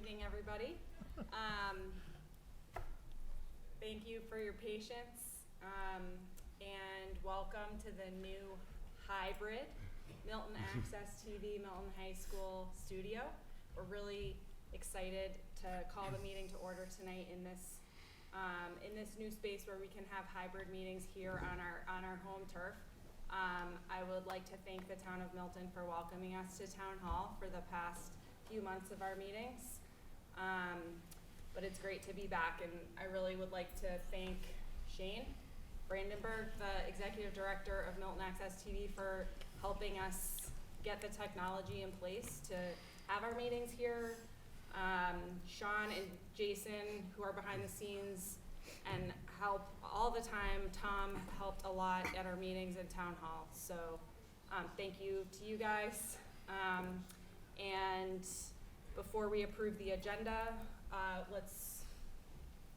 evening, everybody. Thank you for your patience, and welcome to the new hybrid Milton Access TV Milton High School studio. We're really excited to call the meeting to order tonight in this new space where we can have hybrid meetings here on our home turf. I would like to thank the town of Milton for welcoming us to Town Hall for the past few months of our meetings. But it's great to be back, and I really would like to thank Shane Brandenburg, the Executive Director of Milton Access TV, for helping us get the technology in place to have our meetings here. Sean and Jason, who are behind the scenes and help all the time. Tom helped a lot at our meetings in Town Hall. So thank you to you guys. And before we approve the agenda,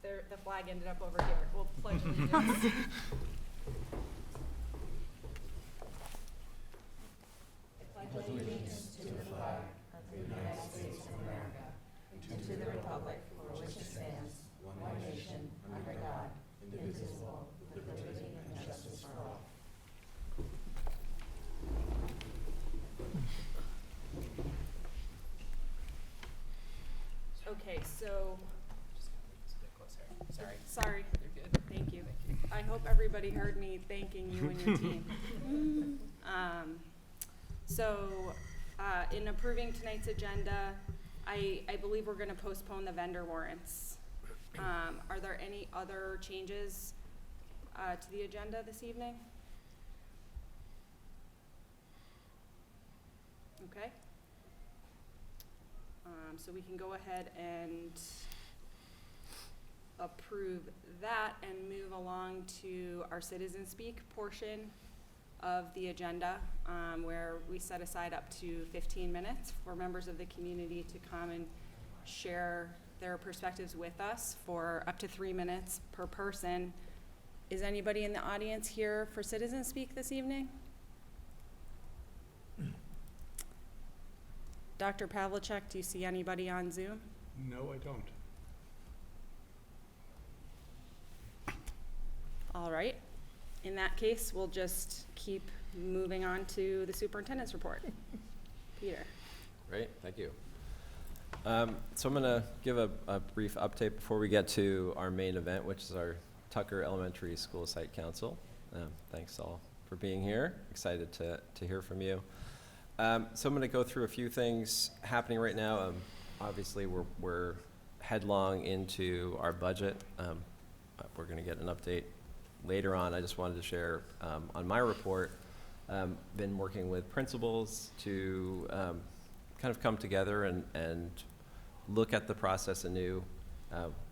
the flag ended up over here. We'll pledge allegiance. I pledge allegiance to the flag of the United States of America and to the republic for which it stands, one nation, under God, indivisible, with liberty and justice for all. Okay, so. Just a bit closer. Sorry. You're good. Thank you. I hope everybody heard me thanking you and your team. In approving tonight's agenda, I believe we're going to postpone the vendor warrants. Are there any other changes to the agenda this evening? Okay. So we can go ahead and approve that and move along to our citizen speak portion of the agenda, where we set aside up to 15 minutes for members of the community to come and share their perspectives with us for up to 3 minutes per person. Is anybody in the audience here for citizen speak this evening? Dr. Pavlicek, do you see anybody on Zoom? No, I don't. All right. In that case, we'll just keep moving on to the superintendent's report. Peter. Great, thank you. So I'm going to give a brief update before we get to our main event, which is our Tucker Elementary School Site Council. Thanks all for being here. Excited to hear from you. So I'm going to go through a few things happening right now. Obviously, we're headlong into our budget. We're going to get an update later on. I just wanted to share on my report, been working with principals to kind of come together and look at the process anew.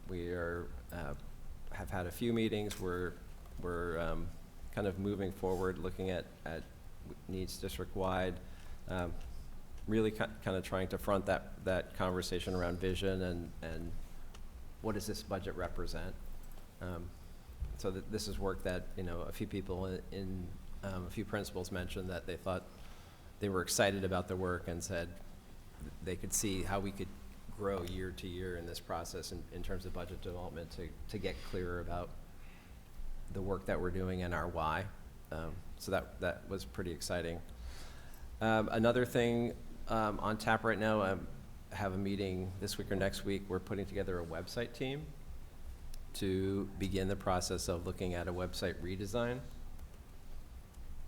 We have had a few meetings. We're kind of moving forward, looking at needs district-wide. Really kind of trying to front that conversation around vision and what does this budget represent. So this is work that, a few people a few principals mentioned that they thought they were excited about the work and said they could see how we could grow year to year in this process in terms of budget development to get clearer about the work that we're doing and our why. So that was pretty exciting. Another thing on tap right now, I have a meeting this week or next week. We're putting together a website team to begin the process of looking at a website redesign.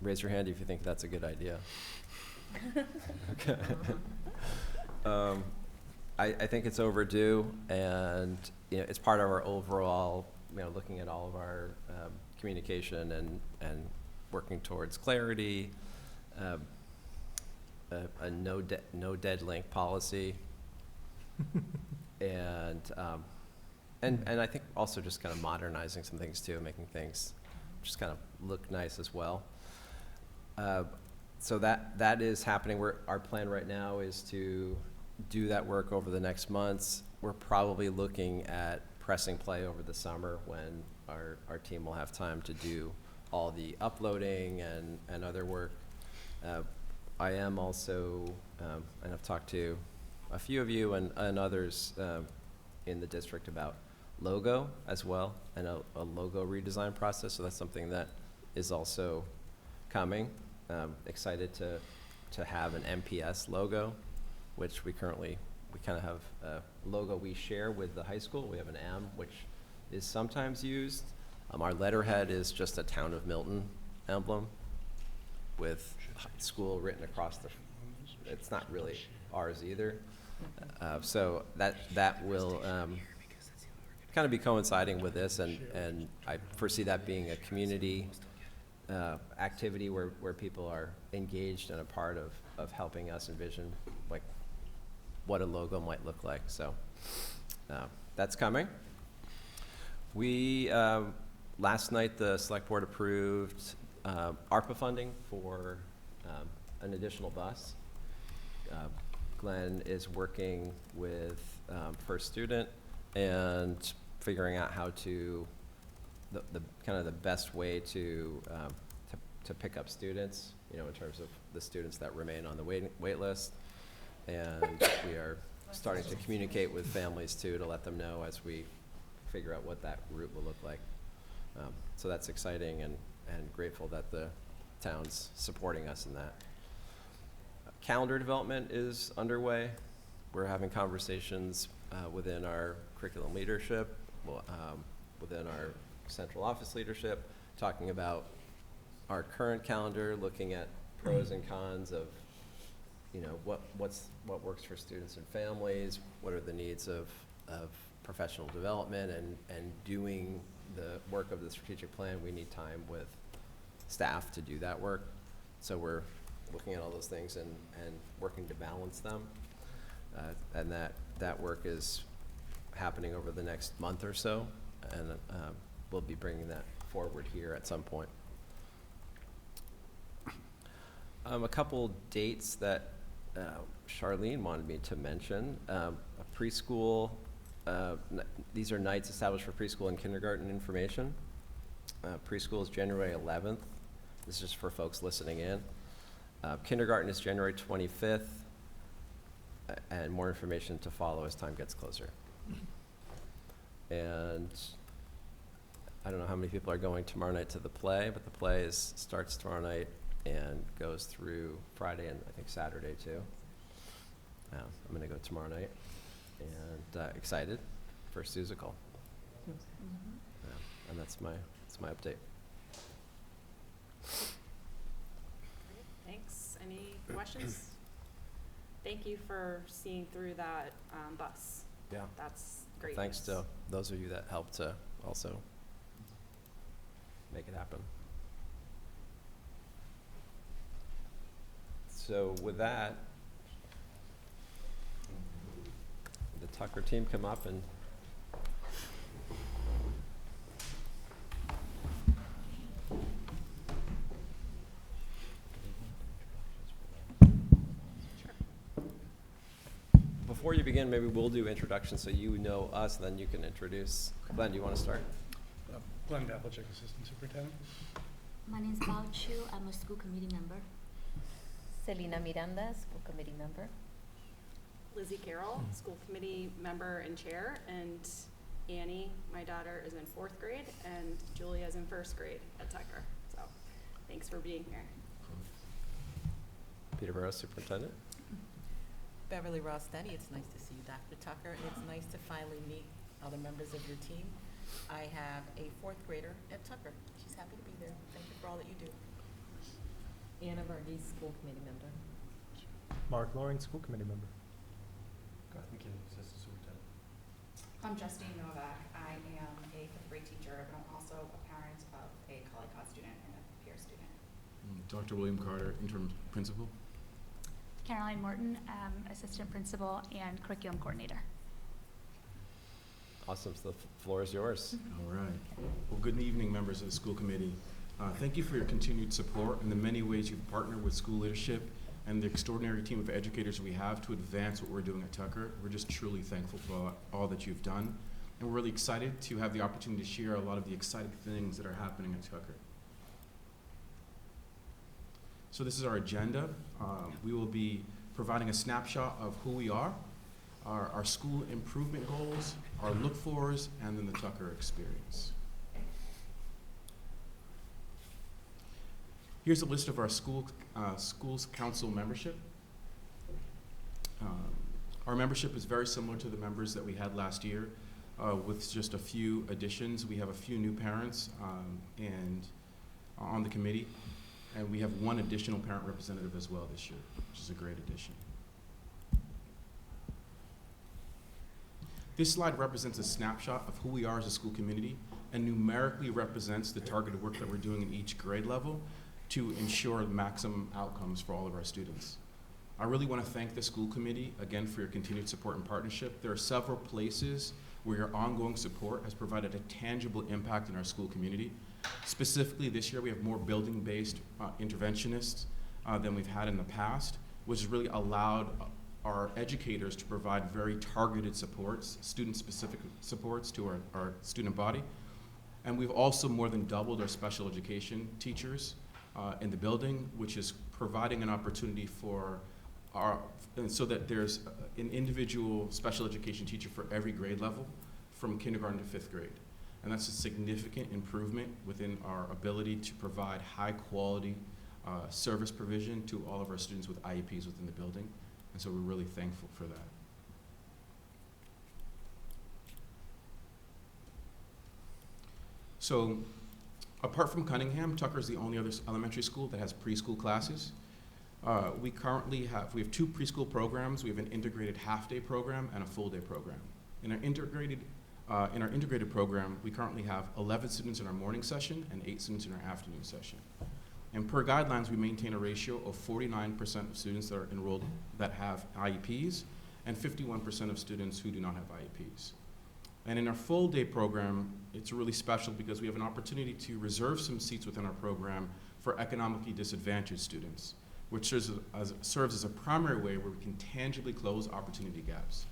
Raise your hand if you think that's a good idea. Okay. I think it's overdue, and it's part of our overall, looking at all of our communication and working towards clarity. A no dead link policy, and I think also just kind of modernizing some things too, making things just kind of look nice as well. So that is happening. Our plan right now is to do that work over the next months. We're probably looking at pressing play over the summer when our team will have time to do all the uploading and other work. I am also, and I've talked to a few of you and others in the district about logo as well, and a logo redesign process. So that's something that is also coming. Excited to have an MPS logo, which we kind of have a logo we share with the high school. We have an M, which is sometimes used. Our letterhead is just a Town of Milton emblem with school written across it's not really ours either. So that will kind of be coinciding with this, and I foresee that being a community activity where people are engaged and a part of helping us envision like what a logo might look like. So that's coming. We last night the select board approved ARPA funding for an additional bus. Glenn is working with First Student and figuring out how to the kind of the best way to pick up students, in terms of the students that remain on the wait list. And we are starting to communicate with families too, to let them know as we figure out what that route will look like. So that's exciting, and grateful that the town's supporting us in that. Calendar development is underway. We're having conversations within our curriculum leadership, within our central office leadership, talking about our current calendar, looking at pros and cons of, what works for students and families, what are the needs of professional development, and doing the work of the strategic plan. We need time with staff to do that work. So we're looking at all those things and working to balance them. And that work is happening over the next month or so, and we'll be bringing that forward here at some point. A couple dates that Charlene wanted me to mention. A preschool, these are nights established for preschool and kindergarten information. Preschool is January 11th. This is just for folks listening in. Kindergarten is January 25th, and more information to follow as time gets closer. And I don't know how many people are going tomorrow night to the play, but the play starts tomorrow night and goes through Friday and I think Saturday too. I'm gonna go tomorrow night, and excited for Susical. And that's my update. Thanks. Any questions? Thank you for seeing through that bus. Yeah. That's great. Thanks news. to those of you that helped to also make it happen. So with that, the Tucker team come up and before you begin, maybe we'll do introductions so you know us, then you can introduce. Glenn, do you want to start? Glenn Vavilchik, Assistant Superintendent. My name is Bao Chu. I'm a school committee member. Selena Miranda, school committee member. Lizzie Carroll, school committee member and chair, and Annie, my daughter, is in 4th grade, and Julia is in 1st grade at Tucker. So thanks for being here. Peterborough Superintendent. Beverly Rostetti, it's nice to see you, Dr. Tucker. It's nice to finally meet other members of your team. I have a 4th grader at Tucker. She's happy to be there. Thank you for all that you do. Anna Varghese, school committee member. Mark Lawrence, School Committee member. Garth McKinley, Assistant Superintendent. I'm Justine Novak. I am a 5th grade teacher, but I'm also a parent of a College student and a peer student. Dr. William Carter, Interim Principal. Caroline Morton, Assistant Principal and Curriculum Coordinator. Awesome. So the floor is yours. All right. Well, good evening, members of the school committee. Thank you for your continued support and the many ways you've partnered with school leadership and the extraordinary team of educators we have to advance what we're doing at Tucker. We're just truly thankful for all that you've done. And we're really excited to have the opportunity to share a lot of the exciting things that are happening at Tucker. So this is our agenda. We will be providing a snapshot of who we are our school improvement goals, our look-fors, and then the Tucker experience. Here's a list of our schools council membership. Our membership is very similar to the members that we had last year, with just a few additions. We have a few new parents and on the committee, and we have one additional parent representative as well this year, which is a great addition. This slide represents a snapshot of who we are as a school community and numerically represents the targeted work that we're doing in each grade level to ensure maximum outcomes for all of our students. I really want to thank the school committee again for your continued support and partnership. There are several places where your ongoing support has provided a tangible impact in our school community. Specifically this year we have more building-based interventionists than we've had in the past, which has really allowed our educators to provide very targeted supports, student-specific supports to our student body. And we've also more than doubled our special education teachers in the building, which is providing an opportunity for so that there's an individual special education teacher for every grade level from kindergarten to 5th grade. And that's a significant improvement within our ability to provide high quality service provision to all of our students with IEPs within the building. And so we're really thankful for that. So apart from Cunningham, Tucker is the only other elementary school that has preschool classes. We currently have 2 preschool programs. We have an integrated half-day program and a full-day program. In our integrated program, we currently have 11 students in our morning session and 8 students in our afternoon session. And per guidelines, we maintain a ratio of 49% of students that are enrolled that have IEPs and 51% of students who do not have IEPs. And in our full day program, it's really special because we have an opportunity to reserve some seats within our program for economically disadvantaged students, which serves as a primary way where we can tangibly close opportunity gaps.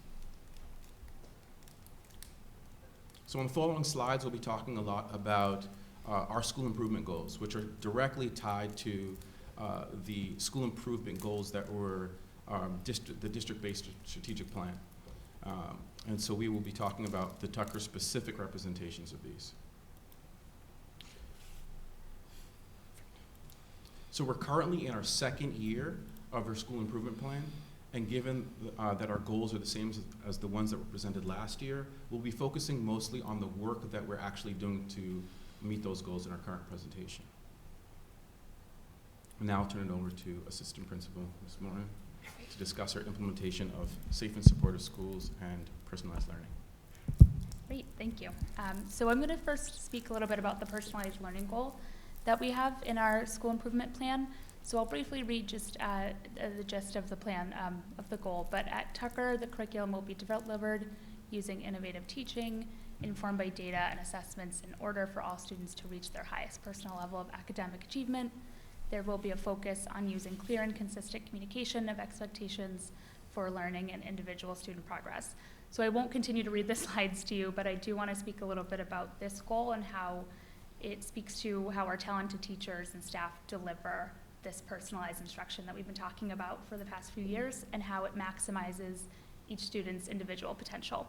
So on the following slides, we'll be talking a lot about our school improvement goals, which are directly tied to the school improvement goals that were the district-based strategic plan. And so we will be talking about the Tucker-specific representations of these. So we're currently in our 2nd year of our school improvement plan, and given that our goals are the same as the ones that were presented last year, we'll be focusing mostly on the work that we're actually doing to meet those goals in our current presentation. Now I'll turn it over to Assistant Principal, Ms. Milton, to discuss our implementation of safe and supportive schools and personalized learning. Great, thank you. So I'm going to first speak a little bit about the personalized learning goal that we have in our school improvement plan. So I'll briefly read just the gist of the plan, of the goal. But at Tucker, the curriculum will be delivered using innovative teaching, informed by data and assessments in order for all students to reach their highest personal level of academic achievement. There will be a focus on using clear and consistent communication of expectations for learning and individual student progress. So I won't continue to read the slides to you, but I do want to speak a little bit about this goal and how it speaks to how our talented teachers and staff deliver this personalized instruction that we've been talking about for the past few years, and how it maximizes each student's individual potential.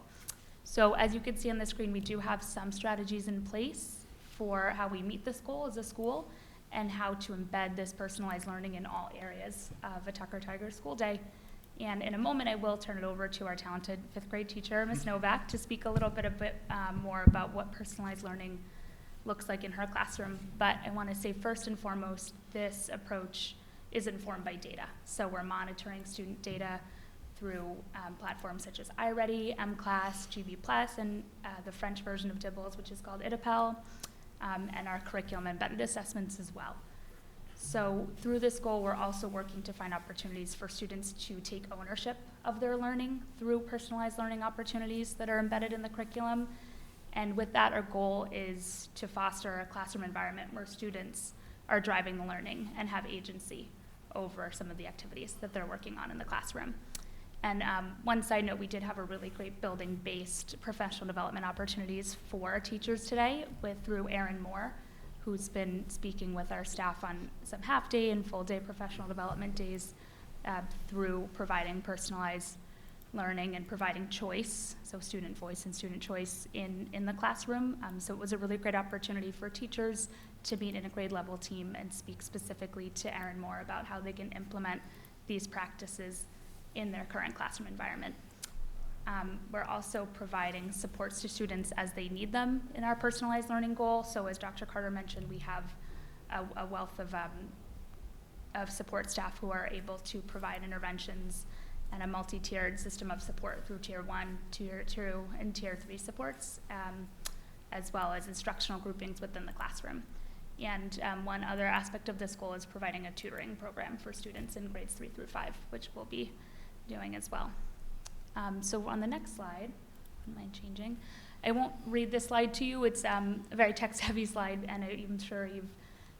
So as you can see on the screen, we do have some strategies in place for how we meet this goal as a school and how to embed this personalized learning in all areas of a Tucker Tiger school day. And in a moment, I will turn it over to our talented 5th grade teacher, Ms. Novak, to speak a bit more about what personalized learning looks like in her classroom. But I want to say first and foremost, this approach is informed by data. So we're monitoring student data through platforms such as iReady, mClass, GB+, and the French version of Dibbles, which is called IDAPEL, and our curriculum embedded assessments as well. So through this goal, we're also working to find opportunities for students to take ownership of their learning through personalized learning opportunities that are embedded in the curriculum. And with that, our goal is to foster a classroom environment where students are driving the learning and have agency over some of the activities that they're working on in the classroom. And one side note, we did have a really great building-based professional development opportunities for our teachers today through Erin Moore, who's been speaking with our staff on some half-day and full-day professional development days through providing personalized learning and providing choice, so student voice and student choice in the classroom. So it was a really great opportunity for teachers to meet in a grade level team and speak specifically to Erin Moore about how they can implement these practices in their current classroom environment. We're also providing supports to students as they need them in our personalized learning goal. So as Dr. Carter mentioned, we have a wealth of support staff who are able to provide interventions and a multi-tiered system of support through Tier 1, Tier 2, and Tier 3 supports, as well as instructional groupings within the classroom. And one other aspect of this goal is providing a tutoring program for students in grades 3 through 5, which we'll be doing as well. So on the next slide, am I changing? I won't read this slide to you. It's a very text-heavy slide, and I'm sure you've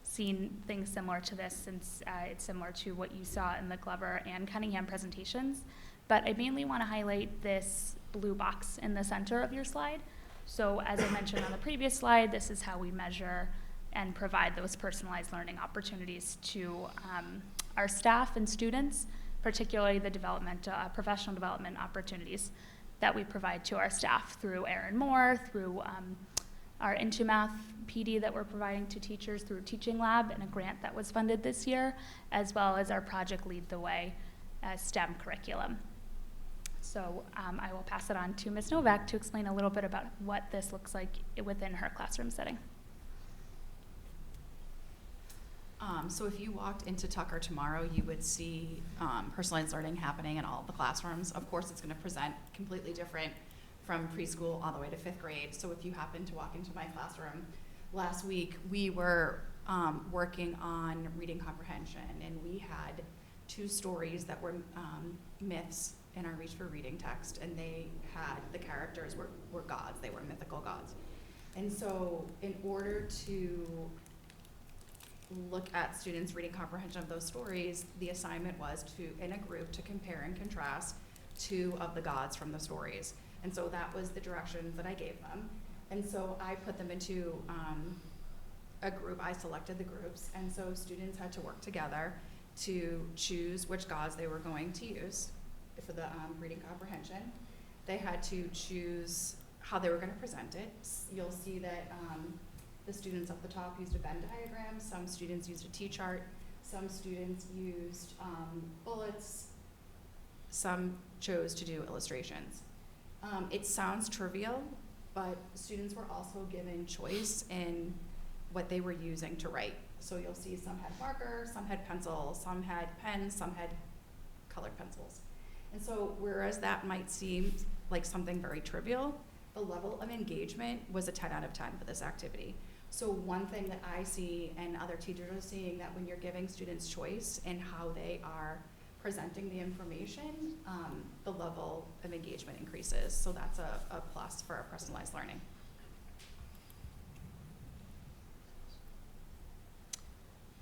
seen things similar to this since it's similar to what you saw in the Glover and Cunningham presentations. But I mainly want to highlight this blue box in the center of your slide. So as I mentioned on the previous slide, this is how we measure and provide those personalized learning opportunities to our staff and students, particularly the professional development opportunities that we provide to our staff through Erin Moore, through our Into Math PD that we're providing to teachers through Teaching Lab and a grant that was funded this year, as well as our Project Lead the Way STEM curriculum. So I will pass it on to Ms. Novak to explain a little bit about what this looks like within her classroom setting. So if you walked into Tucker tomorrow, you would see personalized learning happening in all of the classrooms. Of course, it's going to present completely different from preschool all the way to 5th grade. So if you happen to walk into my classroom last week, we were working on reading comprehension, and we had 2 stories that were myths in our Reach for Reading text, and they had, the characters were gods, they were mythical gods. And so in order to look at students' reading comprehension of those stories, the assignment was to, in a group, to compare and contrast 2 of the gods from the stories. And so that was the directions that I gave them. And so I put them into a group. I selected the groups, and so students had to work together to choose which gods they were going to use for the reading comprehension. They had to choose how they were going to present it. You'll see that the students up the top used a Venn diagram, some students used a T-chart, some students used bullets, some chose to do illustrations. It sounds trivial, but students were also given choice in what they were using to write. So you'll see some had marker, some had pencil, some had pens, some had colored pencils. And so whereas that might seem like something very trivial, the level of engagement was a 10 out of 10 for this activity. So one thing that I see and other teachers are seeing, that when you're giving students choice in how they are presenting the information, the level of engagement increases. So that's a plus for our personalized learning.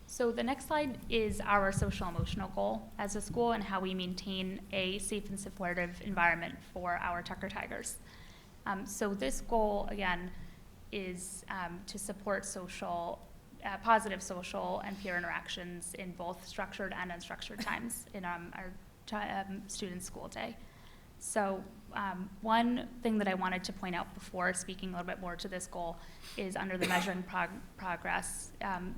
So the next slide is our social emotional goal as a school and how we maintain a safe and supportive environment for our Tucker Tigers. So this goal, again, is to support positive social and peer interactions in both structured and unstructured times in our student school day. So one thing that I wanted to point out before speaking a little bit more to this goal is under the measuring progress,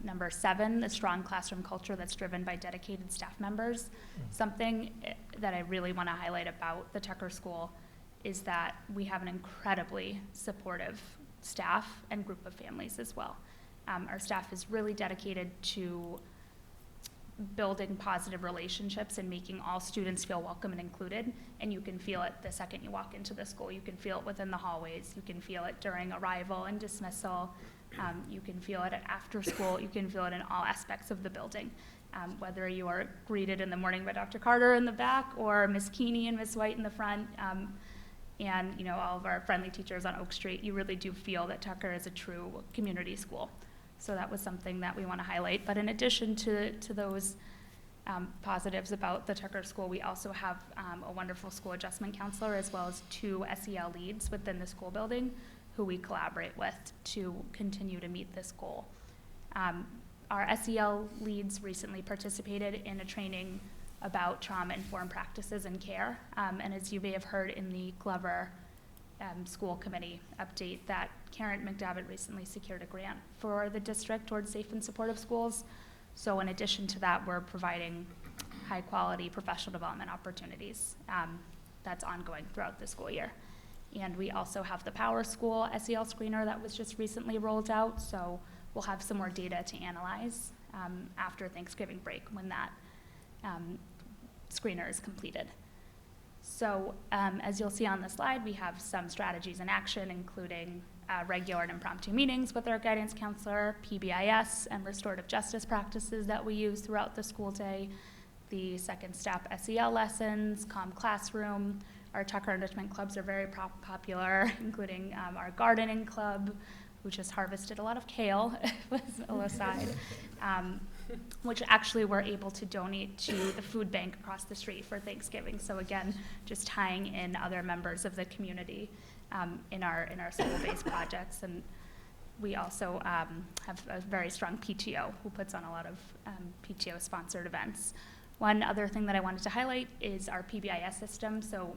number 7, the strong classroom culture that's driven by dedicated staff members. Something that I really want to highlight about the Tucker School is that we have an incredibly supportive staff and group of families as well. Our staff is really dedicated to building positive relationships and making all students feel welcome and included, and you can feel it the second you walk into the school. You can feel it within the hallways. You can feel it during arrival and dismissal. You can feel it at after school. You can feel it in all aspects of the building. Whether you are greeted in the morning by Dr. Carter in the back or Ms. Keeney and Ms. White in the front, and all of our friendly teachers on Oak Street, you really do feel that Tucker is a true community school. So that was something that we want to highlight. But in addition to those positives about the Tucker School, we also have a wonderful school adjustment counselor as well as 2 SEL leads within the school building who we collaborate with to continue to meet this goal. Our SEL leads recently participated in a training about trauma-informed practices and care. And as you may have heard in the Glover School Committee update, that Karen McDavitt recently secured a grant for the district towards safe and supportive schools. So in addition to that, we're providing high-quality professional development opportunities that's ongoing throughout the school year. And we also have the Power School SEL screener that was just recently rolled out, so we'll have some more data to analyze after Thanksgiving break when that screener is completed. So as you'll see on the slide, we have some strategies in action, including regular and impromptu meetings with our guidance counselor, PBIS, and restorative justice practices that we use throughout the school day, the second step SEL lessons, Calm Classroom. Our Tucker Enrichment Clubs are very popular, including our gardening club, who just harvested a lot of kale, was a little aside, which actually we're able to donate to the food bank across the street for Thanksgiving. So again, just tying in other members of the community in our school-based projects. And we also have a very strong PTO who puts on a lot of PTO-sponsored events. One other thing that I wanted to highlight is our PBIS system. So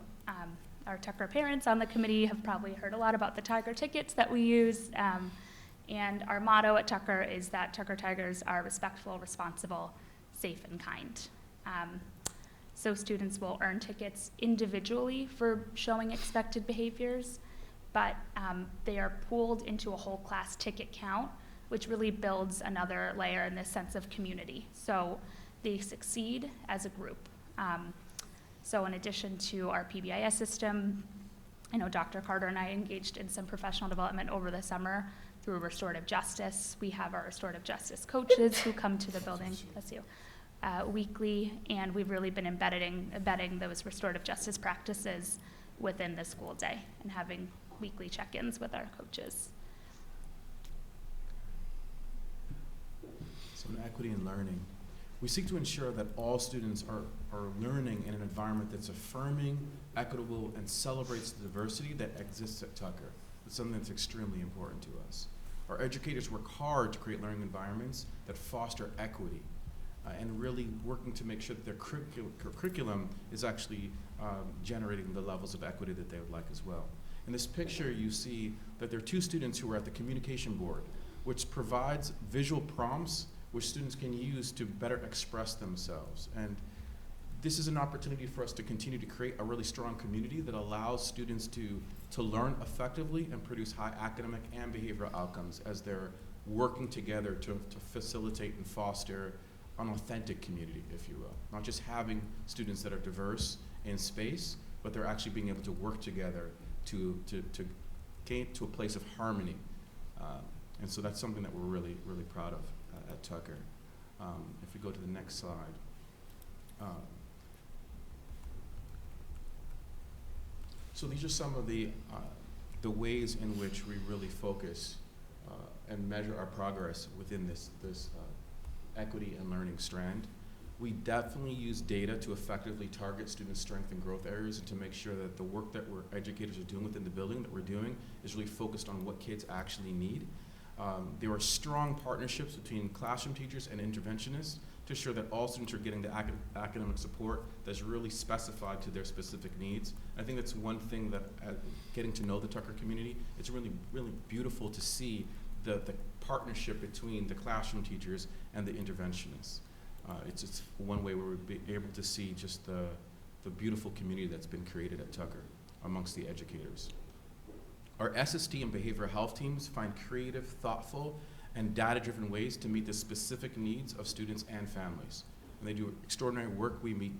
our Tucker parents on the committee have probably heard a lot about the Tiger tickets that we use. And our motto at Tucker is that Tucker Tigers are respectful, responsible, safe, and kind. So students will earn tickets individually for showing expected behaviors, but they are pooled into a whole class ticket count, which really builds another layer in this sense of community. So they succeed as a group. So in addition to our PBIS system, I know Dr. Carter and I engaged in some professional development over the summer through restorative justice. We have our restorative justice coaches who come to the building, bless you, weekly, and we've really been embedding those restorative justice practices within the school day and having weekly check-ins with our coaches. So in equity and learning, we seek to ensure that all students are learning in an environment that's affirming, equitable, and celebrates the diversity that exists at Tucker. It's something that's extremely important to us. Our educators work hard to create learning environments that foster equity and really working to make sure that their curriculum is actually generating the levels of equity that they would like as well. In this picture, you see that there are two students who are at the communication board, which provides visual prompts which students can use to better express themselves. And this is an opportunity for us to continue to create a really strong community that allows students to learn effectively and produce high academic and behavioral outcomes as they're working together to facilitate and foster an authentic community, if you will. Not just having students that are diverse in space, but they're actually being able to work together to gain to a place of harmony. And so that's something that we're really, really proud of at Tucker. If we go to the next slide. So these are some of the ways in which we really focus and measure our progress within this equity and learning strand. We definitely use data to effectively target student strength and growth areas and to make sure that the work that educators are doing within the building that we're doing is really focused on what kids actually need. There are strong partnerships between classroom teachers and interventionists to ensure that all students are getting the academic support that's really specified to their specific needs. I think that's one thing that getting to know the Tucker community, it's really, really beautiful to see the partnership between the classroom teachers and the interventionists. It's one way where we'll be able to see just the beautiful community that's been created at Tucker amongst the educators. Our SST and behavioral health teams find creative, thoughtful, and data-driven ways to meet the specific needs of students and families. And they do extraordinary work. We meet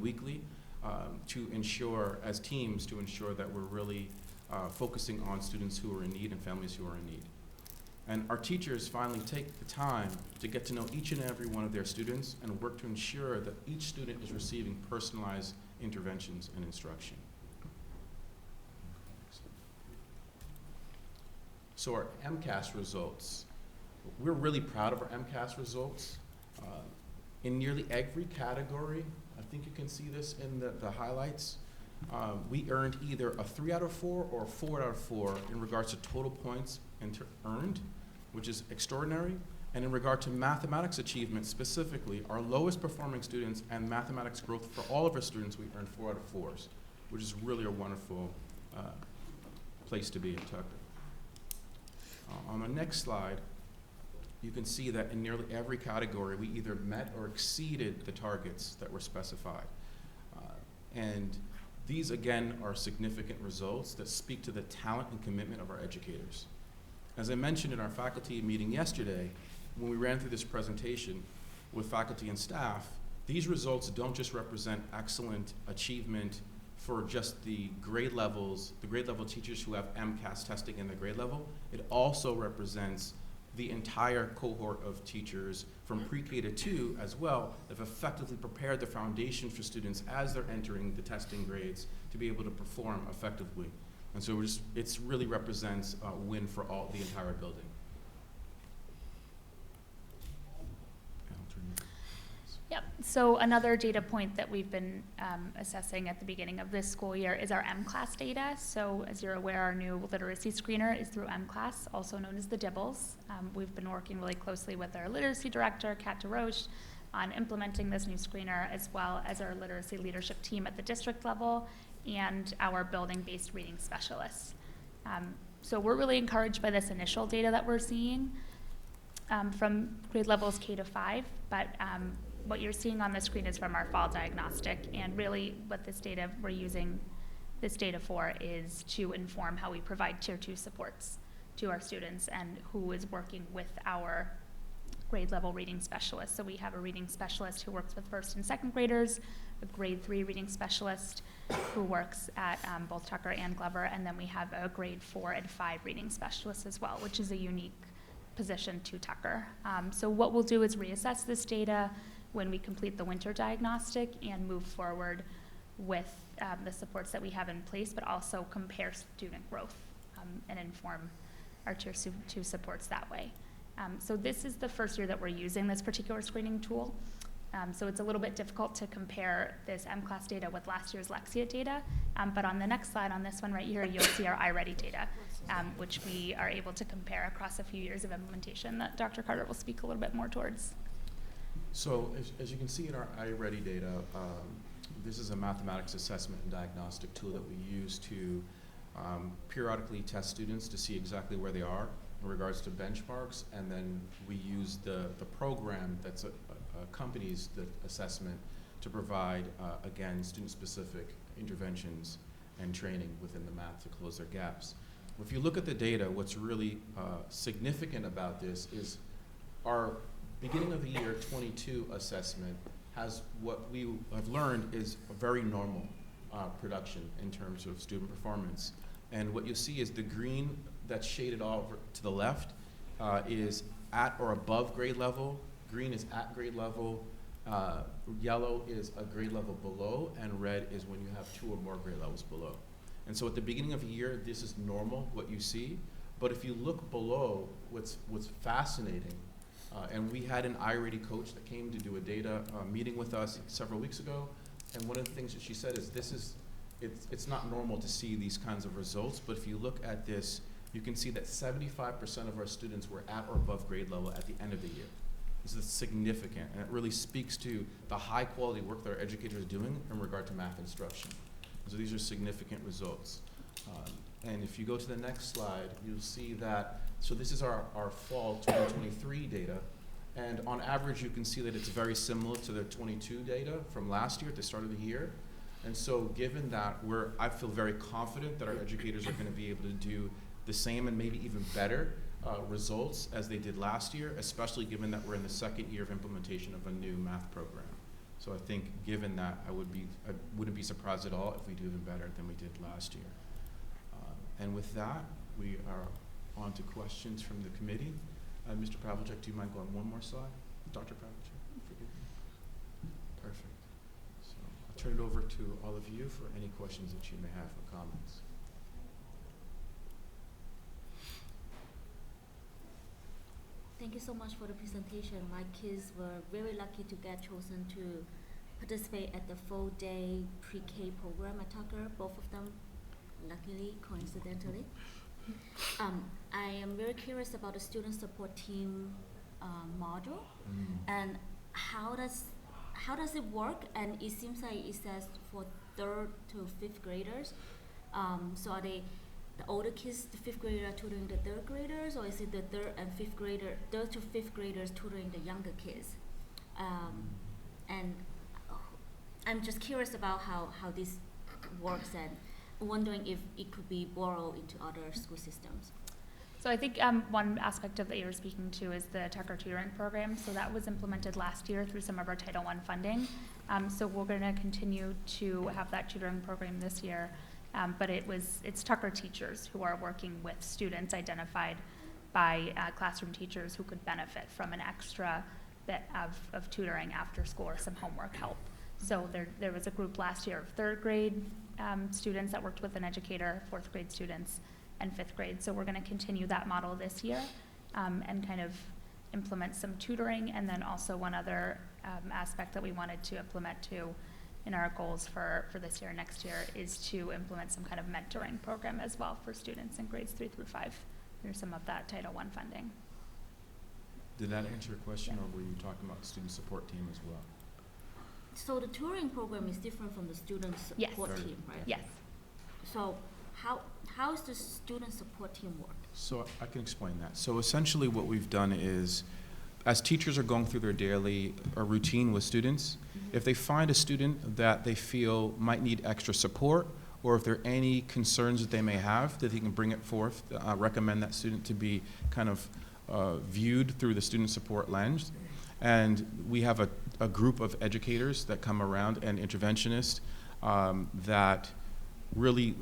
weekly, to ensure, as teams, to ensure that we're really focusing on students who are in need and families who are in need. And our teachers finally take the time to get to know each and every one of their students and work to ensure that each student is receiving personalized interventions and instruction. So our MCAS results, we're really proud of our MCAS results. In nearly every category, I think you can see this in the highlights, we earned either a 3 out of 4 or a 4 out of 4 in regards to total points earned, which is extraordinary. And in regard to mathematics achievement specifically, our lowest performing students and mathematics growth for all of our students, we earned 4 out of 4s, which is really a wonderful place to be at Tucker. On the next slide, you can see that in nearly every category, we either met or exceeded the targets that were specified. And these, again, are significant results that speak to the talent and commitment of our educators. As I mentioned in our faculty meeting yesterday, when we ran through this presentation with faculty and staff, these results don't just represent excellent achievement for just the grade levels, the grade level teachers who have MCAS testing in the grade level. It also represents the entire cohort of teachers from pre-K to 2 as well that have effectively prepared the foundation for students as they're entering the testing grades to be able to perform effectively. And so it really represents a win for the entire building. Yep, so another data point that we've been assessing at the beginning of this school year is our M-Class data. So as you're aware, our new literacy screener is through M-Class, also known as the DIBBLS. We've been working really closely with our literacy director, Kat DeRoche, on implementing this new screener, as well as our literacy leadership team at the district level and our building-based reading specialists. So we're really encouraged by this initial data that we're seeing from grade levels K to 5, but what you're seeing on the screen is from our fall diagnostic, and really what this data we're using this data for is to inform how we provide tier 2 supports to our students and who is working with our grade level reading specialists. So we have a reading specialist who works with first and second graders, a grade 3 reading specialist who works at both Tucker and Glover, and then we have a grade 4 and 5 reading specialist as well, which is a unique position to Tucker. So what we'll do is reassess this data when we complete the winter diagnostic and move forward with the supports that we have in place, but also compare student growth and inform our tier 2 supports that way. So this is the first year that we're using this particular screening tool. So it's a little bit difficult to compare this M-Class data with last year's Lexia data, but on the next slide, on this one right here, you'll see our iReady data, which we are able to compare across a few years of implementation that Dr. Carter will speak a little bit more towards. So as you can see in our iReady data, this is a mathematics assessment and diagnostic tool that we use to periodically test students to see exactly where they are in regards to benchmarks, and then we use the program that accompanies the assessment to provide, again, student-specific interventions and training within the math to close their gaps. If you look at the data, what's really significant about this is our beginning of the year 22 assessment has what we have learned is a very normal production in terms of student performance. And what you see is the green that's shaded over to the left is at or above grade level, green is at grade level, yellow is a grade level below, and red is when you have 2 or more grade levels below. And so at the beginning of the year, this is normal, what you see. But if you look below, what's fascinating, and we had an iReady coach that came to do a data meeting with us several weeks ago, and one of the things that she said is it's not normal to see these kinds of results, but if you look at this, you can see that 75% of our students were at or above grade level at the end of the year. This is significant, and it really speaks to the high quality work that our educators are doing in regard to math instruction. So these are significant results. And if you go to the next slide, you'll see that, so this is our fall 2023 data, and on average you can see that it's very similar to the 22 data from last year at the start of the year. And so given that, I feel very confident that our educators are going to be able to do the same and maybe even better results as they did last year, especially given that we're in the second year of implementation of a new math program. So I think given that, I wouldn't be surprised at all if we do even better than we did last year. And with that, we are on to questions from the committee. Mr. Pavlicek, do you mind going one more slide? Dr. Pavlicek, forgive me. Perfect. So I'll turn it over to all of you for any questions that you may have or comments. Thank you so much for the presentation. My kids were very lucky to get chosen to participate at the full day pre-K program at Tucker, both of them, luckily, coincidentally. I am very curious about the student support team module, and how does it work? And it seems like it says for 3rd to 5th graders. So are they the older kids, the 5th grader are tutoring the 3rd graders, or is it the 3rd to 5th graders tutoring the younger kids? And I'm just curious about how this works, and wondering if it could be borrowed into other school systems. So I think one aspect of that you're speaking to is the Tucker tutoring program. So that was implemented last year through some of our Title I funding. So we're going to continue to have that tutoring program this year. But it's Tucker teachers who are working with students identified by classroom teachers who could benefit from an extra bit of tutoring after school or some homework help. So there was a group last year of 3rd grade students that worked with an educator, 4th grade students, and 5th grade. So we're going to continue that model this year and kind of implement some tutoring. And then also one other aspect that we wanted to implement too in our goals for this year and next year is to implement some kind of mentoring program as well for students in grades 3 through 5 through some of that Title I funding. Did that answer your question, or were you talking about the student support team as well? So the tutoring program is different from the student support team, right? Yes. So how is the student support team work? So I can explain that. So essentially what we've done is, as teachers are going through their daily routine with students, if they find a student that they feel might need extra support, or if there are any concerns that they may have, that they can bring it forth, recommend that student to be kind of viewed through the student support lens. And we have a group of educators that come around and interventionists that really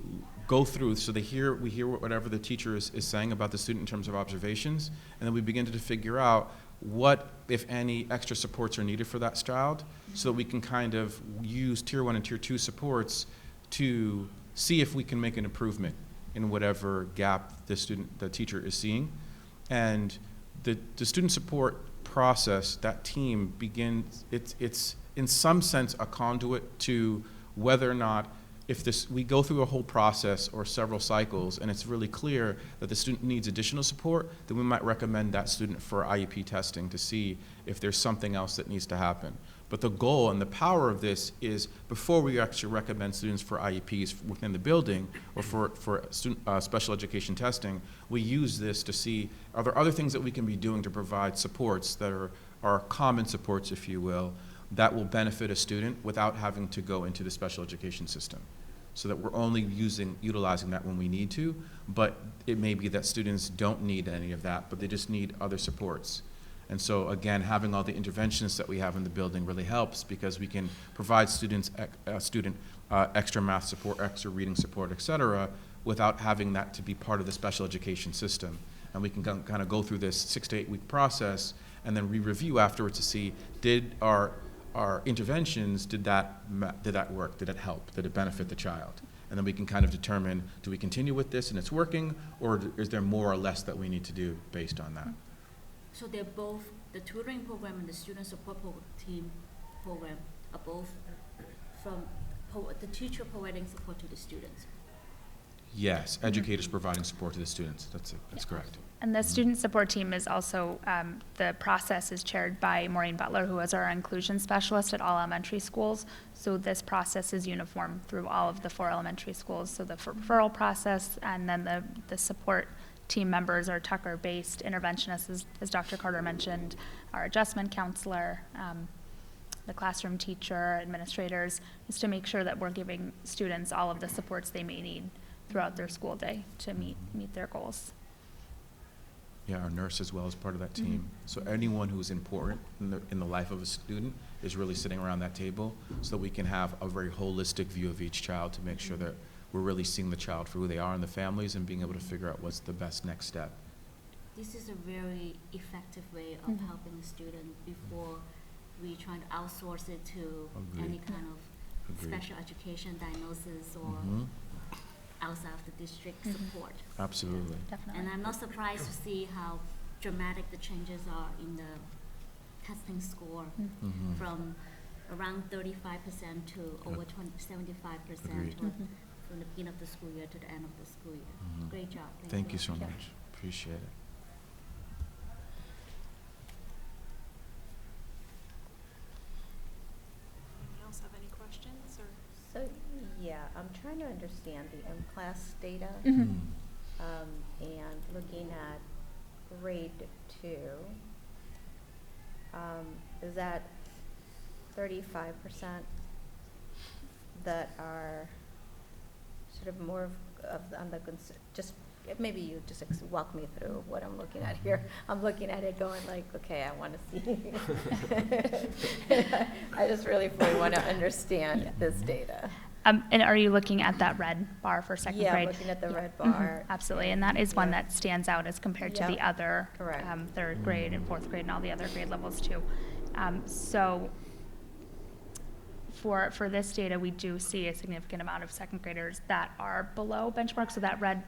go through, so we hear whatever the teacher is saying about the student in terms of observations, and then we begin to figure out what, if any, extra supports are needed for that child, so that we can kind of use Tier 1 and Tier 2 supports to see if we can make an improvement in whatever gap the teacher is seeing. And the student support process, that team begins, it's in some sense a conduit to whether or not, if we go through a whole process or several cycles and it's really clear that the student needs additional support, then we might recommend that student for IEP testing to see if there's something else that needs to happen. But the goal and the power of this is, before we actually recommend students for IEPs within the building or for special education testing, we use this to see, are there other things that we can be doing to provide supports that are common supports, if you will, that will benefit a student without having to go into the special education system, so that we're only utilizing that when we need to. But it may be that students don't need any of that, but they just need other supports. And so again, having all the interventionists that we have in the building really helps, because we can provide students extra math support, extra reading support, et cetera, without having that to be part of the special education system. And we can kind of go through this 6 to 8 week process and then re-review afterwards to see, did our interventions, did that work? Did it help? Did it benefit the child? And then we can kind of determine, do we continue with this and it's working, or is there more or less that we need to do based on that? So they're both, the tutoring program and the student support team program are both from the teacher providing support to the students. Yes, educators providing support to the students. That's correct. And the student support team is also, the process is chaired by Maureen Butler, who is our inclusion specialist at all elementary schools. So this process is uniform through all of the 4 elementary schools. So the referral process, and then the support team members are Tucker-based interventionists, as Dr. Carter mentioned, our adjustment counselor, the classroom teacher, administrators, just to make sure that we're giving students all of the supports they may need throughout their school day to meet their goals. Yeah, our nurse as well is part of that team. So anyone who's important in the life of a student is really sitting around that table, so that we can have a very holistic view of each child to make sure that we're really seeing the child for who they are and the families, and being able to figure out what's the best next step. This is a very effective way of helping a student before we try to outsource it to any kind of special education diagnosis or outside of the district support. Absolutely. Definitely. And I'm not surprised to see how dramatic the changes are in the testing score from around 35% to over 75% from the beginning of the school year to the end of the school year. Great job. Thank you so much. much. Appreciate it. I'm trying to understand the M-class data, Mhm. and looking at grade 2, is that 35% that are sort of more on the, just, maybe you just walk me through what I'm looking at here. I'm looking at it going like, okay, I want to see. I just really fully want to understand this data. And are you looking at that red bar for second Yeah, I'm grade? looking at the red Mhm, bar. absolutely, and that is one Yeah. that stands out as compared to the Yep. other Correct. third grade and fourth grade and all the other grade levels too. So for this data, we do see a significant amount of second graders that are below benchmark. So that red,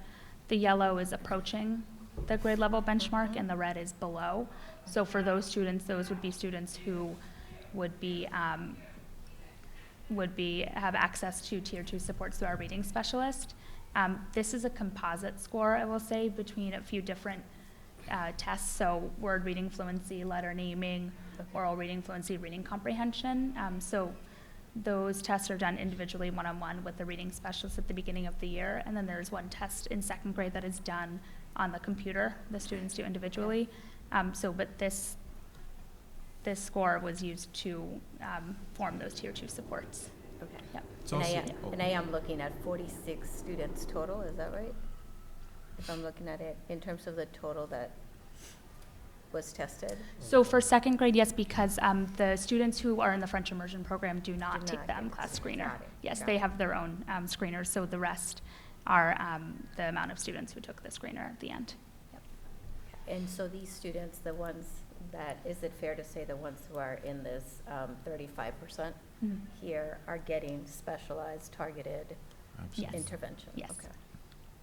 the yellow is approaching the grade level benchmark, and the red is below. So for those students, those would be students who would be have access to tier 2 supports through our reading specialist. This is a composite score, I will say, between a few different tests, so word reading fluency, letter naming, oral reading fluency, reading comprehension. So those tests are done individually, one-on-one with the reading specialist at the beginning of the year, and then there's one test in second grade that is done on the computer, the students do individually. But this score was used to form those tier 2 supports. Okay. Yep. It's And also, I am looking at 46 students total, is that right? If I'm looking at it in terms of the total that was tested? So for second grade, yes, because the students who are in the French immersion program do not take the get M-class it. screener. Got it. Yes, Got they it. have their own screeners, so the rest are the amount of students who took the screener at the end. Yep. And so these students, the ones that, is it fair to say the ones who are in this 35% Mhm. here are getting specialized, targeted absolutely. intervention? Yes. Okay.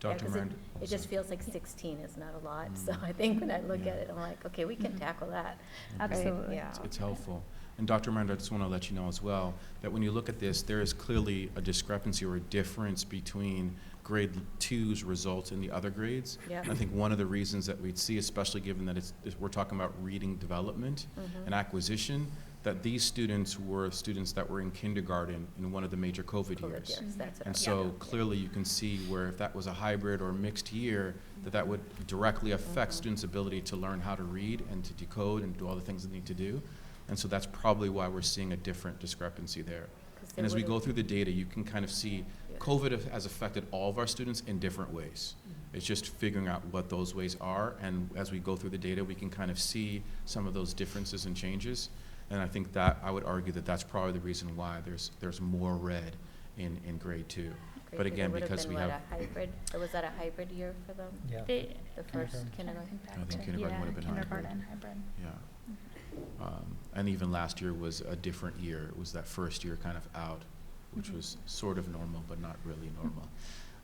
Dr. Yeah, 'cause Miranda? it just feels like 16 is not a lot, so I think when I look at it, I'm like, okay, we can Mhm. tackle that. right? Absolutely. Yeah. It's helpful. And Dr. Miranda, I just want to let you know as well that when you look at this, there is clearly a discrepancy or a difference between grade 2's results and the other grades. Yeah. And I think one of the reasons that we'd see, especially given that we're talking about reading development Mhm. and acquisition, that these students were students that were in kindergarten in one of the major COVID years. Yes, that's what And I'm- so yeah. clearly you can see where if that was a hybrid or mixed year, that would directly affect Mhm. students' ability to learn how to read and to decode and do all the things they need to do. And so that's probably why we're seeing a different discrepancy there. 'Cause they And as we would've- go through the data, you can kind of see Yeah. COVID has affected all of our students in different ways. It's just figuring out what those ways are, and as we go through the data, we can kind of see some of those differences and changes. And I think that, I would argue that that's probably the reason why there's more red in grade 2. Grade But two, again, it would've because been we what, have, a hybrid, or was that a hybrid year for them? Yeah. They, The first kindergarten? I think kindergarten would have been kindergarten hybrid. hybrid. yeah. And even last year was a different year. It was that first year kind of out, which Mhm. was sort of normal, but not really normal.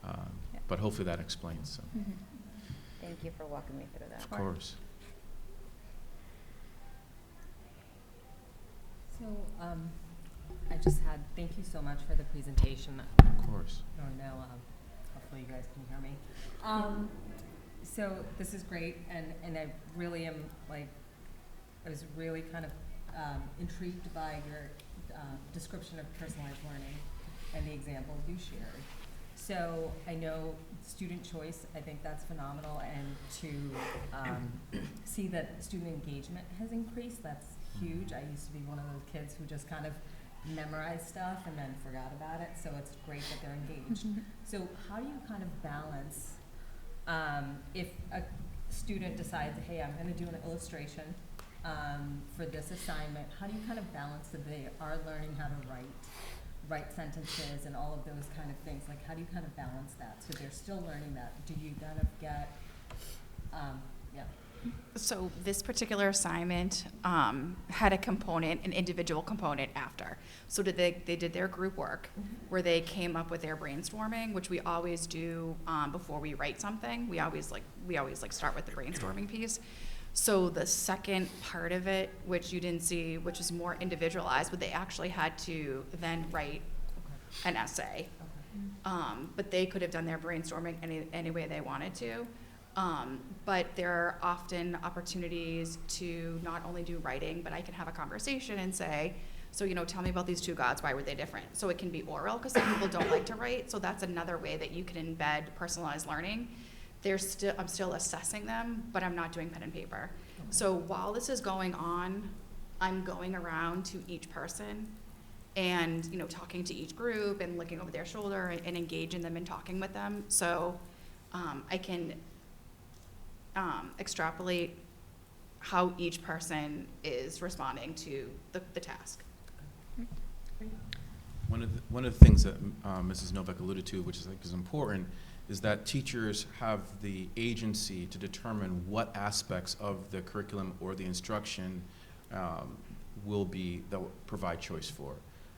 Yeah. But hopefully that explains some. Mhm. Thank you for walking me through that. Of course. So, I just had, thank you so much for the presentation. Of course. Oh, no, hopefully you guys can hear me. So this is great, and I really am, like, I was really kind of intrigued by your description of personalized learning and the examples you shared. So I know student choice, I think that's phenomenal, and to see that student engagement has increased, that's huge. I used to be one of those kids who just kind of memorized stuff and then forgot about it, so it's great that they're engaged. So how do you kind of balance, if a student decides, hey, I'm gonna do an illustration for this assignment, how do you kind of balance that they are learning how to write sentences and all of those kind of things? Like, how do you kind of balance that? So they're still learning that. Do you kind of get, yeah. So this particular assignment had a component, an individual component after. So they did their group work where they came up with their brainstorming, which we always do before we write something. We always start with the brainstorming piece. So the second part of it, which you didn't see, which is more individualized, but they actually had to then write an essay. But they could have done their brainstorming any way they wanted to. But there are often opportunities to not only do writing, but I can have a conversation and say, So, tell me about these two gods, why were they different? So it can be oral, because some people don't like to write, so that's another way that you can embed personalized learning. I'm still assessing them, but I'm not doing pen and paper. So while this is going on, I'm going around to each person and, talking to each group and looking over their shoulder and engaging them and talking with them. So I can extrapolate how each person is responding to the task. One of the things that Mrs. Novak alluded to, which I think is important, is that teachers have the agency to determine what aspects of the curriculum or the instruction they'll provide choice for.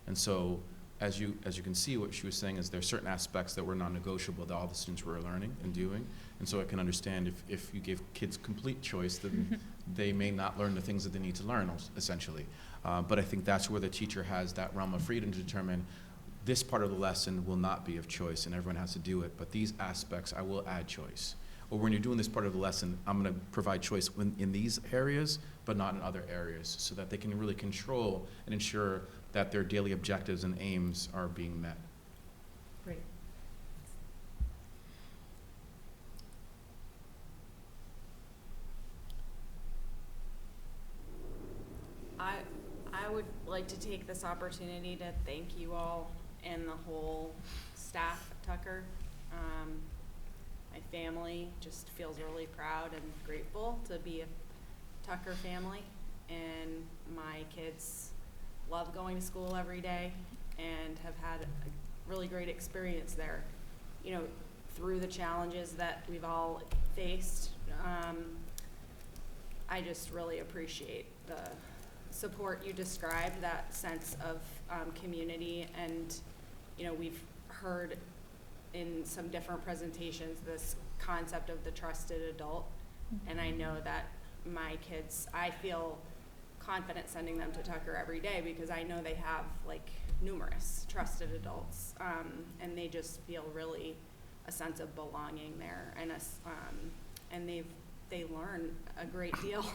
And so, as you can see, what she was saying is there are certain aspects that were non-negotiable that all the students were learning and doing. And so I can understand if you give kids complete choice, then they may not learn the things that they need to learn, essentially. But I think that's where the teacher has that realm of freedom to determine this part of the lesson will not be of choice and everyone has to do it, but these aspects I will add choice. Or when you're doing this part of the lesson, I'm going to provide choice in these areas, but not in other areas, so that they can really control and ensure that their daily objectives and aims are being met. Great. I would like to take this opportunity to thank you all and the whole staff at Tucker. My family just feels really proud and grateful to be a Tucker family, and my kids love going to school every day and have had a really great experience there. Through the challenges that we've all faced, I just really appreciate the support you described, that sense of community, and we've heard in some different presentations this concept of the trusted adult, and I know that my kids, I feel confident sending them to Tucker every day because I know they have numerous trusted adults, and they just feel really a sense of belonging there, and they learn a great deal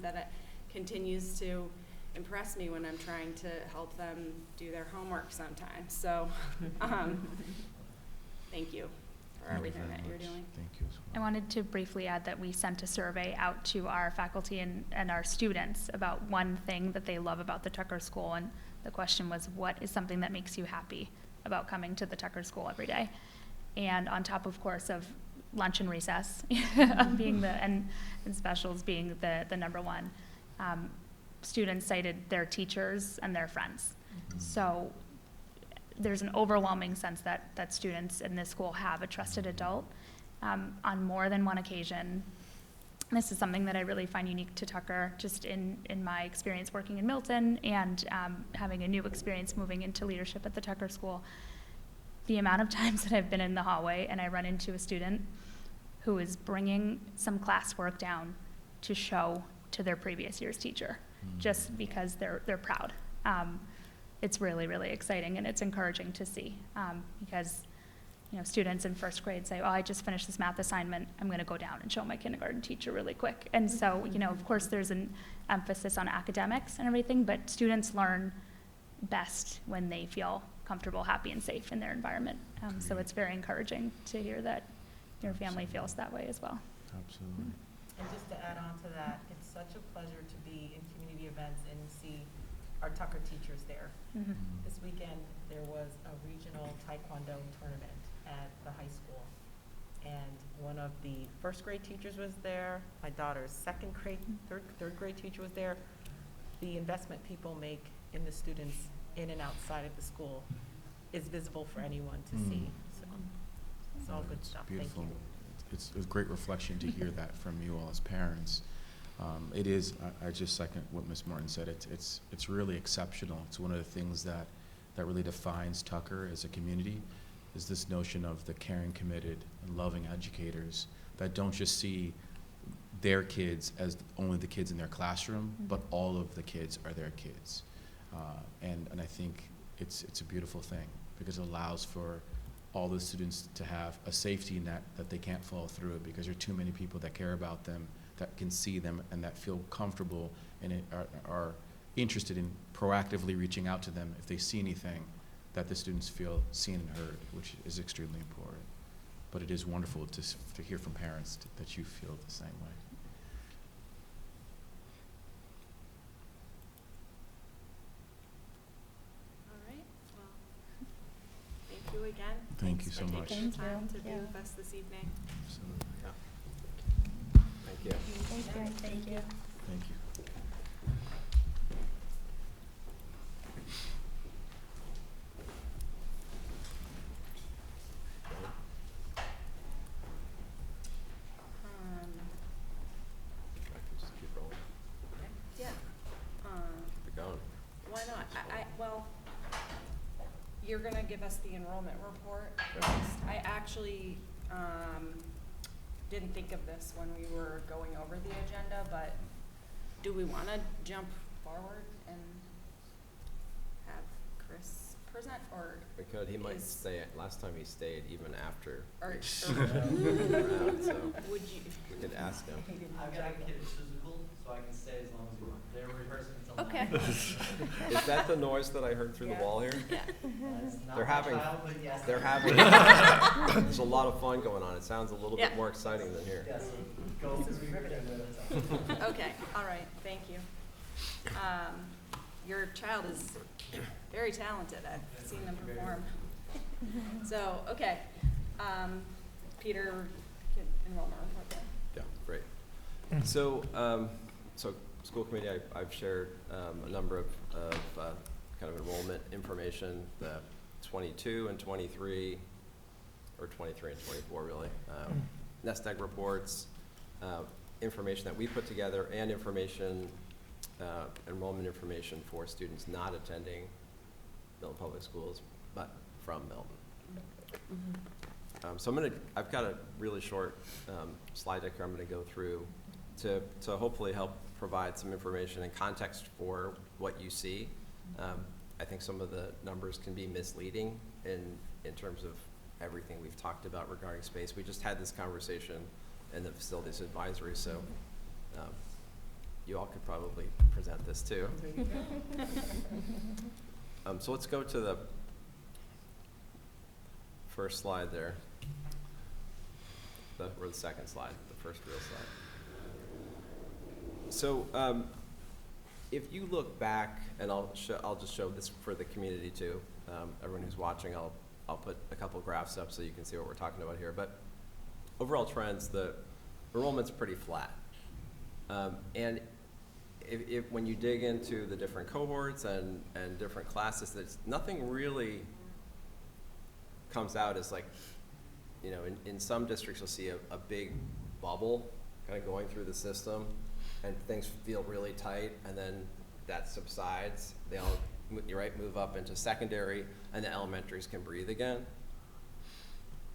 that it continues to impress me when I'm trying to help them do their homework sometimes. So thank you for everything that you're doing. Thank you as I well. wanted to briefly add that we sent a survey out to our faculty and our students about one thing that they love about the Tucker School, and the question was, what is something that makes you happy about coming to the Tucker School every day? And on top, of course, of lunch and recess being and specials being the number one, students cited their teachers and their friends. So there's an overwhelming sense that students in this school have a trusted adult on more than one occasion. This is something that I really find unique to Tucker, just in my experience working in Milton and having a new experience moving into leadership at the Tucker School. The amount of times that I've been in the hallway and I run into a student who is bringing some classwork down to show to their previous year's teacher, just because they're proud. It's really, really exciting, and it's encouraging to see, because students in first grade say, oh, I just finished this math assignment, I'm going to go down and show my kindergarten teacher really quick. And so, of course there's an emphasis on academics and everything, but students learn best when they feel comfortable, happy, and safe in their environment. So it's very encouraging to hear that your family feels that way as well. Absolutely. And just to add on to that, it's such a pleasure to be in community events and see our Tucker teachers there. Mm-hmm. This weekend, there was a regional Taekwondo tournament at the high school. And one of the first grade teachers was there. My daughter's third grade teacher was there. The investment people make in the students in and outside of the school is visible for anyone to see. So it's all good stuff. Beautiful. Thank you. It's a great reflection to hear that from you all as parents. It is, I just second what Ms. Martin said, it's really exceptional. It's one of the things that really defines Tucker as a community, is this notion of the caring, committed, and loving educators that don't just see their kids as only the kids in their classroom, but all of the kids are their kids. And I think it's a beautiful thing, because it allows for all the students to have a safety net that they can't fall through, because there are too many people that care about them, that can see them, and that feel comfortable and are interested in proactively reaching out to them if they see anything that the students feel seen and heard, which is extremely important. But it is wonderful to hear from parents that you feel the same way. All right, well, thank you again. Thank you Thanks so for much. taking the Thank you. time to be Yeah. with us this evening. Absolutely. Thank you. Thank you. Thank you. I can just keep rolling. Yeah. Keep it going. Why not? Well, you're gonna give us the enrollment report. Sure. first. I actually, didn't think of this when we were going over the agenda, but do we wanna jump forward and have Chris present, or, We could, he might Is- stay, last time he stayed even after or, we were around, so would you? we could ask him. I've got a kid physical, so I can stay as long as you want. They're rehearsing until Okay. 9. Is that the noise that I heard through the Yeah. wall here? Yeah. It's not They're my having- child, but yes. They're having, there's a lot of fun going on. It sounds a little bit Yeah. more exciting than here. Yes, go through your agenda, that's all. Okay, all right, thank you. Your child is very talented. I've seen them perform. So, okay, Peter, enrollment report then. Yeah, great. So, so school committee, I've shared a number of kind of enrollment information, the 22 and 23, or 23 and 24 really. Nest egg reports, information that we put together, and information, enrollment information for students not attending Milton Public Schools, but from Milton. So I've got a really short slide deck here I'm gonna go through to hopefully help provide some information and context for what you see. I think some of the numbers can be misleading in terms of everything we've talked about regarding space. We just had this conversation in the facilities advisory, so you all could probably present this too. So let's go to the first slide there. Or the second slide, the first real slide. So if you look back, and I'll just show this for the community too. Everyone who's watching, I'll put a couple graphs up so you can see what we're talking about here. But overall trends, the enrollment's pretty flat. And if when you dig into the different cohorts and different classes, there's nothing really comes out as like, you know, in some districts you'll see a big bubble kind of going through the system, and things feel really tight, and then that subsides. They all, you're right, move up into secondary, and the elementaries can breathe again.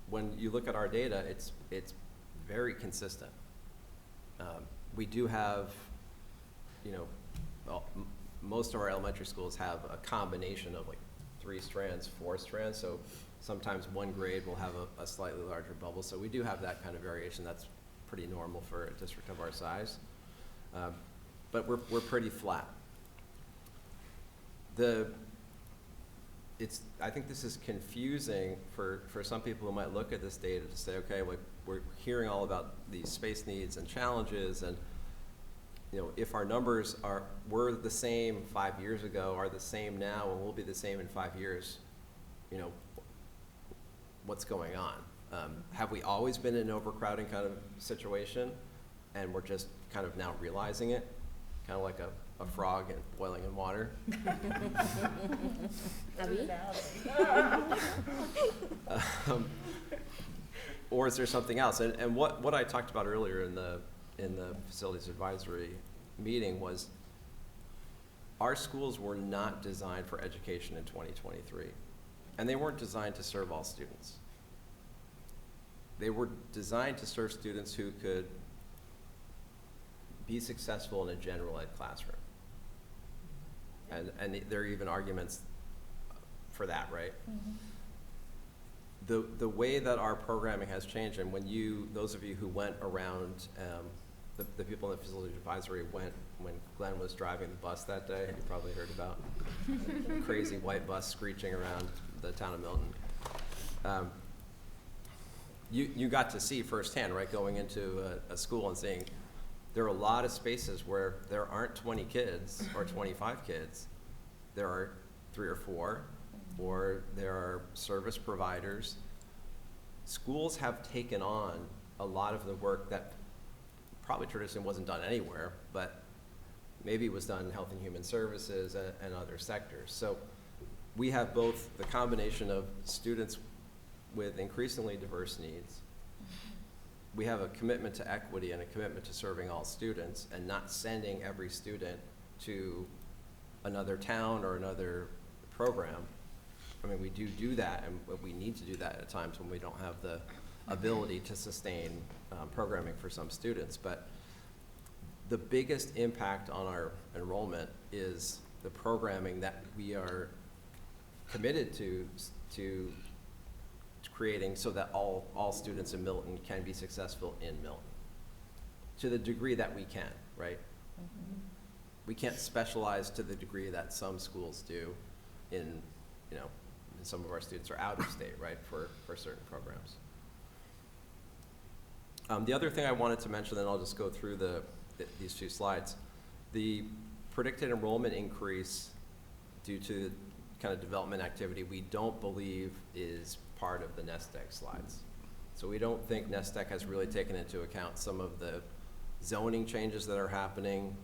When you look at our data, it's very consistent. We do have, you know, well, most of our elementary schools have a combination of like 3 strands, 4 strands, so sometimes one grade will have a slightly larger bubble, so we do have that kind of variation. That's pretty normal for a district of our size. But we're pretty flat. I think this is confusing for some people who might look at this data to say, okay, we're hearing all about these space needs and challenges, and you know, if our numbers were the same 5 years ago, are the same now, and will be the same in 5 years, you know, what's going on? Have we always been in an overcrowding kind of situation, and we're just kind of now realizing it, kind of like a frog boiling in water? Or is there something else? And what I talked about earlier in the facilities advisory meeting was our schools were not designed for education in 2023, and they weren't designed to serve all students. They were designed to serve students who could be successful in a general ed classroom. And there are even arguments for that, right? The way that our programming has changed, and when those of you who went around the people in the facilities advisory went when Glenn was driving the bus that day. You probably heard about crazy white bus screeching around the town of Milton. You got to see firsthand, right, going into a school and seeing there are a lot of spaces where there aren't 20 kids or 25 kids. There are 3 or 4, or there are service providers. Schools have taken on a lot of the work that probably traditionally wasn't done anywhere, but maybe was done in Health and Human Services and other sectors. So we have both the combination of students with increasingly diverse needs. We have a commitment to equity and a commitment to serving all students and not sending every student to another town or another program. I mean, we do that, and we need to do that at times when we don't have the ability to sustain programming for some students. But the biggest impact on our enrollment is the programming that we are committed to creating so that all students in Milton can be successful in Milton, to the degree that we can, right? We can't specialize to the degree that some schools do in, you know, and some of our students are out of state, right, for certain programs. The other thing I wanted to mention, then I'll just go through these 2 slides. The predicted enrollment increase due to kind of development activity, we don't believe is part of the Nest Egg slides. So we don't think Nest Egg has really taken into account some of the zoning changes that are happening.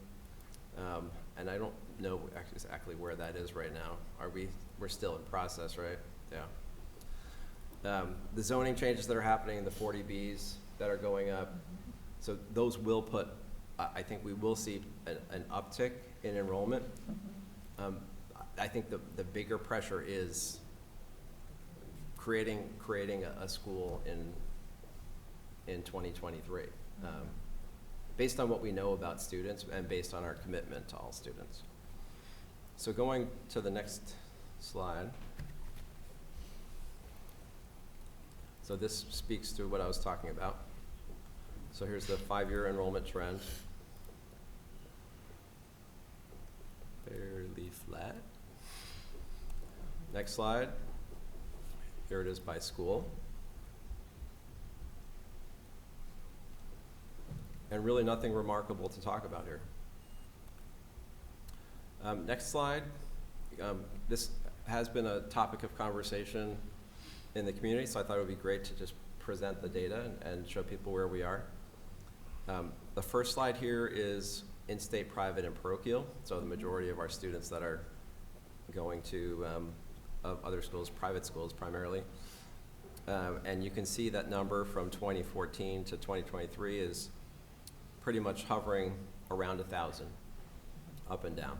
And I don't know exactly where that is right now. We're still in process, right? Yeah. The zoning changes that are happening, the 40Bs that are going up, so those will put, I think we will see an uptick in enrollment. I think the bigger pressure is creating a school in 2023. Based on what we know about students and based on our commitment to all students. So going to the next slide. So this speaks to what I was talking about. So here's the 5-year enrollment trend. Fairly flat. Next slide. Here it is by school. And really nothing remarkable to talk about here. Next slide. This has been a topic of conversation in the community, so I thought it would be great to just present the data and show people where we are. The first slide here is in-state private and parochial, so the majority of our students that are going to other schools, private schools primarily. And you can see that number from 2014 to 2023 is pretty much hovering around 1,000, up and down.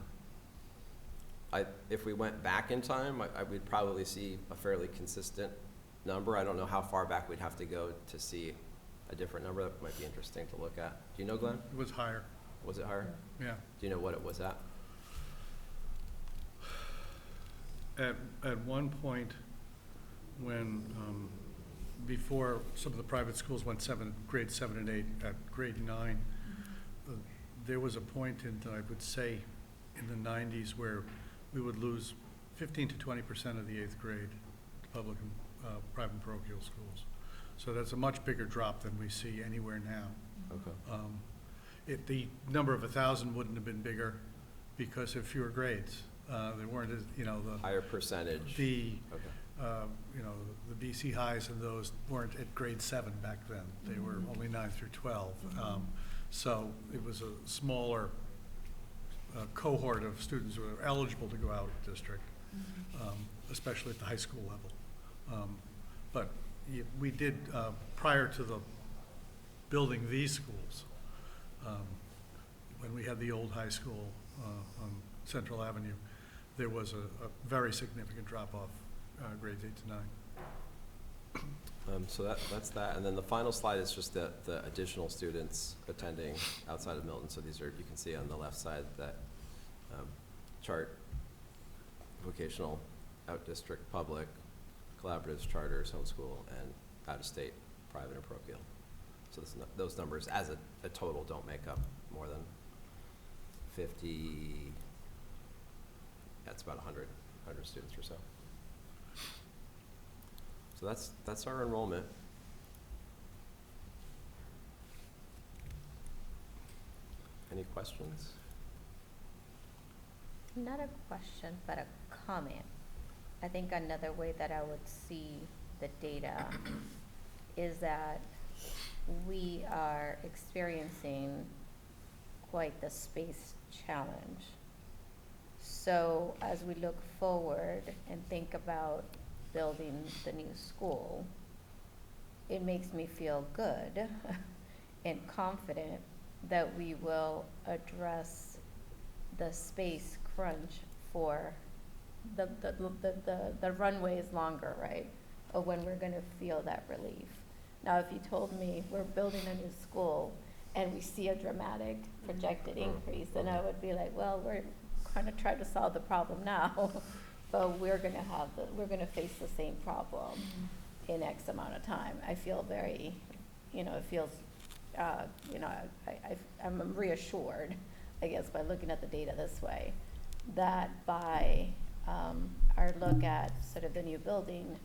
If we went back in time, I would probably see a fairly consistent number. I don't know how far back we'd have to go to see a different number. That might be interesting to look at. Do you know, Glenn? It was higher, Was it higher? yeah. Do you know what it was at? At one point, when, before some of the private schools went grade 7 and 8, at grade 9, there was a point in, I would say, in the 90s where we would lose 15 to 20% of the 8th grade to public and private and parochial schools. So that's a much bigger drop than we see anywhere now. Okay. The number of 1,000 wouldn't have been bigger because of fewer grades. They weren't as, you know, the Higher percentage. Okay. you know, the BC highs and those weren't at grade 7 back then. They were only 9 through 12. So it was a smaller cohort of students who were eligible to go out of district, especially at the high school level. But we did, prior to the building these schools, when we had the old high school on Central Avenue, there was a very significant drop-off, grades 8 to 9. So that's that, and then the final slide is just the additional students attending outside of Milton. So these are, you can see on the left side that chart, vocational, out-district, public, collaboratives, charters, homeschool, and out-of-state, private and parochial. So those numbers as a total don't make up more than 50, that's about 100 students or so. So that's our enrollment. Any questions? Not a question, but a comment. I think another way that I would see the data is that we are experiencing quite the space challenge. So as we look forward and think about building the new school, it makes me feel good and confident that we will address the space crunch for the runway is longer, right? Or when we're gonna feel that relief. Now, if you told me we're building a new school and we see a dramatic projected increase, then I would be like, well, we're gonna try to solve the problem now, but we're gonna face the same problem in X amount of time. I feel very, it feels, I'm reassured, I guess, by looking at the data this way, that by our look at sort of the new building,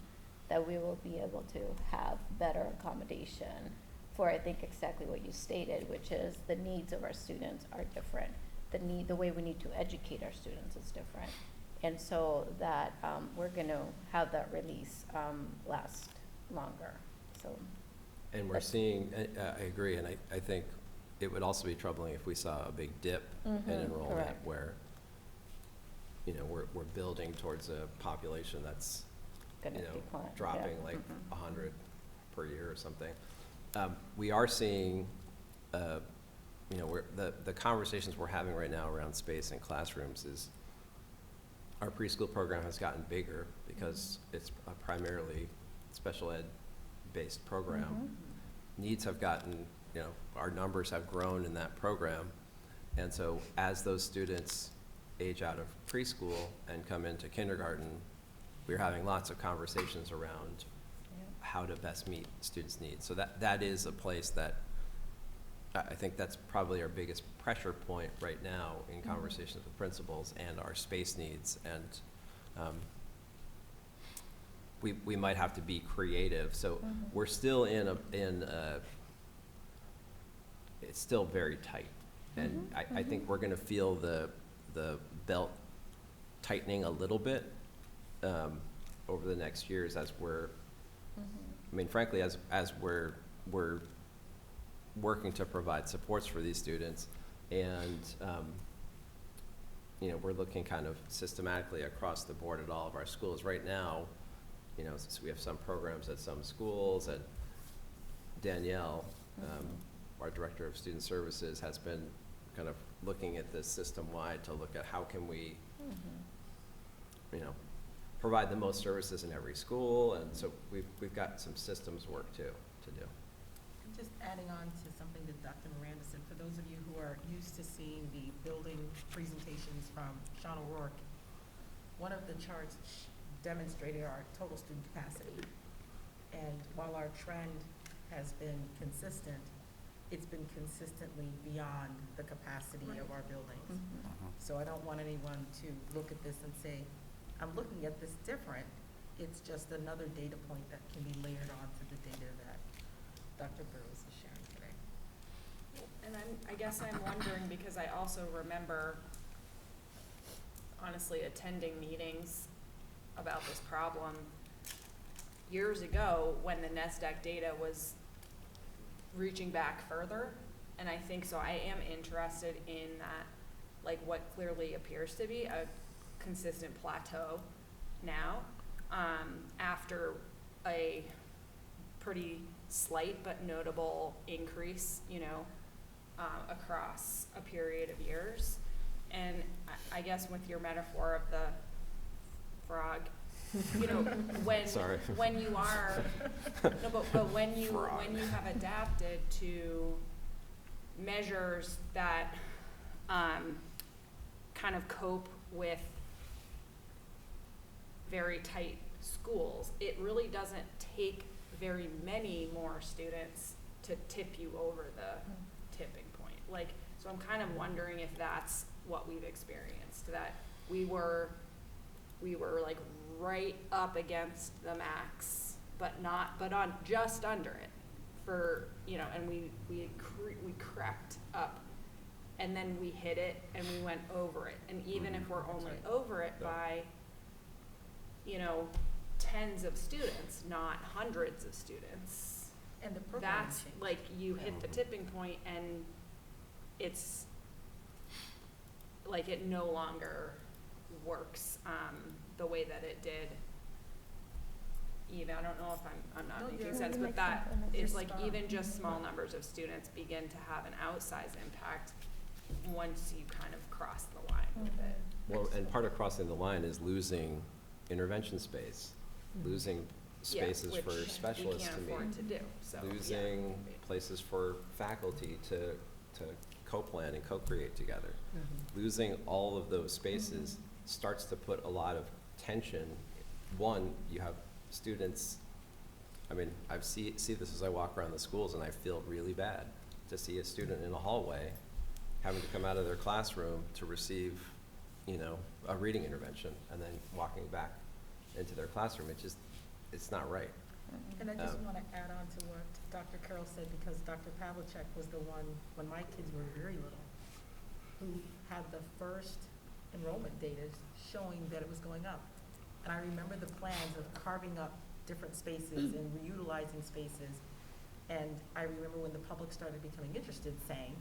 that we will be able to have better accommodation for, I think, exactly what you stated, which is the needs of our students are different. The way we need to educate our students is different. And so that we're gonna have that release last longer, so. And we're seeing, I agree, and I think it would also be troubling if we saw a big dip in enrollment, correct. where, we're building towards a population that's, Gonna decline, dropping yeah. like 100 per year or something. We are seeing, the conversations we're having right now around space in classrooms is our preschool program has gotten bigger because it's a primarily special ed based program. Needs have gotten, our numbers have grown in that program. And so as those students age out of preschool and come into kindergarten, we're having lots of conversations around how to best meet students' needs. So that is a place that I think that's probably our biggest pressure point right now in conversations with principals and our space needs. And we might have to be creative. So we're still it's still very tight. And I think we're gonna feel the belt tightening a little bit over the next years as we're, I mean, frankly, as we're working to provide supports for these students, and we're looking kind of systematically across the board at all of our schools. Right now, since we have some programs at some schools, and Danielle, our Director of Student Services, has been kind of looking at this system-wide to look at how can we, provide the most services in every school, and so we've got some systems work to do. Just adding on to something that Dr. Miranda said, for those of you who are used to seeing the building presentations from Sean O'Rourke, one of the charts demonstrated our total student capacity. And while our trend has been consistent, it's been consistently beyond the capacity of our buildings. So I don't want anyone to look at this and say, I'm looking at this different. It's just another data point that can be layered onto the data that Dr. Burrows is sharing today. And I guess I'm wondering, because I also remember honestly attending meetings about this problem years ago when the NESDEC data was reaching back further. And I think so I am interested in that, like what clearly appears to be a consistent plateau now, after a pretty slight but notable increase, across a period of years. And I guess with your metaphor of the frog, Sorry. when you are, no, but when you have adapted to measures that kind of cope with very tight schools, it really doesn't take very many more students to tip you over the tipping point. Like, so I'm kind of wondering if that's what we've experienced, that we were like right up against the max, but on just under it for, you know, and we crept up, and then we hit it and we went over it. And even if we're only over it by, you know, tens of students, not hundreds of students, And the program that's changed. like you hit the tipping point and it's like it no longer works the way that it did. Even, I don't know if I'm not No, making you're- sense, you but make that sense, and is you're like spot on. even just small numbers of students begin to have an outsized impact once you kind of cross the line with it. Well, and part of crossing the line is losing intervention space, losing spaces for specialists to We can't meet, afford to do, so. yeah. losing places for faculty to co-plan and co-create together. Losing all of those spaces starts to put a lot of tension. One, you have students, I mean, I see this as I walk around the schools, and I feel really bad to see a student in a hallway having to come out of their classroom to receive, you know, a reading intervention, and then walking back into their classroom. It's not right. And I just want to add on to what Dr. Carroll said, because Dr. Pavlicek was the one, when my kids were very little, who had the first enrollment data showing that it was going up. And I remember the plans of carving up different spaces and reutilizing spaces. And I remember when the public started becoming interested, saying,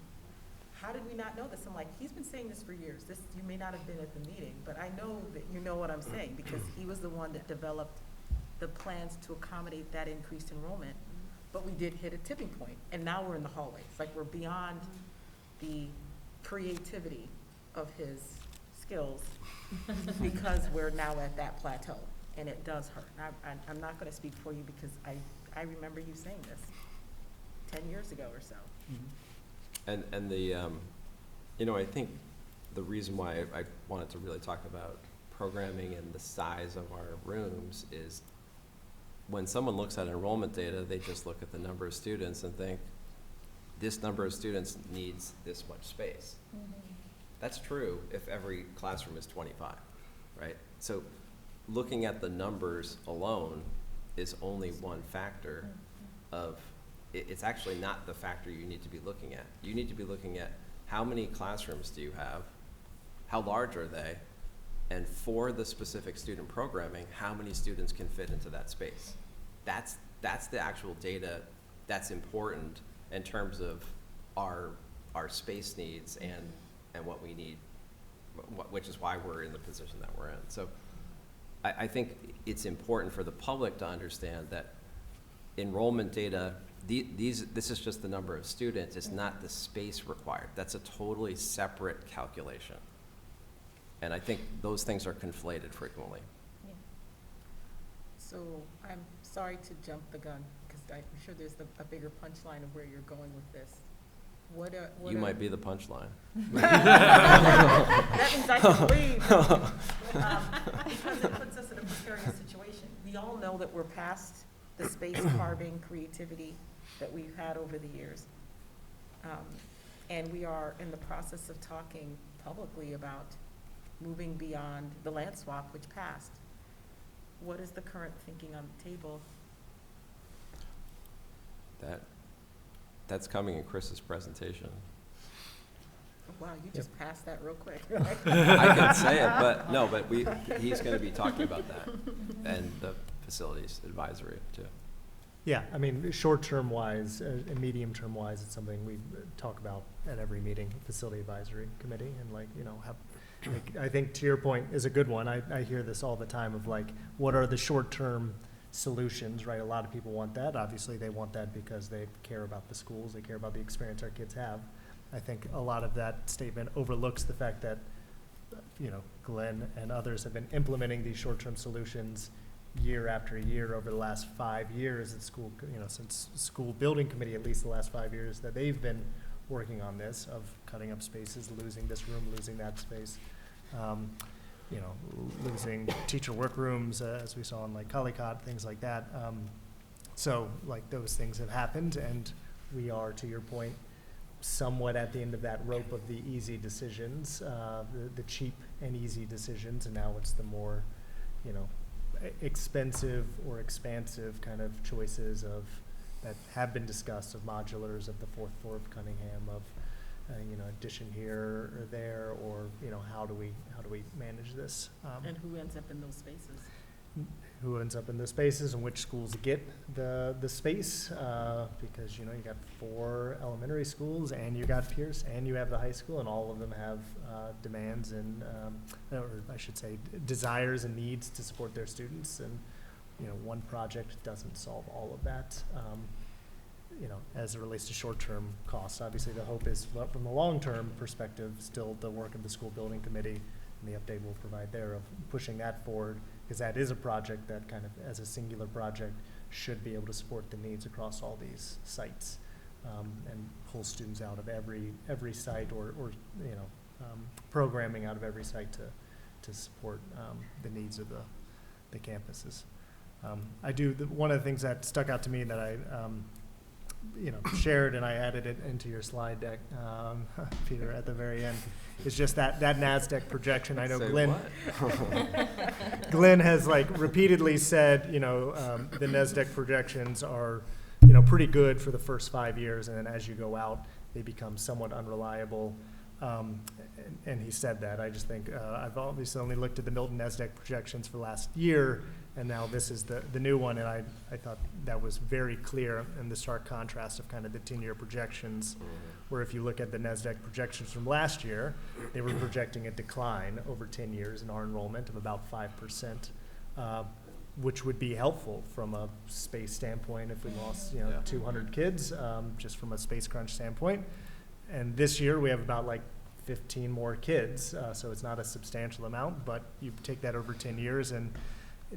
how did we not know this? I'm like, he's been saying this for years. This, you may not have been at the meeting, but I know that you know what I'm saying, because he was the one that developed the plans to accommodate that increased enrollment. But we did hit a tipping point, and now we're in the hallways. Like, we're beyond the creativity of his skills because we're now at that plateau, and it does hurt. I'm not gonna speak for you, because I remember you saying this 10 years ago or so. And the, you know, I think the reason why I wanted to really talk about programming and the size of our rooms is when someone looks at enrollment data, they just look at the number of students and think, this number of students needs this much space. That's true if every classroom is 25, right? So looking at the numbers alone is only one factor of, it's actually not the factor you need to be looking at. You need to be looking at how many classrooms do you have, how large are they, and for the specific student programming, how many students can fit into that space. That's the actual data that's important in terms of our space needs and what we need, which is why we're in the position that we're in. So I think it's important for the public to understand that enrollment data, this is just the number of students, it's not the space required. That's a totally separate calculation. And I think those things are conflated frequently. So I'm sorry to jump the gun, because I'm sure there's a bigger punchline of where you're going with this. You might be the punchline. That means I can leave. Because it puts us in a precarious situation. We all know that we're past the space carving creativity that we've had over the years. And we are in the process of talking publicly about moving beyond the land swap, which passed. What is the current thinking on the table? That's coming in Chris's presentation. Wow, you just passed that real quick. I can say it, but he's going to be talking about that and the facilities advisory too. Yeah, I mean, short-term wise and medium-term wise, it's something we talk about at every meeting, facility advisory committee, and like, you know, I think to your point is a good one. I hear this all the time of like, what are the short-term solutions, right? A lot of people want that. Obviously, they want that because they care about the schools, they care about the experience our kids have. I think a lot of that statement overlooks the fact that, you know, Glenn and others have been implementing these short-term solutions year after year over the last 5 years at school, you know, since school building committee, at least the last 5 years that they've been working on this, of cutting up spaces, losing this room, losing that space, you know, losing teacher workrooms, as we saw in like Collicott, things like that. So like those things have happened, and we are, to your point, somewhat at the end of that rope of the easy decisions, the cheap and easy decisions, and now it's the more, you know, expensive or expansive kind of choices of, that have been discussed, of modulars, of the fourth floor of Cunningham, of, you know, addition here or there, or, you know, how do we manage this? And who ends up in those spaces? Who ends up in the spaces and which schools get the space, because, you know, you got 4 elementary schools and you got Pierce and you have the high school, and all of them have demands and, or I should say, desires and needs to support their students, and, you know, one project doesn't solve all of that. You know, as it relates to short-term costs, obviously the hope is, well, from a long-term perspective, still the work of the school building committee and the update we'll provide there of pushing that forward, because that is a project that kind of, as a singular project, should be able to support the needs across all these sites, and pull students out of every site, or you know, programming out of every site to support the needs of the campuses. One of the things that stuck out to me that I you know, shared, and I added it into your slide deck, Peter, at the very end, is just that NASDAQ projection. I know Say Glenn, what? Glenn has like repeatedly said, you know, the NASDAQ projections are, you know, pretty good for the first 5 years, and then as you go out, they become somewhat unreliable. And he said that. I just think, I've obviously only looked at the Milton NASDAQ projections for last year, and now this is the new one, and I thought that was very clear in the stark contrast of kind of the 10-year projections, where if you look at the NASDAQ projections from last year, they were projecting a decline over 10 years in our enrollment of about 5%, which would be helpful from a space standpoint if we lost, you know, 200 kids, just from a space crunch standpoint. And this year we have about like 15 more kids, so it's not a substantial amount, but you take that over 10 years and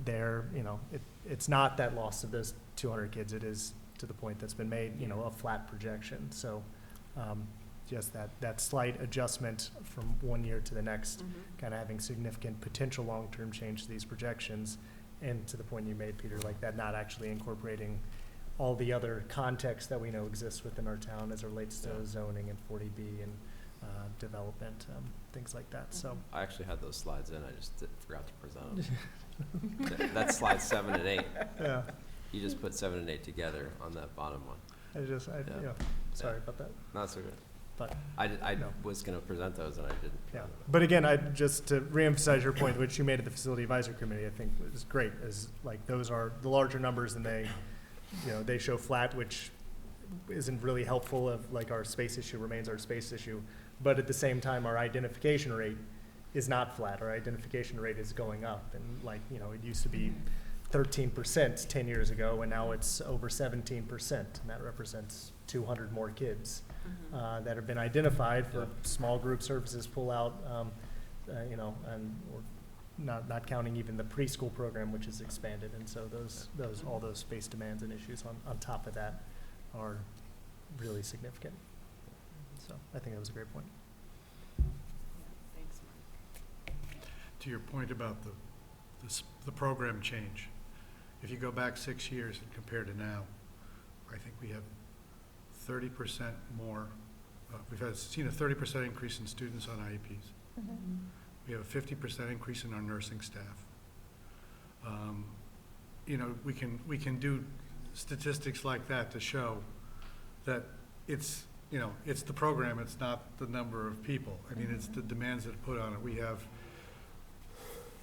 they're, you know, it's not that loss of those 200 kids. It is, to the point that's been made, you know, a flat projection. So just that slight adjustment from one year to the next, kind of having significant potential long-term change to these projections, and to the point you made, Peter, like that not actually incorporating all the other context that we know exists within our town as it relates to zoning and 40B and development, things like that. So I actually had those slides in, I just forgot to present them. That's slides 7 and 8. yeah, You just put 7 and 8 together on that bottom one. you Yeah. know, sorry about that. Not so good. But I no. was going to present those and I didn't. yeah, but again, just to reemphasize your point, which you made at the facility advisory committee, I think is great. Is like those are the larger numbers, and they, you know, they show flat, which isn't really helpful. Of like our space issue remains our space issue, but at the same time, our identification rate is not flat. Our identification rate is going up, and like, you know, it used to be 13% 10 years ago, and now it's over 17%, and that represents 200 more kids that have been identified for small group services pull out, you know, and we're not counting even the preschool program, which is expanded. And so all those space demands and issues on top of that are really significant. So I think that was a great point. Thanks, Mark. To your point about the program change, if you go back 6 years and compare to now, I think we have 30% more. We've seen a 30% increase in students on IEPs. We have a 50% increase in our nursing staff. You know, we can do statistics like that to show that it's, you know, it's the program, it's not the number of people. I mean, it's the demands that are put on it. We have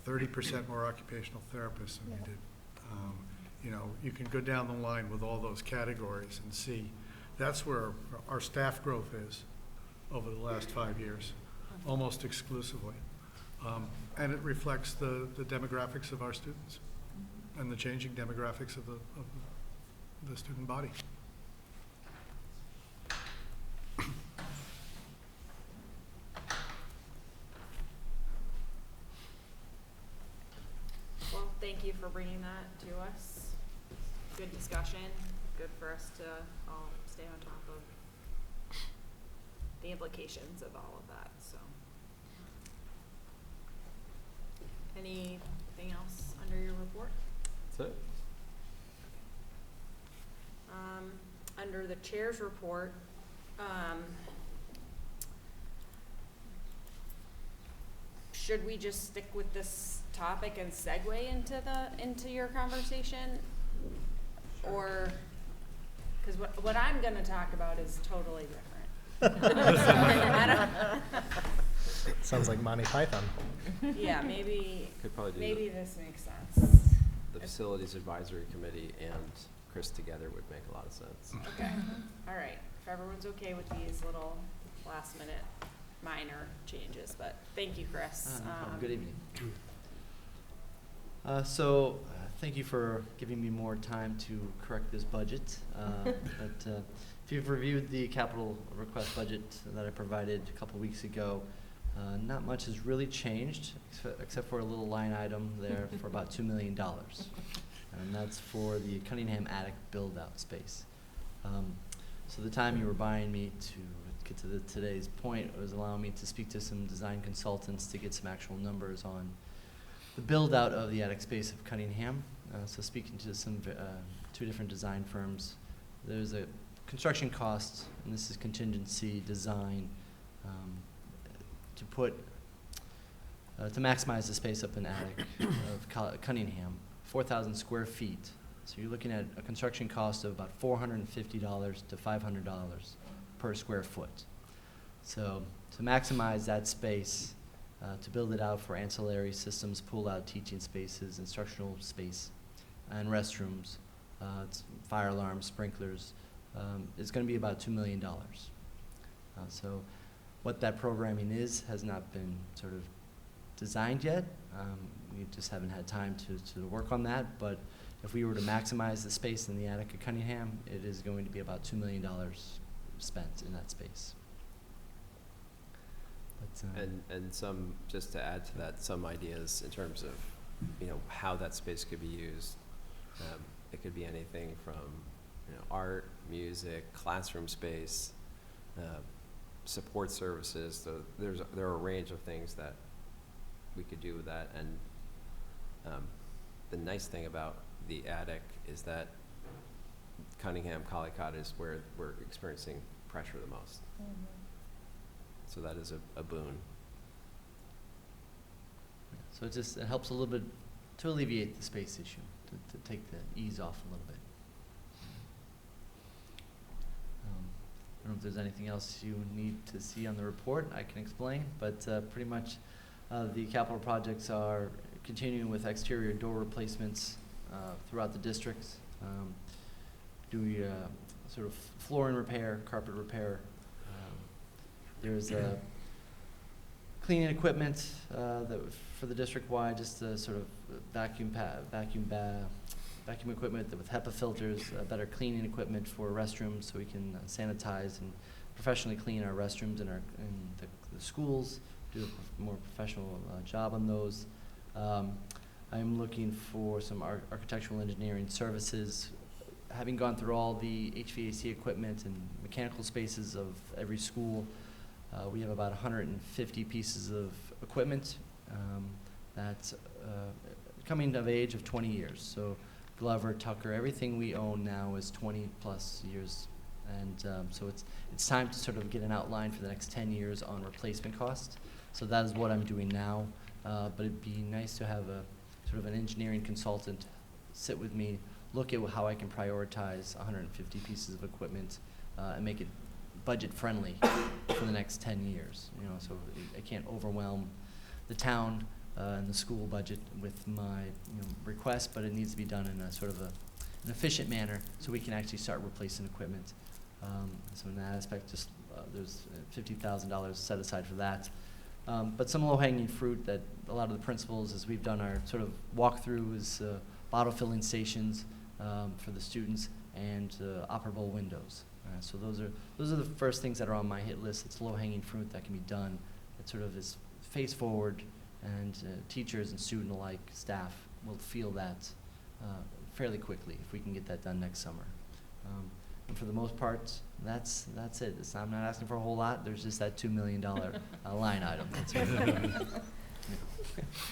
30% more occupational therapists than we did. You know, you can go down the line with all those categories and see that's where our staff growth is over the last 5 years, almost exclusively. And it reflects the demographics of our students and the changing demographics of the student body. Well, thank you for bringing that to us. Good discussion, good for us to all stay on top of the implications of all of that, so. Anything else under your report? That's it. under the chair's report, should we just stick with this topic and segue into your conversation? Or, cause what I'm gonna talk about is totally different. I don't- Sounds like Monty Python. Yeah, maybe, Could probably do maybe the- this makes sense. The Facilities Advisory Committee and Chris together would make a lot of sense. Okay, all right, if everyone's okay with these little last minute minor changes, but thank you, Chris. No problem. Good evening. Thank you for giving me more time to correct this budget. But if you've reviewed the capital request budget that I provided a couple weeks ago, not much has really changed, except for a little line item there for about $2 million. And that's for the Cunningham attic build-out space. So the time you were buying me to get to today's point was allowing me to speak to some design consultants to get some actual numbers on the build-out of the attic space of Cunningham. So speaking to some two different design firms, there's a construction cost, and this is contingency design, to maximize the space up in attic of Cunningham, 4,000 square feet. So you're looking at a construction cost of about $450 to $500 per square foot. So to maximize that space, to build it out for ancillary systems, pull-out teaching spaces, instructional space, and restrooms, it's fire alarms, sprinklers, it's going to be about $2 million. So what that programming is has not been sort of designed yet. We just haven't had time to work on that, but if we were to maximize the space in the attic of Cunningham, it is going to be about $2 million spent in that space. But, And some, just to add to that, some ideas in terms of, how that space could be used. It could be anything from, art, music, classroom space, support services. So there are a range of things that we could do with that. And the nice thing about the attic is that Cunningham, Collycott is where we're experiencing pressure the most. So that is a boon. So it helps a little bit to alleviate the space issue, to take the ease off a little bit. I don't know if there's anything else you need to see on the report I can explain, but pretty much the capital projects are continuing with exterior door replacements throughout the district. Doing sort of flooring repair, carpet repair. There's cleaning equipment for the district-wide, just sort of vacuum equipment with HEPA filters, better cleaning equipment for restrooms so we can sanitize and professionally clean our restrooms in the schools, do a more professional job on those. I'm looking for some architectural engineering services. Having gone through all the HVAC equipment and mechanical spaces of every school, we have about 150 pieces of equipment that's coming of age of 20 years. So Glover, Tucker, everything we own now is 20 plus years. And so it's time to sort of get an outline for the next 10 years on replacement cost. So that is what I'm doing now. But it'd be nice to have a sort of an engineering consultant sit with me, look at how I can prioritize 150 pieces of equipment and make it budget friendly for the next 10 years. So I can't overwhelm the town and the school budget with my request, but it needs to be done in a sort of an efficient manner so we can actually start replacing equipment. So in that aspect, just there's $50,000 set aside for that. But some low-hanging fruit that a lot of the principals, as we've done our sort of walkthrough, is bottle filling stations for the students and operable windows. So those are the first things that are on my hit list. It's low-hanging fruit that can be done. It sort of is face forward, and teachers and student alike, staff will feel that fairly quickly if we can get that done next summer. And for the most part, that's it. I'm not asking for a whole lot. There's just that $2 million line item. That's it.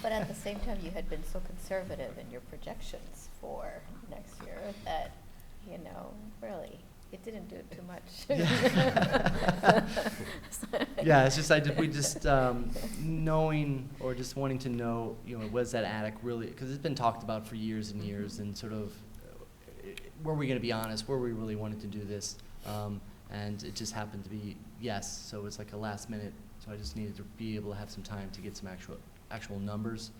But at the same time, you had been so conservative in your projections for next year that, really, it didn't do too much. Yeah, it's just, we just, knowing, or just wanting to know, you know, was that attic really, because it's been talked about for years and years, and sort of, were we gonna be honest, were we really wanting to do this? And it just happened to be yes, so it's like a last minute, so I just needed to be able to have some time to get some actual numbers,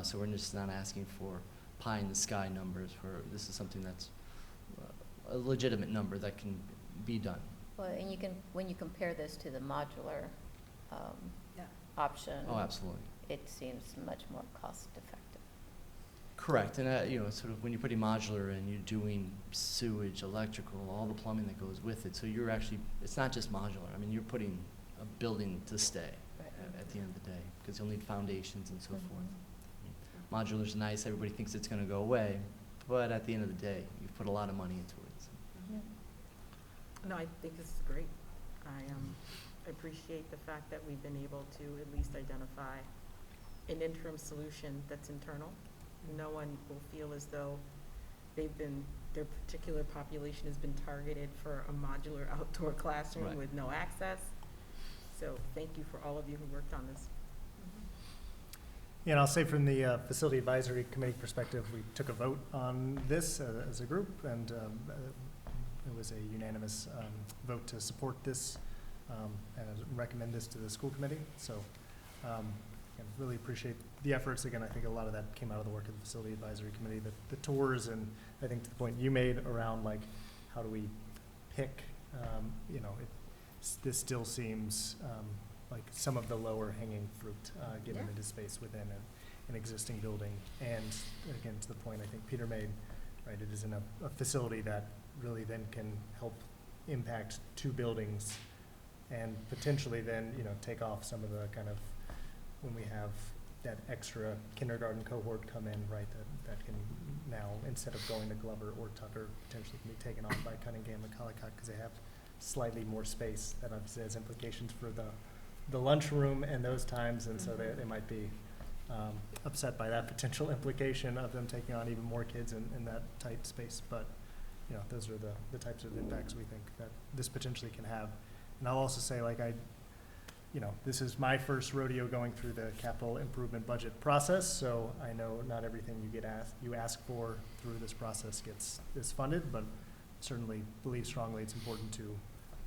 so we're just not asking for pie in the sky numbers, this is something that's a legitimate number that can be done. Well, and you can, when you compare this to the modular Yeah. option. Oh, absolutely. It seems much more cost effective. Correct, and you know, sort of when you're putting modular and you're doing sewage, electrical, all the plumbing that goes with it, so you're actually, it's not just modular, I mean, you're putting a building to stay Right. at the end of the day, because you'll need foundations and so Mhm. forth. Modular's nice, everybody thinks it's gonna go away, but at the end of the day, you've put a lot of money into it, so. Yeah. No, I think this is great. I appreciate the fact that we've been able to at least identify an interim solution that's internal. No one will feel as though their particular population has been targeted for a modular outdoor classroom Right. with no access. So thank you for all of you who worked on this. Yeah, and I'll say from the Facility Advisory Committee perspective, we took a vote on this as a group, and it was a unanimous vote to support this and recommend this to the school committee. So I really appreciate the efforts. Again, I think a lot of that came out of the work of the Facility Advisory Committee, the tours, and I think to the point you made around like how do we pick, you know, this still seems like some of the lower hanging fruit, given Yeah. it is space within an existing building. And again, to the point I think Peter made, right, it is in a facility that really then can help impact two buildings and potentially then, you know, take off some of the kind of, when we have that extra kindergarten cohort come in, right, that can now, instead of going to Glover or Tucker, potentially can be taken on by Cunningham and Collicott, because they have slightly more space. That obviously has implications for the lunchroom and those times, and so they might be upset by that potential implication of them taking on even more kids in that tight space. But, you know, those are the types of impacts we think that this potentially can have. And I'll also say, like, you know, this is my first rodeo going through the capital improvement budget process, so I know not everything you ask for through this process is funded, but certainly believe strongly it's important to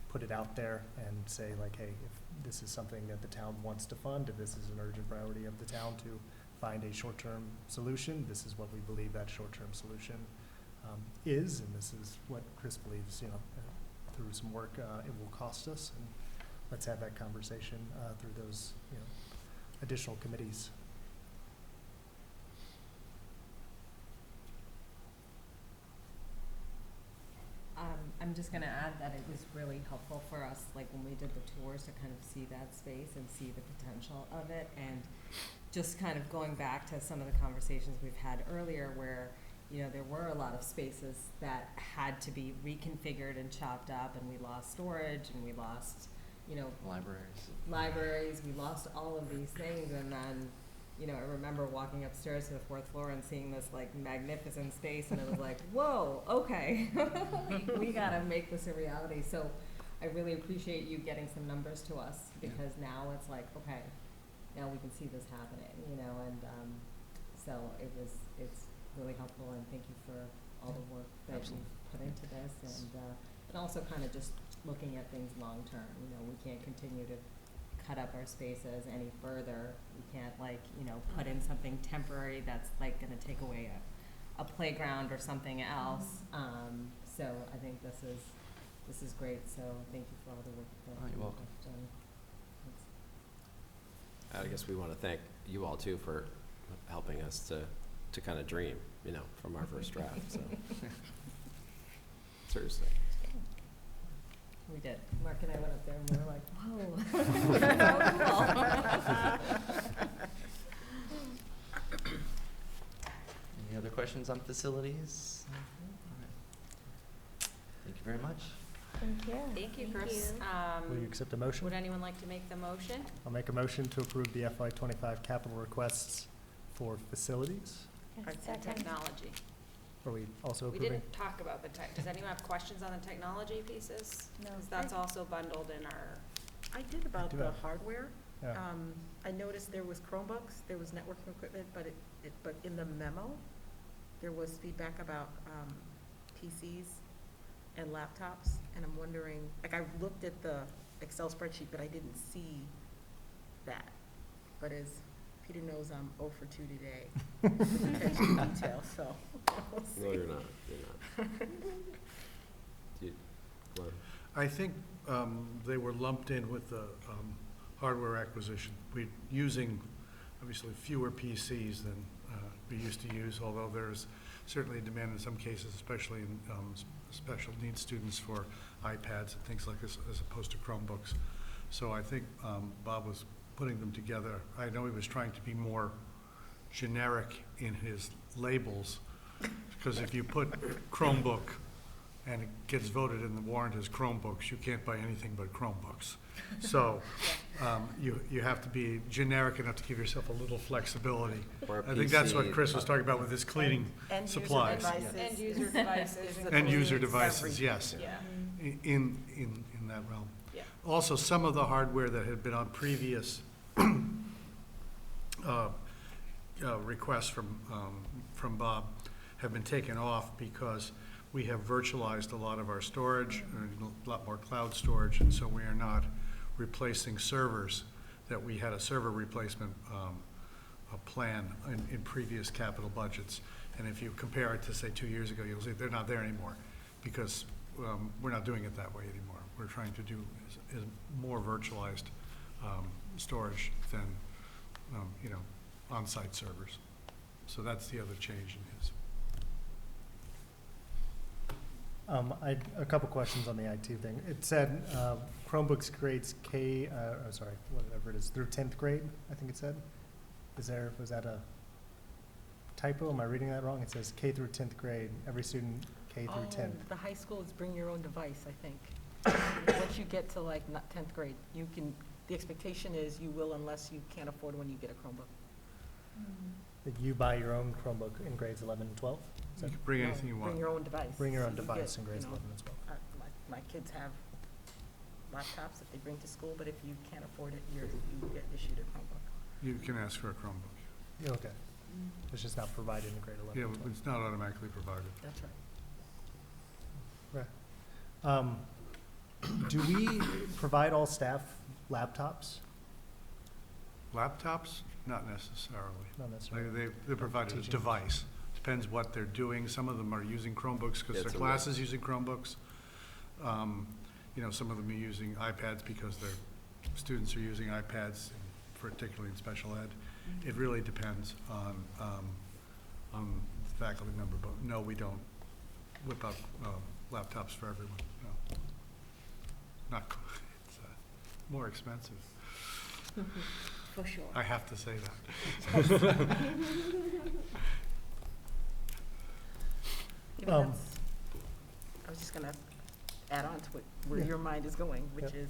put it out there and say, like, hey, if this is something that the town wants to fund, if this is an urgent priority of the town to find a short-term solution, this is what we believe that short-term solution is, and this is what Chris believes, you know, through some work, it will cost us, and let's have that conversation through those, you know, additional committees. I'm just gonna add that it was really helpful for us, like when we did the tours, to kind of see that space and see the potential of it, and just kind of going back to some of the conversations we've had earlier where, you know, there were a lot of spaces that had to be reconfigured and chopped up, and we lost storage, and we lost, you know, libraries, we lost all of these things, and then, you know, I remember walking upstairs to the 4th floor and seeing this like magnificent space, and it was like, whoa, okay, we gotta make this a reality. So I really appreciate you getting some numbers to us, because now it's like, okay, now we can see this happening, you know, and so it's really helpful, and thank you for all the work that you put into this, and also kind of just looking at things long term. You know, we can't continue to cut up our spaces any further. We can't, like, you know, put in something temporary that's like gonna take away a playground or something else. So I think this is great, so thank you for all the work that You're welcome. you've done. I guess we want to thank you all too for helping us to kind of dream, you know, from our first draft, so. Seriously. We did. Mark and I went up there and we were like, whoa. Any other questions on facilities? All right. Thank you very much. Thank you. Thank you, Thank Chris. you. Will you accept a motion? Would anyone like to make the motion? I'll make a motion to approve the FY25 capital requests for facilities. And technology. Are we also We approving? didn't talk about the tech. Does anyone have questions on the technology pieces? No. Because that's also bundled in our, I did about do the have- hardware. Yeah. I noticed there was Chromebooks, there was networking equipment, but in the memo, there was feedback about PCs and laptops, and I'm wondering, like, I looked at the Excel spreadsheet, but I didn't see that. But as Peter knows, I'm 0 for 2 today with attention to detail, so we'll see. No, you're not, you're not. Do you, Glenn? I think they were lumped in with the hardware acquisition. We're using, obviously, fewer PCs than we used to use, although there's certainly a demand in some cases, especially in special needs students for iPads and things like this, as opposed to Chromebooks. So I think Bob was putting them together. I know he was trying to be more generic in his labels, because if you put Chromebook and it gets voted in the warrant as Chromebooks, you can't buy anything but Chromebooks. So you have to be generic enough to give yourself a little flexibility. Or a I think that's what PC. Chris was talking about with his cleaning End user supplies. devices. end user devices. End user includes devices, everything. yes, Yeah, in that realm. yeah. Also, some of the hardware that had been on previous requests from Bob have been taken off because we have virtualized a lot of our storage, and a lot more cloud storage, and so we are not replacing servers that we had a server replacement plan in previous capital budgets. And if you compare it to, say, 2 years ago, you'll see they're not there anymore, because we're not doing it that way anymore. We're trying to do is more virtualized storage than, on-site servers. So that's the other change in his. A couple questions on the IT thing. It said Chromebooks grades whatever it is, through 10th grade, I think it said. Was that a typo? Am I reading that wrong? It says K through 10th grade, every student K through 10th. The high school is bring your own device, I think. Once you get to like 10th grade, the expectation is you will unless you can't afford when you get a Chromebook. That you buy your own Chromebook in grades 11 and 12? Is You that- can bring No, anything you want. Bring your own device. Bring your own So you device get, in grades you know, 11 and 12. My kids have laptops that they bring to school, but if you can't afford it, you get issued a Chromebook. You can ask for a Chromebook. Yeah, okay. It's just not provided in grade 11 Yeah, and 12. it's not automatically provided. That's right. Do we provide all staff laptops? Laptops? Not necessarily. Not necessarily. They provide a Teaching. device. Depends what they're doing. Some of them are using Chromebooks because It's their a class is using Chromebooks. Some of them are using iPads because their students are using iPads, particularly in special ed. It really depends on the faculty member, but no, we don't whip out laptops for everyone, no. Not, it's more expensive. For sure. I have to say that. I was just gonna add on to where your mind is going, which is,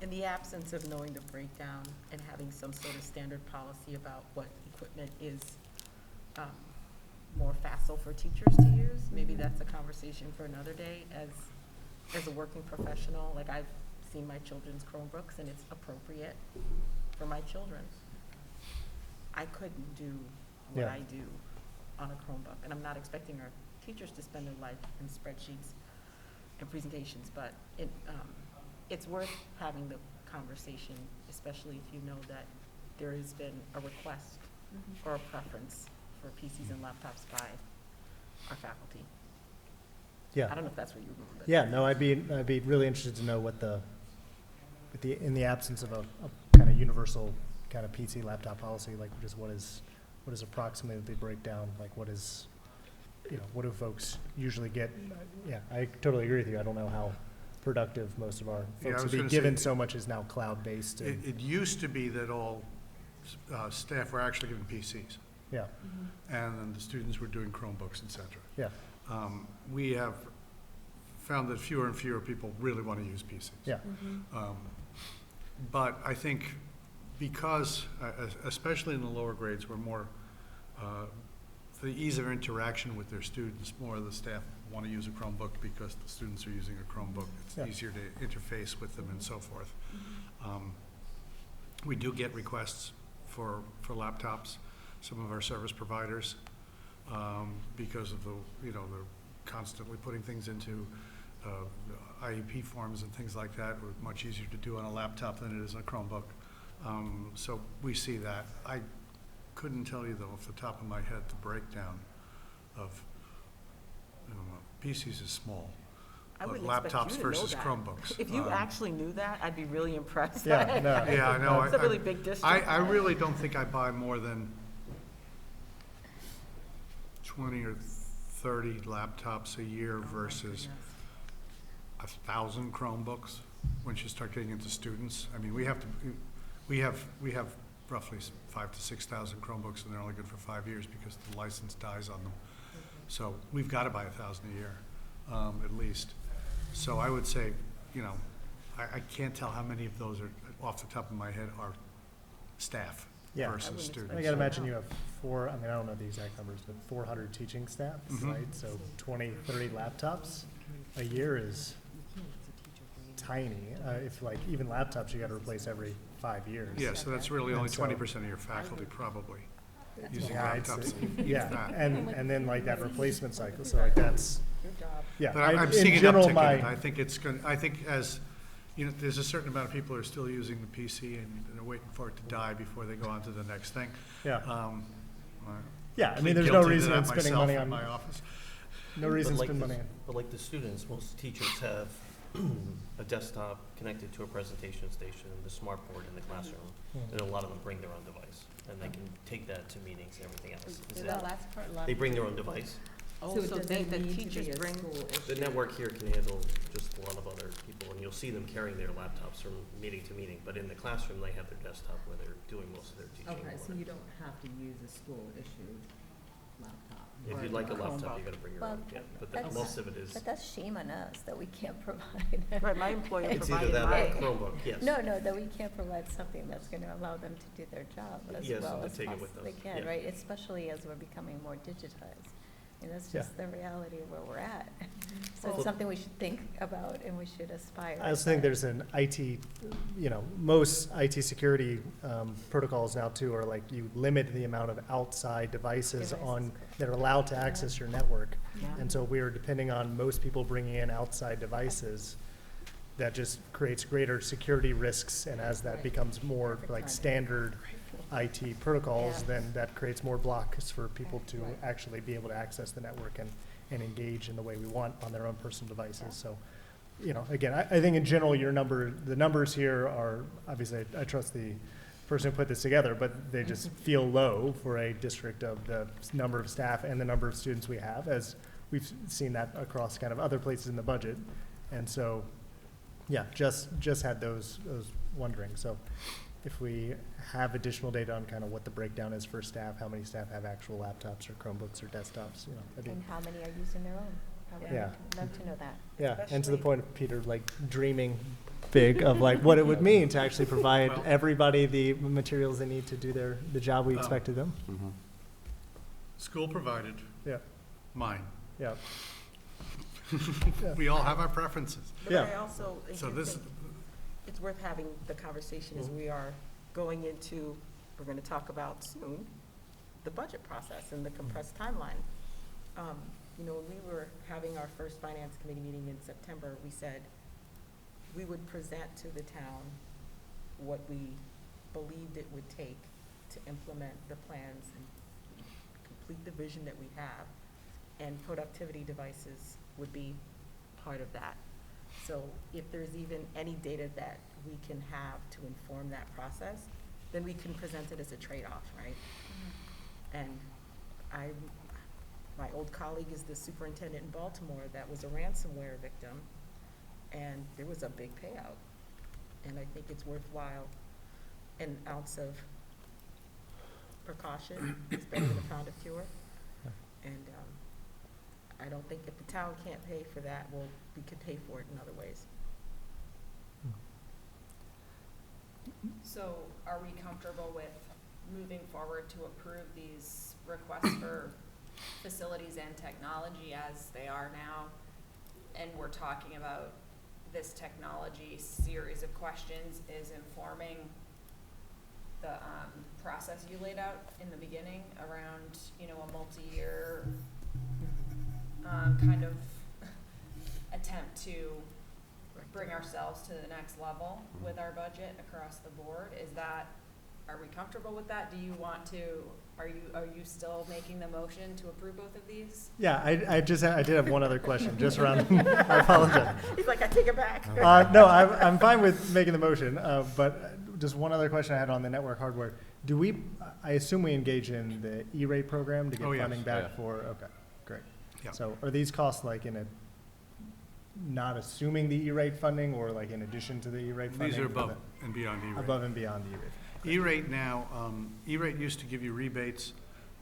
in the absence of knowing the breakdown and having some sort of standard policy about what equipment is more facile for teachers to use, maybe that's a conversation for another day. As a working professional, like, I've seen my children's Chromebooks, and it's appropriate for my children. I couldn't do what Yeah. I do on a Chromebook, and I'm not expecting our teachers to spend their life in spreadsheets and presentations, but it's worth having the conversation, especially if you know that there has been a request or a preference for PCs and laptops by our faculty. I Yeah, don't know if that's what you were going, but. yeah, no, I'd be really interested to know what in the absence of a kind of universal kind of PC laptop policy, like just what is approximately the breakdown, like what is, what do folks usually get? Yeah, I totally agree with you. I don't know how productive most of our Yeah, I folks was would be, gonna given say- so much is now cloud-based and, It used to be that all staff were actually given PCs, yeah, and then the students were doing Chromebooks, et cetera. yeah, We have found that fewer and fewer people really want to use PCs. yeah, But I think because, especially in the lower grades, where more the ease of interaction with their students, more of the staff want to use a Chromebook because the students are using a Chromebook. It's Yeah. easier to interface with them and so forth. We do get requests for laptops, some of our service providers, because of the, you know, they're constantly putting things into IEP forms and things like that. It's much easier to do on a laptop than it is on a Chromebook. So we see that. I couldn't tell you though off the top of my head the breakdown of, you know, PCs is small, I but wouldn't expect laptops you to know versus that. Chromebooks. If you actually knew that, I'd be really impressed. Yeah, no. Yeah, I know. It's a really big district. I really don't think I buy more than 20 or 30 laptops a year versus 1,000 Chromebooks once you start getting into students. I mean, we have roughly 5,000 to 6,000 Chromebooks, and they're only good for 5 years because the license dies on them. So we've got to buy 1,000 a year, at least. So I would say, you know, I can't tell how many of those are, off the top of my head, are staff Yeah. versus students. I gotta imagine you have I don't know the exact numbers, but 400 teaching staff, Mhm. right? So 20, 30 laptops a year is tiny. If like even laptops, you gotta replace every 5 years. Yeah, so that's really And only so- 20% of your faculty probably using Yeah, laptops. if yeah, that. and then like that replacement cycle, so like that's, Your job. yeah. But I'm in seeing an general, uptick in my- it. I think it's going, I think as, you know, there's a certain amount of people who are still using the PC and they're waiting for it to die before they go on to the next thing. Yeah, I yeah, I plead mean, there's no guilty to reason that in spending myself money in on, my office. no reason to But like spend the- money on. But like the students, most teachers have a desktop connected to a presentation station and the smart board in the classroom. And a lot of them bring their own device, and they can take that to meetings and everything else. Is The that- last part, They bring their own device. Oh, so the teachers bring, The network here can handle just a lot of other people, and you'll see them carrying their laptops from meeting to meeting. But in the classroom, they have their desktop where they're doing most of their teaching. Okay, so work. you don't have to use a school-issued laptop. If or you'd like a Chromebook. laptop, you gotta bring your Well, own, yeah, but that's- most of it is, But that's shame on us that we can't provide. right, my employer it's either provided that or my. a Chromebook, yes. No, that we can't provide something that's gonna allow them to do their job as Yes, well and as to take it with possibly them, can, yeah. right? Especially as we're becoming more digitized. And that's Yeah. just the reality of where we're at. So Well- it's something we should think about and we should aspire. I also think there's an IT, you know, most IT security protocols now too are like you limit the amount of outside devices on, that are allowed to access your network. And so we are depending on most people bringing in outside devices. That just creates greater security risks, and as that becomes more like standard IT protocols, Yeah. then that creates more blocks for people to actually be able to access the network and engage in the way we want on their own personal devices. So, you know, again, I think in general, the numbers here are, obviously, I trust the person who put this together, but they just feel low for a district of the number of staff and the number of students we have, as we've seen that across kind of other places in the budget. And so, yeah, just had those wondering. So if we have additional data on kind of what the breakdown is for staff, how many staff have actual laptops or Chromebooks or desktops, you know, that'd be, And how many are using their own? I would Yeah. love to know that. yeah. And to the Especially- point of Peter, like dreaming big of like what it would mean to actually provide Well- everybody the materials they need to do the job we Oh. expected them. School provided, Yeah, mine. yeah. We all have our preferences. But Yeah. I also So do this, think it's worth having the conversation as we are going into, we're gonna talk about soon, the budget process and the compressed timeline. You know, when we were having our first finance committee meeting in September, we said we would present to the town what we believed it would take to implement the plans and complete the vision that we have. And productivity devices would be part of that. So if there's even any data that we can have to inform that process, then we can present it as a trade-off, right? And my old colleague is the superintendent in Baltimore that was a ransomware victim, and there was a big payout. And I think it's worthwhile, an ounce of precaution is better than a pound of cure. And I don't think if the town can't pay for that, well, we could pay for it in other ways. So are we comfortable with moving forward to approve these requests for facilities and technology as they are now, and we're talking about this technology series of questions is informing the process you laid out in the beginning around, you know, a multi-year kind of attempt to bring ourselves to the next level with our budget across the board. Is that, are we comfortable with that? Do you want to, are you still making the motion to approve both of these? Yeah, I did have one other question, just around, I apologize. He's like, I take it back. No, I'm fine with making the motion, but just one other question I had on the network hardware. Do we, I assume we engage in the E-rate program to get Oh, yes. funding back Yeah. for, okay, great. Yeah. So are these costs like in a, not assuming the E-rate funding, or like in addition to the E-rate funding? These are for above the- and beyond E-rate. Above and beyond the E-rate. E-rate now, E-rate used to give you rebates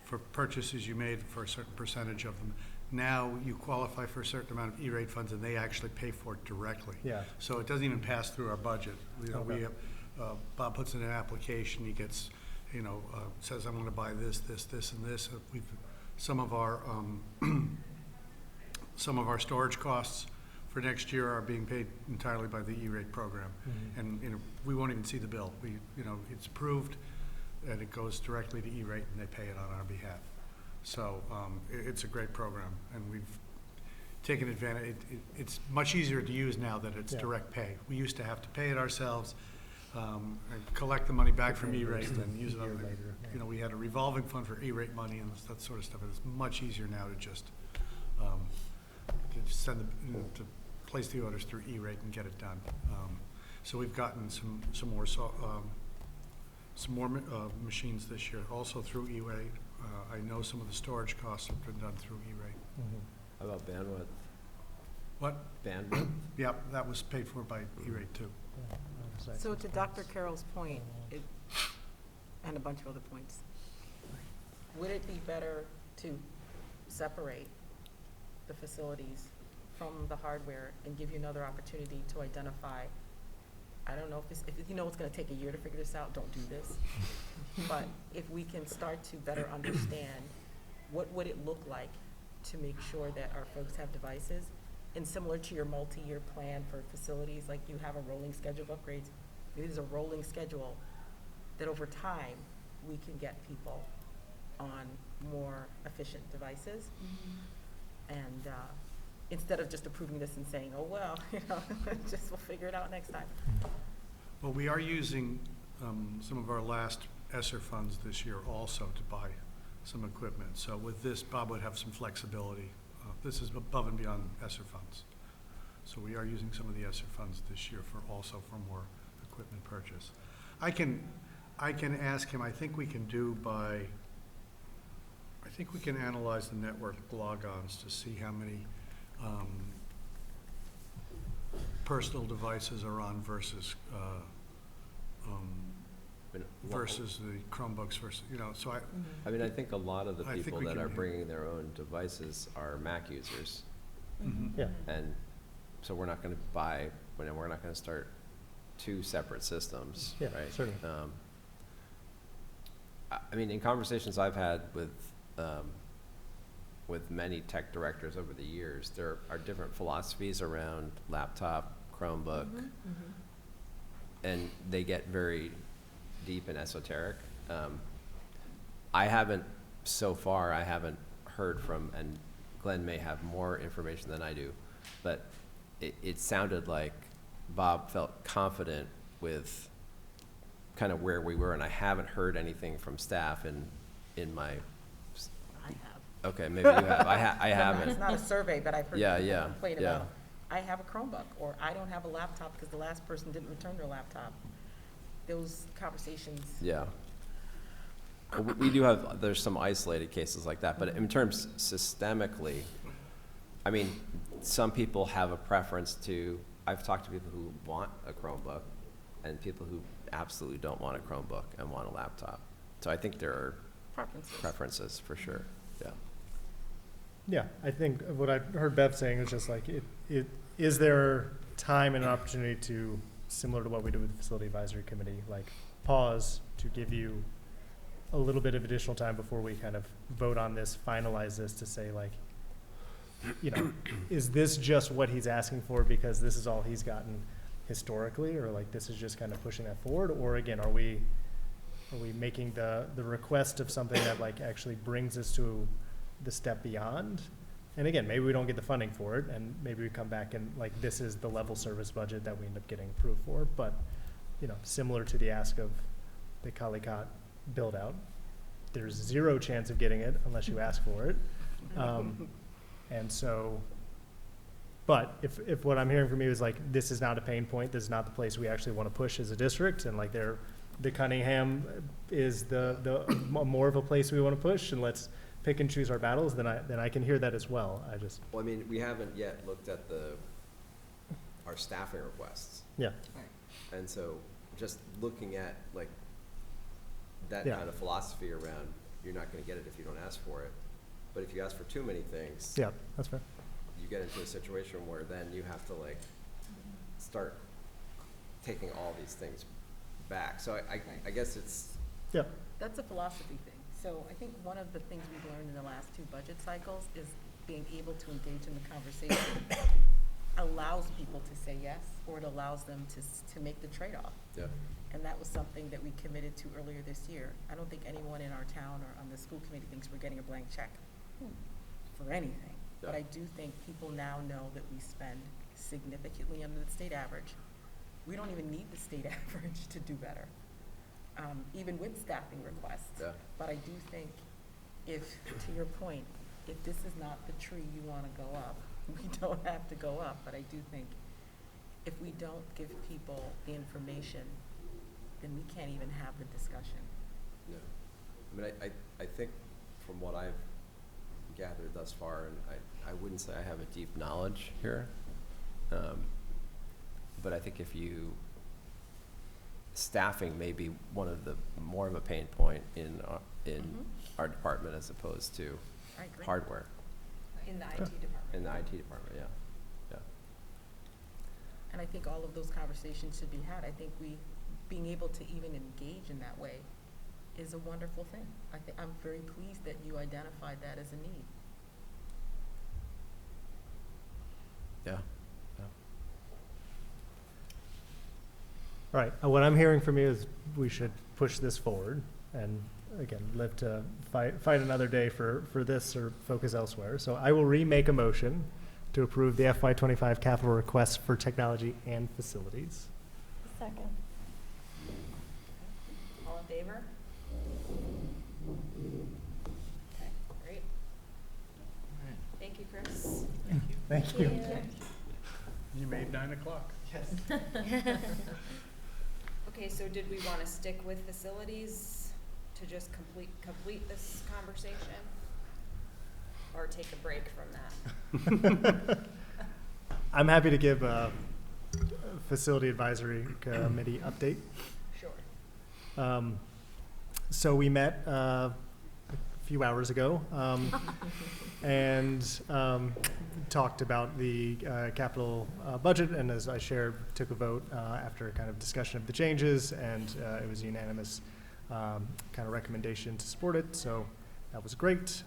for purchases you made for a certain percentage of them. Now you qualify for a certain amount of E-rate funds, and they actually pay for it directly. Yeah, So it doesn't even pass through our budget. You know, we Okay. have, Bob puts in an application, he gets, you know, says, I'm gonna buy this, this, this, and this. We've, some of our storage costs for next year are being paid entirely by the E-rate program. Mhm. And, you know, we won't even see the bill. We, you know, it's approved, and it goes directly to E-rate, and they pay it on our behalf. So, it's a great program, and we've taken advantage. It's much easier to use now that it's Yeah. direct pay. We used to have to pay it ourselves, and collect the money back from E-rate and use it A year on, later, yeah. you know, we had a revolving fund for E-rate money and that sort of stuff. And it's much easier now to just send the, you know, to place the orders through E-rate and get it done. So we've gotten some more machines this year, also through E-rate. I know some of the storage costs have been done through E-rate. Mhm. How about bandwidth? What? Bandwidth? Yep, that was paid for by E-rate too. Yeah, that was So excellent to points. Dr. Carroll's point, and a bunch of other points, would it be better to separate the facilities from the hardware and give you another opportunity to identify, I don't know if this, if you know it's gonna take a year to figure this out, don't do this. But if we can start to better understand, what would it look like to make sure that our folks have devices? And similar to your multi-year plan for facilities, like you have a rolling schedule of upgrades, maybe there's a rolling schedule that over time, we can get people on more efficient devices. And instead of just approving this and saying, oh, well, you know, just we'll figure it out next time. Well, we are using some of our last ESSER funds this year also to buy some equipment. So with this, Bob would have some flexibility. This is above and beyond ESSER funds. So we are using some of the ESSER funds this year for more equipment purchase. I can ask him, I think we can analyze the network logons to see how many personal devices are on versus versus the Chromebooks versus, you know, so I mean, I think a lot of the I think people we that can are hear- bringing their own devices are Mac users. Yeah. And so we're not gonna buy, we're not gonna start two separate systems, Yeah, right? certainly. I mean, in conversations I've had with many tech directors over the years, there are different philosophies around laptop, Chromebook, and they get very deep and esoteric. I haven't heard from, and Glenn may have more information than I do, but it sounded like Bob felt confident with kind of where we were, and I haven't heard anything from staff in my, I have. okay, maybe you have, I haven't. It's not a survey, but I've heard Yeah, people yeah, complain yeah. about, I have a Chromebook, or I don't have a laptop because the last person didn't return their laptop. Those conversations. Yeah. Well, we do have, there's some isolated cases like that, but in terms systemically, I mean, some people have a preference to, I've talked to people who want a Chromebook and people who absolutely don't want a Chromebook and want a laptop. So I think there are preferences for sure, yeah. Yeah, I think what I heard Bev saying is just like, is there time and an opportunity to, similar to what we did with the Facility Advisory Committee, like pause to give you a little bit of additional time before we kind of vote on this, finalize this, to say like, you know, is this just what he's asking for because this is all he's gotten historically, or like this is just kind of pushing that forward? Or again, are we making the request of something that like actually brings us to the step beyond? And again, maybe we don't get the funding for it, and maybe we come back and like this is the level service budget that we end up getting approved for. But, you know, similar to the ask of the Kalikot build out, there's zero chance of getting it unless you ask for it. And so, but if what I'm hearing from you is like, this is not a pain point, this is not the place we actually want to push as a district, and like the Cunningham is the more of a place we want to push, and let's pick and choose our battles, then I can hear that as well. Well, I mean, we haven't yet looked at our staffing requests. Yeah. And so just looking at like that Yeah. kind of philosophy around, you're not gonna get it if you don't ask for it. But if you ask for too many things, Yeah, that's fair. you get into a situation where then you have to like start taking all these things back. So I guess it's, Yeah. That's a philosophy thing. So I think one of the things we've learned in the last 2 budget cycles is being able to engage in the conversation allows people to say yes, or it allows them to make the trade-off. yeah, And that was something that we committed to earlier this year. I don't think anyone in our town or on the school committee thinks we're getting a blank check for anything. But Yeah. I do think people now know that we spend significantly under the state average. We don't even need the state average to do better, even with staffing requests. yeah. But I do think if, to your point, if this is not the tree you want to go up, we don't have to go up. But I do think if we don't give people the information, then we can't even have the discussion. Yeah. I mean, I think from what I've gathered thus far, and I wouldn't say I have a deep knowledge here, but I think staffing may be one of the more of a pain point in our department as opposed to I agree. hardware, In the IT department. in the IT department, yeah. And I think all of those conversations should be had. I think being able to even engage in that way is a wonderful thing. I'm very pleased that you identified that as a need. Yeah. All right, what I'm hearing from you is we should push this forward and, again, live to fight another day for this or focus elsewhere. So I will remake a motion to approve the FY25 capital requests for technology and facilities. Second. All in favor? Okay, great. Thank you, Chris. Thank you. You made 9 o'clock. Okay, so did we want to stick with facilities to just complete this conversation? Or take a break from that? I'm happy to give a facility advisory committee update. Sure. So we met a few hours ago and talked about the capital budget, and as I shared, took a vote after kind of discussion of the changes, and it was a unanimous kind of recommendation to support it. So that was great.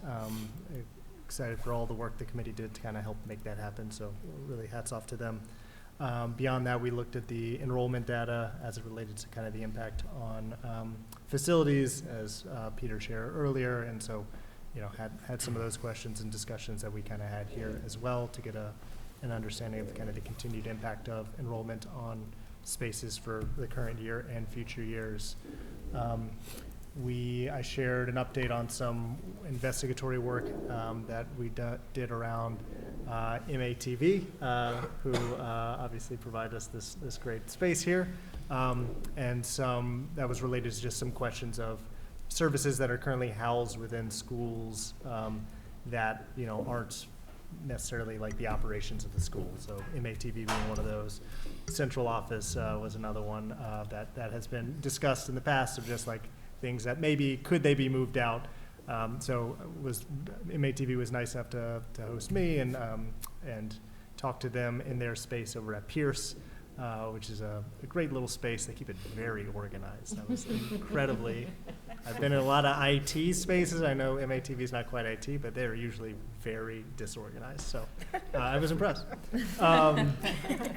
Excited for all the work the committee did to kind of help make that happen. So really hats off to them. Beyond that, we looked at the enrollment data as it related to kind of the impact on facilities, as Peter shared earlier, and so, you know, had some of those questions and discussions that we kind of had here as well to get an understanding of kind of the continued impact of enrollment on spaces for the current year and future years. I shared an update on some investigatory work that we did around MATV, who obviously provide us this great space here, and some that was related to just some questions of services that are currently housed within schools that, you know, aren't necessarily like the operations of the school. So MATV being one of those. Central office was another one that has been discussed in the past of just like things that maybe could they be moved out. So MATV was nice enough to host me and talk to them in their space over at Pierce. which is a great little space. They keep it very organized. I was incredibly, I've been in a lot of IT spaces. I know MATV is not quite IT, but they're usually very disorganized. So I was impressed.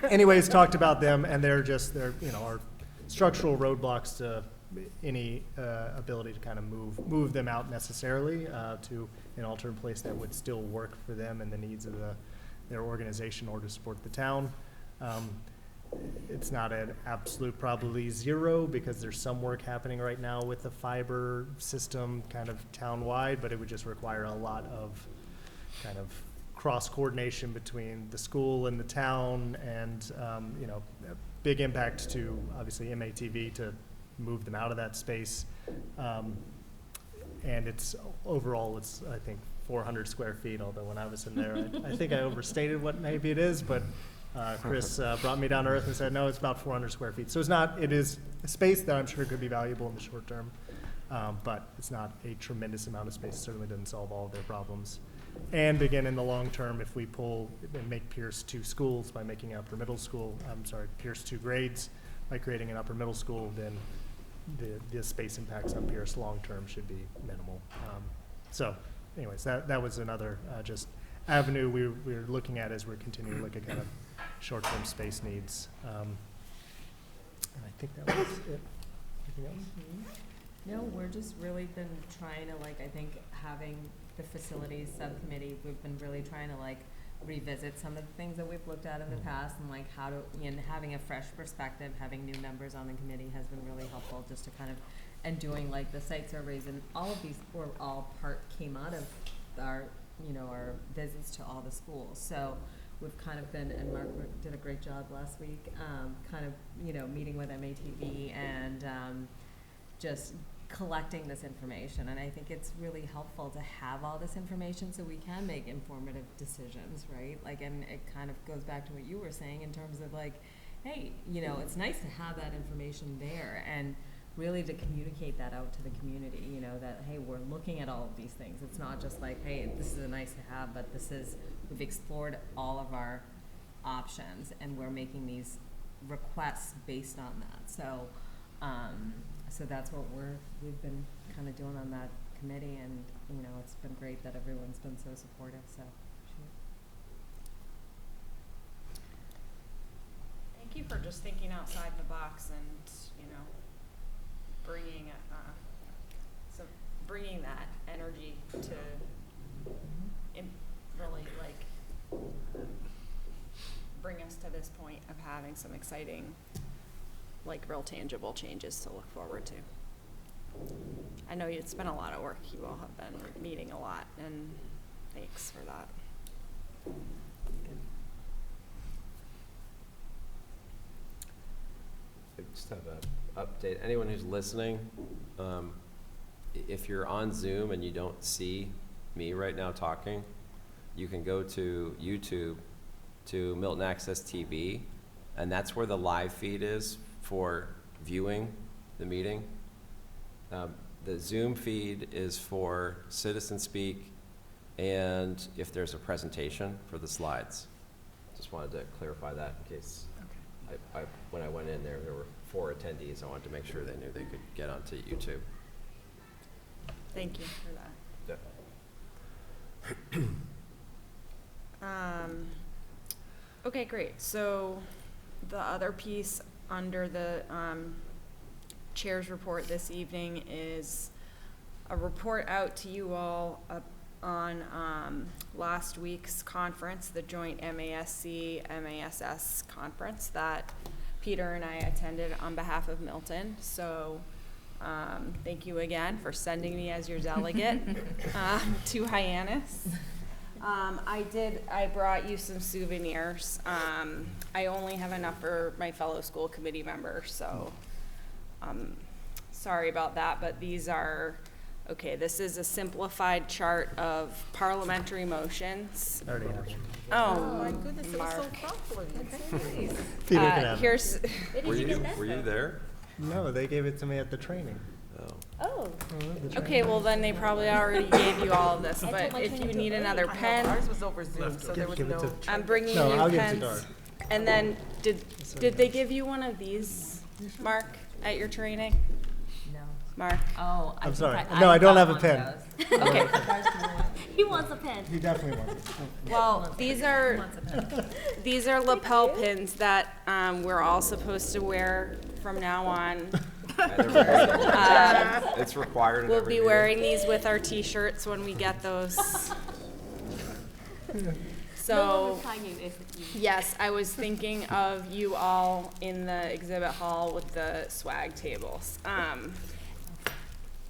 Anyways, talked about them, and they're are structural roadblocks to any ability to kind of move them out necessarily to an alternate place that would still work for them and the needs of their organization or to support the town. It's not an absolute probably zero because there's some work happening right now with the fiber system kind of town-wide, but it would just require a lot of kind of cross-coordination between the school and the town and, big impact to obviously MATV to move them out of that space. And overall, I think 400 square feet, although when I was in there, I think I overstated what maybe it is, but Chris brought me down to earth and said, no, it's about 400 square feet. So it is a space that I'm sure could be valuable in the short term, but it's not a tremendous amount of space. It certainly doesn't solve all of their problems. And again, in the long term, if we pull and make Pierce 2 schools by making Pierce 2 grades by creating an upper middle school, then the space impacts on Pierce long term should be minimal. So anyways, that was another just avenue we're looking at as we're continuing to look at kind of short-term space needs. And I think that was it. Anything else? No, we're just really been trying to I think having the facilities subcommittee, we've been really trying to revisit some of the things that we've looked at in the past and how to, having a fresh perspective, having new members on the committee has been really helpful just to kind of, and doing the site surveys and all of these came out of our visits to all the schools. So we've kind of been, and Mark did a great job last week, meeting with MATV and just collecting this information. And I think it's really helpful to have all this information so we can make informative decisions, right? And it kind of goes back to what you were saying in terms of hey, it's nice to have that information there and really to communicate that out to the community, that, hey, we're looking at all of these things. It's not just hey, this is a nice to have, but we've explored all of our options and we're making these requests based on that. So, so that's what we've been kind of doing on that committee, and, it's been great that everyone's been so supportive, so. Thank you for just thinking outside the box and, bringing that energy to really bring us to this point of having some exciting, real tangible changes to look forward to. I know it's been a lot of work. You all have been meeting a lot, and thanks for that. I just have an update. Anyone who's listening, if you're on Zoom and you don't see me right now talking, you can go to YouTube to Milton Access TV, and that's where the live feed is for viewing the meeting. The Zoom feed is for citizen speak and if there's a presentation for the slides. Just wanted to clarify that in case when I went in there were 4 attendees. I wanted to make sure they knew they could get onto YouTube. Thank you for that. Okay, great. So the other piece under the chair's report this evening is a report out to you all on last week's conference, the joint MASC-MASS conference that Peter and I attended on behalf of Milton. So thank you again for sending me as your delegate to Hyannis. I brought you some souvenirs. I only have enough for my fellow school committee members, so sorry about that, but these are, this is a simplified chart of parliamentary motions. I already have one. Oh, my goodness, it was so Mark. thoughtful of you. That's so nice. Peter can have it. Here's, Were you there? No, they gave it to me at the training. oh, The okay, training. well then they probably already gave you all of this, I but told my if you training need to another I know, pen, ours was over Zoom, so there was Give it no. to- I'm bringing No, you I'll give it to pens. Dart. And then, did they give you one of these, Mark, at your training? No. Mark? Oh, I'm sorry. No, I don't have a pen. Okay. He wants a pen. He definitely wants it. Well, these are lapel pins that we're all supposed to wear from now on. It's required in We'll every be meeting. wearing these with our t-shirts when we get those. No So, replying is you. yes, I was thinking of you all in the exhibit hall with the swag tables.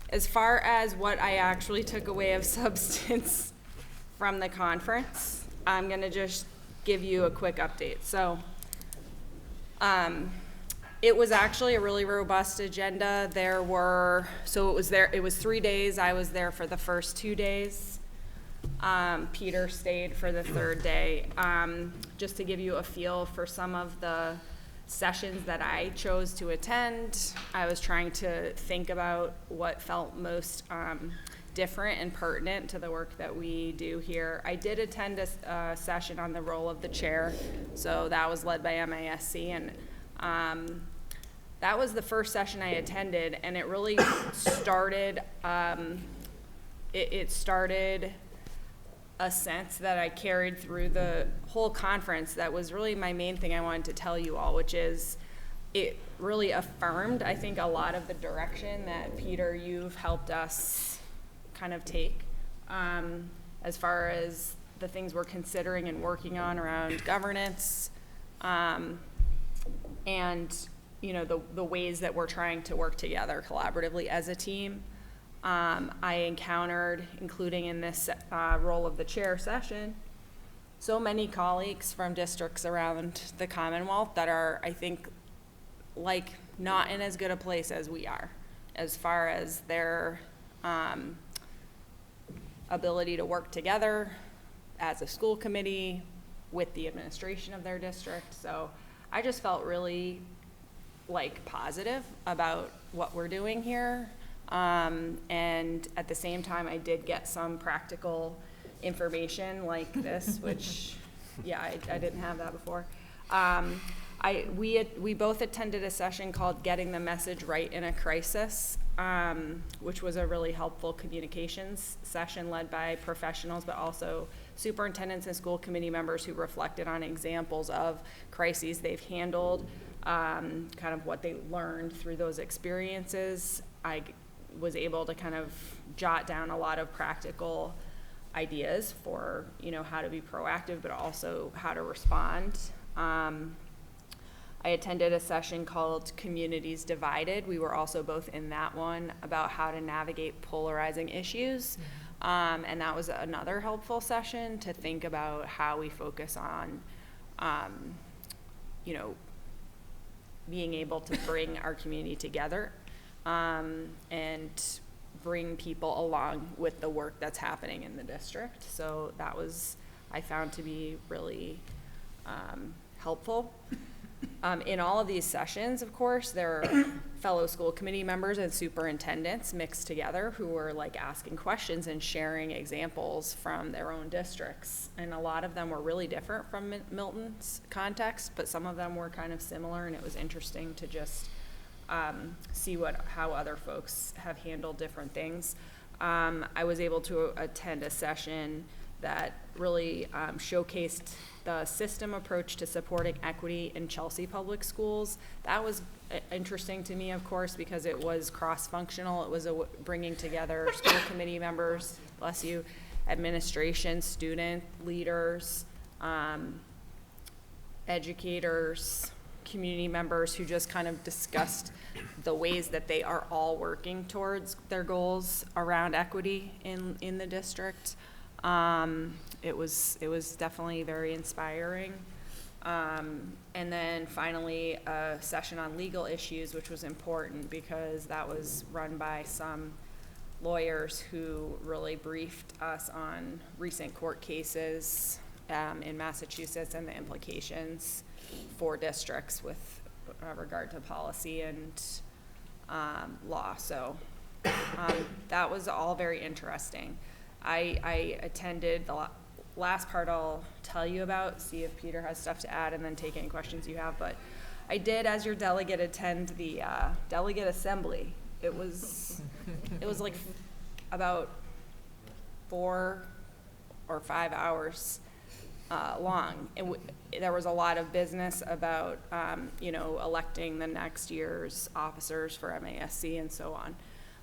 As far as what I actually took away of substance from the conference, I'm gonna just give you a quick update. So, it was actually a really robust agenda. It was 3 days. I was there for the first 2 days. Peter stayed for the third day. Just to give you a feel for some of the sessions that I chose to attend, I was trying to think about what felt most different and pertinent to the work that we do here. I did attend a session on the role of the chair, so that was led by MASC, and that was the first session I attended, and it really started, it started a sense that I carried through the whole conference. That was really my main thing I wanted to tell you all, which is it really affirmed, I think, a lot of the direction that, Peter, you've helped us kind of take as far as the things we're considering and working on around governance, and you know, the ways that we're trying to work together collaboratively as a team. I encountered, including in this role of the chair session, so many colleagues from districts around the Commonwealth that are, I think, like, not in as good a place as we are, as far as their ability to work together as a school committee with the administration of their district. So I just felt really, like, positive about what we're doing here. And at the same time, I did get some practical information like this, which, yeah, I didn't have that before. We both attended a session called Getting the Message Right in a Crisis, which was a really helpful communications session led by professionals, but also superintendents and school committee members who reflected on examples of crises they've handled, kind of what they learned through those experiences. I was able to kind of jot down a lot of practical ideas for, you know, how to be proactive, but also how to respond. I attended a session called Communities Divided. We were also both in that one about how to navigate polarizing issues. And that was another helpful session to think about how we focus on, you know, being able to bring our community together, and bring people along with the work that's happening in the district. So that was, I found to be really helpful. In all of these sessions, of course, there are fellow school committee members and superintendents mixed together who were, like, asking questions and sharing examples from their own districts. And a lot of them were really different from Milton's context, but some of them were kind of similar, and it was interesting to just see how other folks have handled different things. I was able to attend a session that really showcased the system approach to supporting equity in Chelsea Public Schools. That was interesting to me, of course, because it was cross-functional. It was bringing together school committee members, bless you, administration, student leaders, educators, community members who just kind of discussed the ways that they are all working towards their goals around equity in the district. It was definitely very inspiring. And then finally, a session on legal issues, which was important because that was run by some lawyers who really briefed us on recent court cases in Massachusetts and the implications for districts with regard to policy and law. So that was all very interesting. I attended last part I'll tell you about, see if Peter has stuff to add, and then take any questions you have. But I did, as your delegate, attend the delegate assembly. It was like about 4 or 5 hours long. There was a lot of business about, electing the next year's officers for MASC and so on.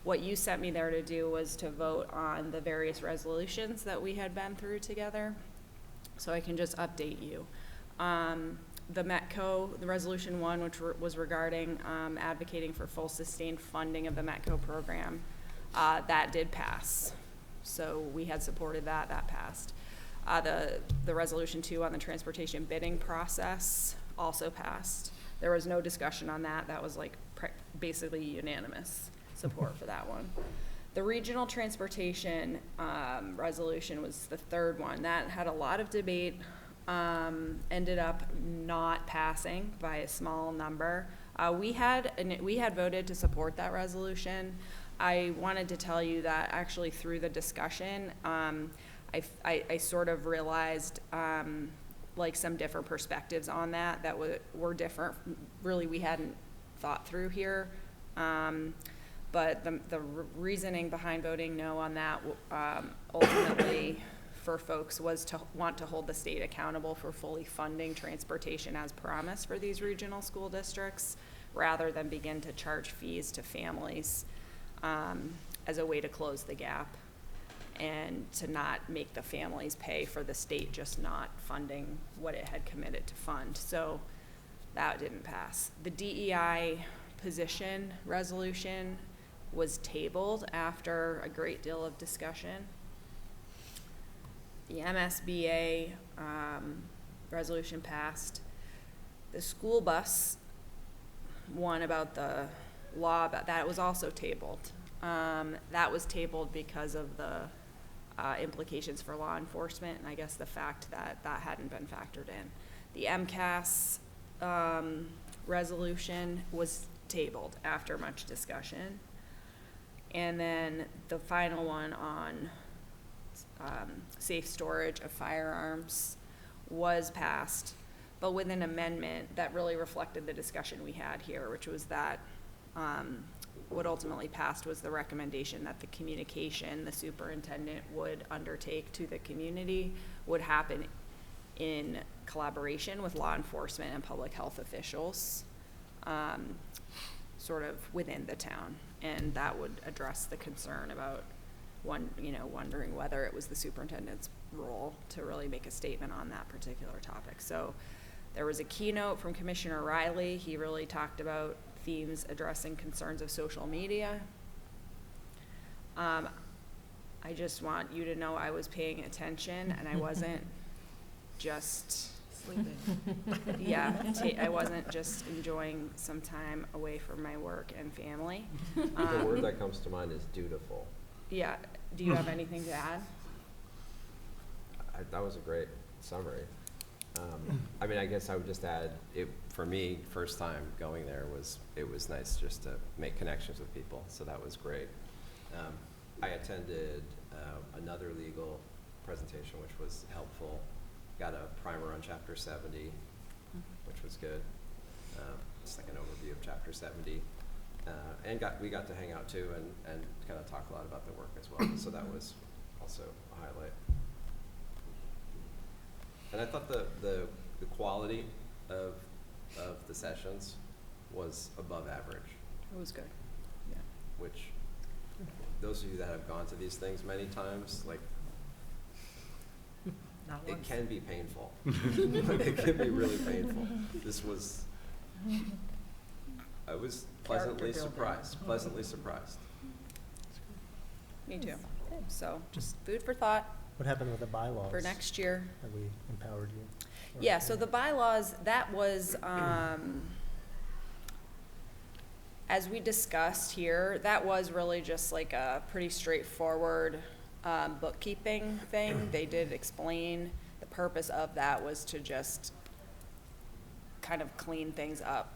What you sent me there to do was to vote on the various resolutions that we had been through together. So I can just update you. The METCO, the resolution 1, which was regarding advocating for full sustained funding of the METCO program, that did pass. So we had supported that, that passed. The resolution 2 on the transportation bidding process also passed. There was no discussion on that. That was like basically unanimous support for that one. The regional transportation resolution was the 3rd one. That had a lot of debate, ended up not passing by a small number. We had voted to support that resolution. I wanted to tell you that actually through the discussion, I sort of realized like some different perspectives on that were different. Really, we hadn't thought through here. But the reasoning behind voting no on that ultimately for folks was to want to hold the state accountable for fully funding transportation as promised for these regional school districts, rather than begin to charge fees to families as a way to close the gap, and to not make the families pay for the state just not funding what it had committed to fund. So that didn't pass. The DEI position resolution was tabled after a great deal of discussion. The MSBA resolution passed. The school bus one about the law, about that was also tabled. That was tabled because of the implications for law enforcement, and I guess the fact that that hadn't been factored in. The MCAS resolution was tabled after much discussion. And then the final one on safe storage of firearms was passed, but with an amendment that really reflected the discussion we had here, which was that what ultimately passed was the recommendation that the communication the superintendent would undertake to the community would happen in collaboration with law enforcement and public health officials, sort of within the town. And that would address the concern about wondering whether it was the superintendent's role to really make a statement on that particular topic. So there was a keynote from Commissioner Riley. He really talked about themes addressing concerns of social media. I just want you to know I was paying attention, and I wasn't just sleeping. Yeah, I wasn't just enjoying some time away from my work and family. The word that comes to mind is dutiful. Yeah, do you have anything to add? That was a great summary. I mean, I guess I would just add, for me, first time going there it was nice just to make connections with people, so that was great. I attended another legal presentation, which was helpful. Got a primer on Chapter 70, which was good. It's like an overview of Chapter 70. And we got to hang out too and kind of talk a lot about the work as well, so that was also a highlight. And I thought the quality of the sessions was above average. It was good, yeah. Which, those of you that have gone to these things many times, like, it can be painful. It can be really painful. I was pleasantly surprised. Me too. So just food for thought What happened with the bylaws? for next year. Have we empowered you? Or- Yeah, so the bylaws, that was, as we discussed here, that was really just like a pretty straightforward bookkeeping thing. They did explain the purpose of that was to just kind of clean things up,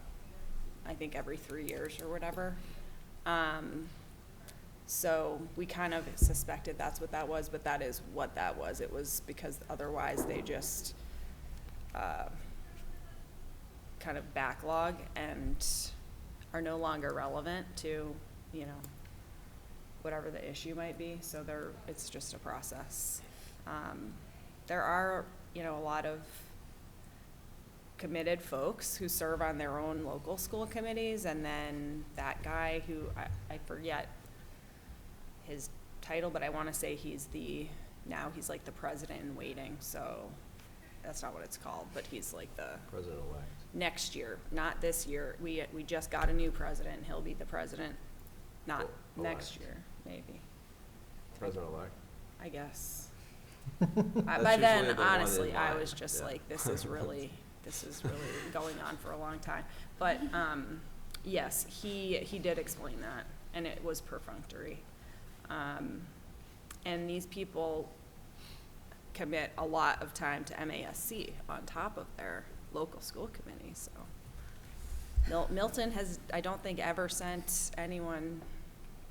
I think every 3 years or whatever. So we kind of suspected that's what that was, but that is what that was. It was because otherwise they just kind of backlog and are no longer relevant to, you know, whatever the issue might be. So it's just a process. There are, you know, a lot of committed folks who serve on their own local school committees, and then that guy who, I forget his title, but I want to say he's like the president in waiting, so that's not what it's called, but he's like the President-elect. next year, not this year. We just got a new president, and he'll be the president, not next year, maybe, President-elect. I guess. That's By usually then, the one honestly, in I line. was just Yeah. like, this is really going on for a long time. But, yes, he did explain that, and it was perfunctory. And these people commit a lot of time to MASC on top of their local school committee, so. Milton has, I don't think, ever sent anyone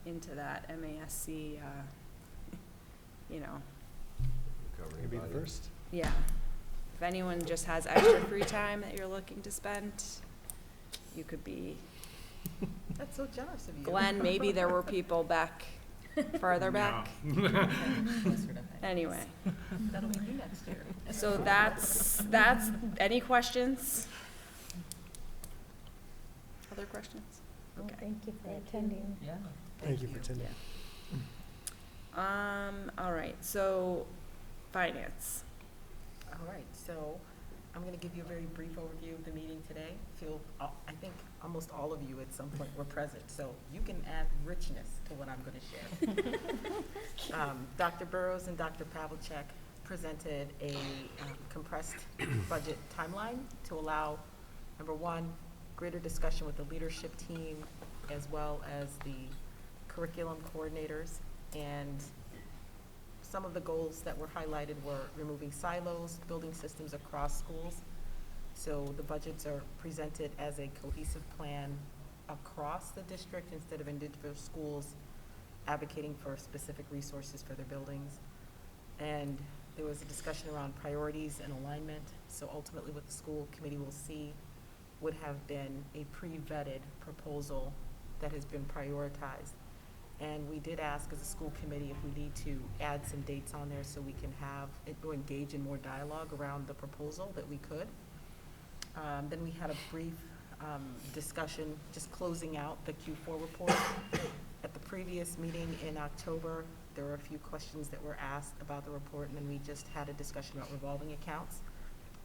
into that MASC, you know, Governing Maybe the body. first. yeah. If anyone just has extra free time that you're looking to spend, you could be, That's so generous of you. Glenn, maybe there were people farther back. Anyway, That'll be you next year. so that's, any questions? Other questions? Well, Okay. thank you for attending. Yeah. Thank you for attending. All right, so, finance. All right, so I'm going to give you a very brief overview of the meeting today. I think almost all of you at some point were present, so you can add richness to what I'm going to share. Dr. Burrows and Dr. Pavlicek presented a compressed budget timeline to allow, number one, greater discussion with the leadership team as well as the curriculum coordinators. And some of the goals that were highlighted were removing silos, building systems across schools. So the budgets are presented as a cohesive plan across the district instead of individual schools advocating for specific resources for their buildings. And there was a discussion around priorities and alignment. So ultimately what the school committee will see would have been a pre-vetted proposal that has been prioritized. And we did ask as a school committee if we need to add some dates on there so we can have, or engage in more dialogue around the proposal that we could. Then we had a brief discussion, just closing out the Q4 report. At the previous meeting in October, there were a few questions that were asked about the report, and then we just had a discussion about revolving accounts.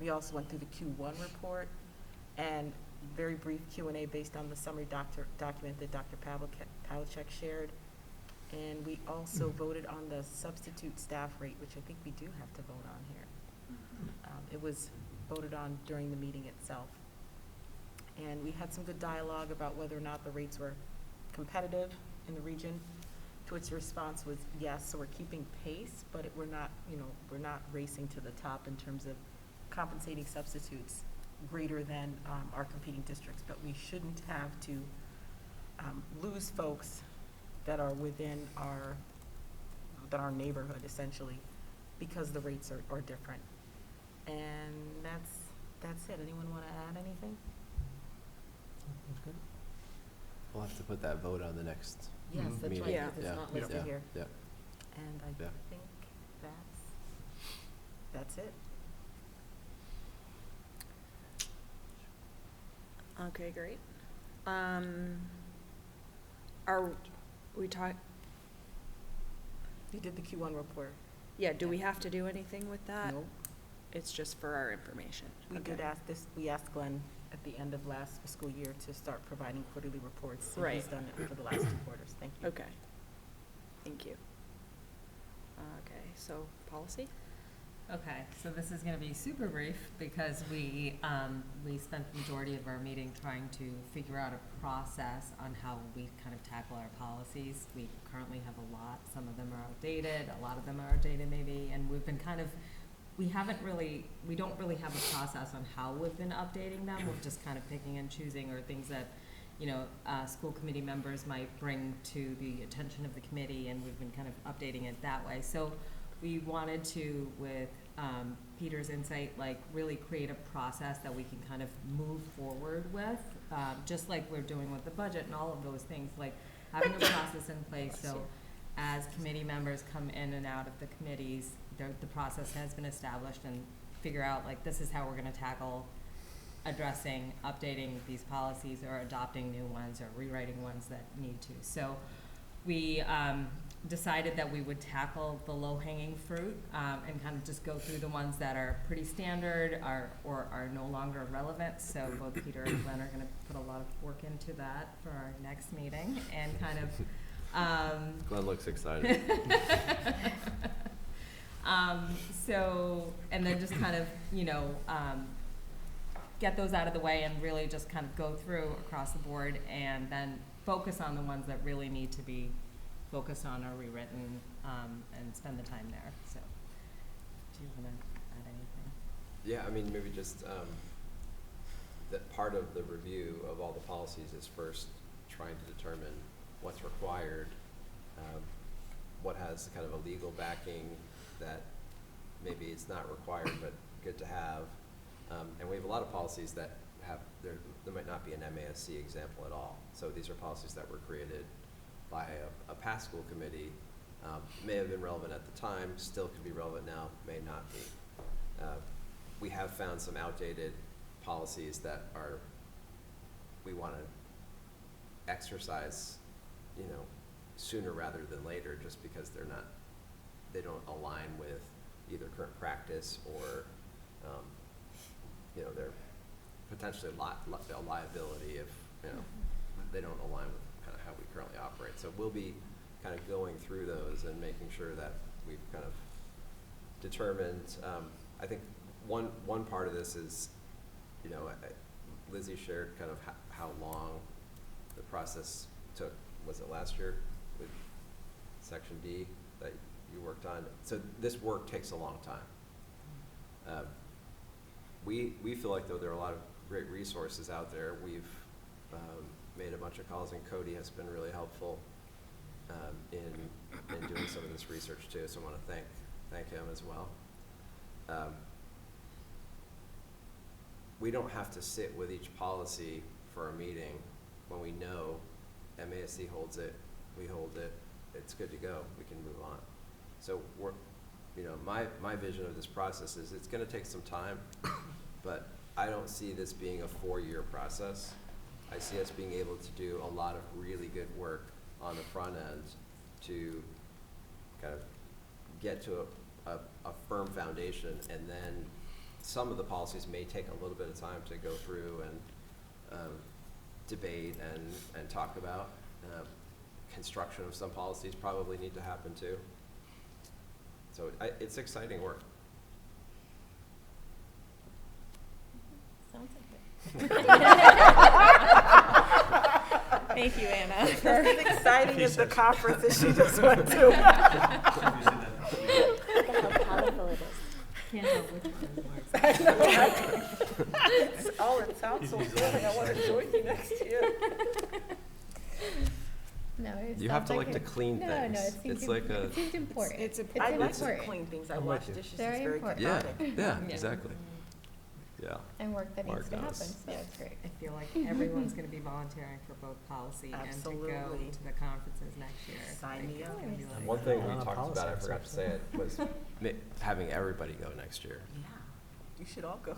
We also went through the Q1 report and very brief Q&A based on the summary document that Dr. Pavlicek shared. And we also voted on the substitute staff rate, which I think we do have to vote on here. It was voted on during the meeting itself. And we had some good dialogue about whether or not the rates were competitive in the region, to which the response was yes, so we're keeping pace, but we're not, we're not racing to the top in terms of compensating substitutes greater than our competing districts, but we shouldn't have to lose folks that are within our neighborhood essentially, because the rates are different. And that's it. Anyone want to add anything? We'll have to put that vote on the next Yes, that's meeting. right, Yeah. because it's not listed here. Yeah. And I Yeah. think that's it. Okay, great. Are we You did the Q1 report. yeah, do we have to do anything with that? Nope. It's just for our information? We Okay. did ask this, we asked Glenn at the end of last fiscal year to start providing quarterly reports. And he's Right. done it for the last 2 quarters. Thank you. Okay, thank you. Okay, so policy? Okay, so this is gonna be super brief because we spent the majority of our meeting trying to figure out a process on how we kind of tackle our policies. We currently have a lot, some of them are outdated, a lot of them are outdated maybe, and we've been we don't really have a process on how we've been updating them. We're just kind of picking and choosing, or things that, school committee members might bring to the attention of the committee, and we've been kind of updating it that way. So we wanted to, with Peter's insight, like really create a process that we can kind of move forward with, just like we're doing with the budget and all of those things, like having a process in place. So as committee members come in and out of the committees, the process has been established, and figure out like this is how we're going to tackle addressing, updating these policies, or adopting new ones, or rewriting ones that need to. So we decided that we would tackle the low-hanging fruit and kind of just go through the ones that are pretty standard or are no longer relevant. So both Peter and Glenn are going to put a lot of work into that for our next meeting, and kind of Glenn looks excited. and then just kind of, get those out of the way and really just kind of go through across the board, and then focus on the ones that really need to be focused on or rewritten, and spend the time there. So, do you want to add anything? Yeah, I mean, maybe just that part of the review of all the policies is first trying to determine what's required, what has kind of a legal backing that maybe it's not required but good to have. And we have a lot of policies that have, there might not be an MASC example at all. So these are policies that were created by a past school committee, may have been relevant at the time, still could be relevant now, may not be. We have found some outdated policies that we want to exercise, sooner rather than later, just because they don't align with either current practice or, they're potentially a liability if, they don't align with kind of how we currently operate. So we'll be kind of going through those and making sure that we've kind of determined, I think one part of this is, Lizzie shared kind of how long the process took. Was it last year with Section D that you worked on? So this work takes a long time. We feel like, though, there are a lot of great resources out there. We've made a bunch of calls, and Cody has been really helpful in doing some of this research too. So I want to thank him as well. We don't have to sit with each policy for a meeting when we know MASC holds it, we hold it, it's good to go, we can move on. So my vision of this process is it's going to take some time, but I don't see this being a 4-year process. I see us being able to do a lot of really good work on the front end to kind of get to a firm foundation, and then some of the policies may take a little bit of time to go through and debate and talk about. Construction of some policies probably need to happen too. So it's exciting work. Sounds like it. Thank you, Anna. Just as exciting as the conference that she just went to. Look at how colorful it is. Can't help which one works. I know, right? It sounds so good. I want to join you next year. No, it You have sounds to like to it. clean No, things. no, it seems It's like a, it seems important. It's I like to important. clean things. I I'm wash with you. dishes. It's Very very important. yeah, cathartic. yeah, Yeah. exactly. Yeah. And work that needs Mark to happen, knows. so it's great. I feel like everyone's going to be volunteering for both policy and to go Absolutely. to the conferences next year. Sign Like, me it's up. gonna be like- One thing we On a talked policy about, I forgot to say it, was having everybody go next year. Yeah, you should all go.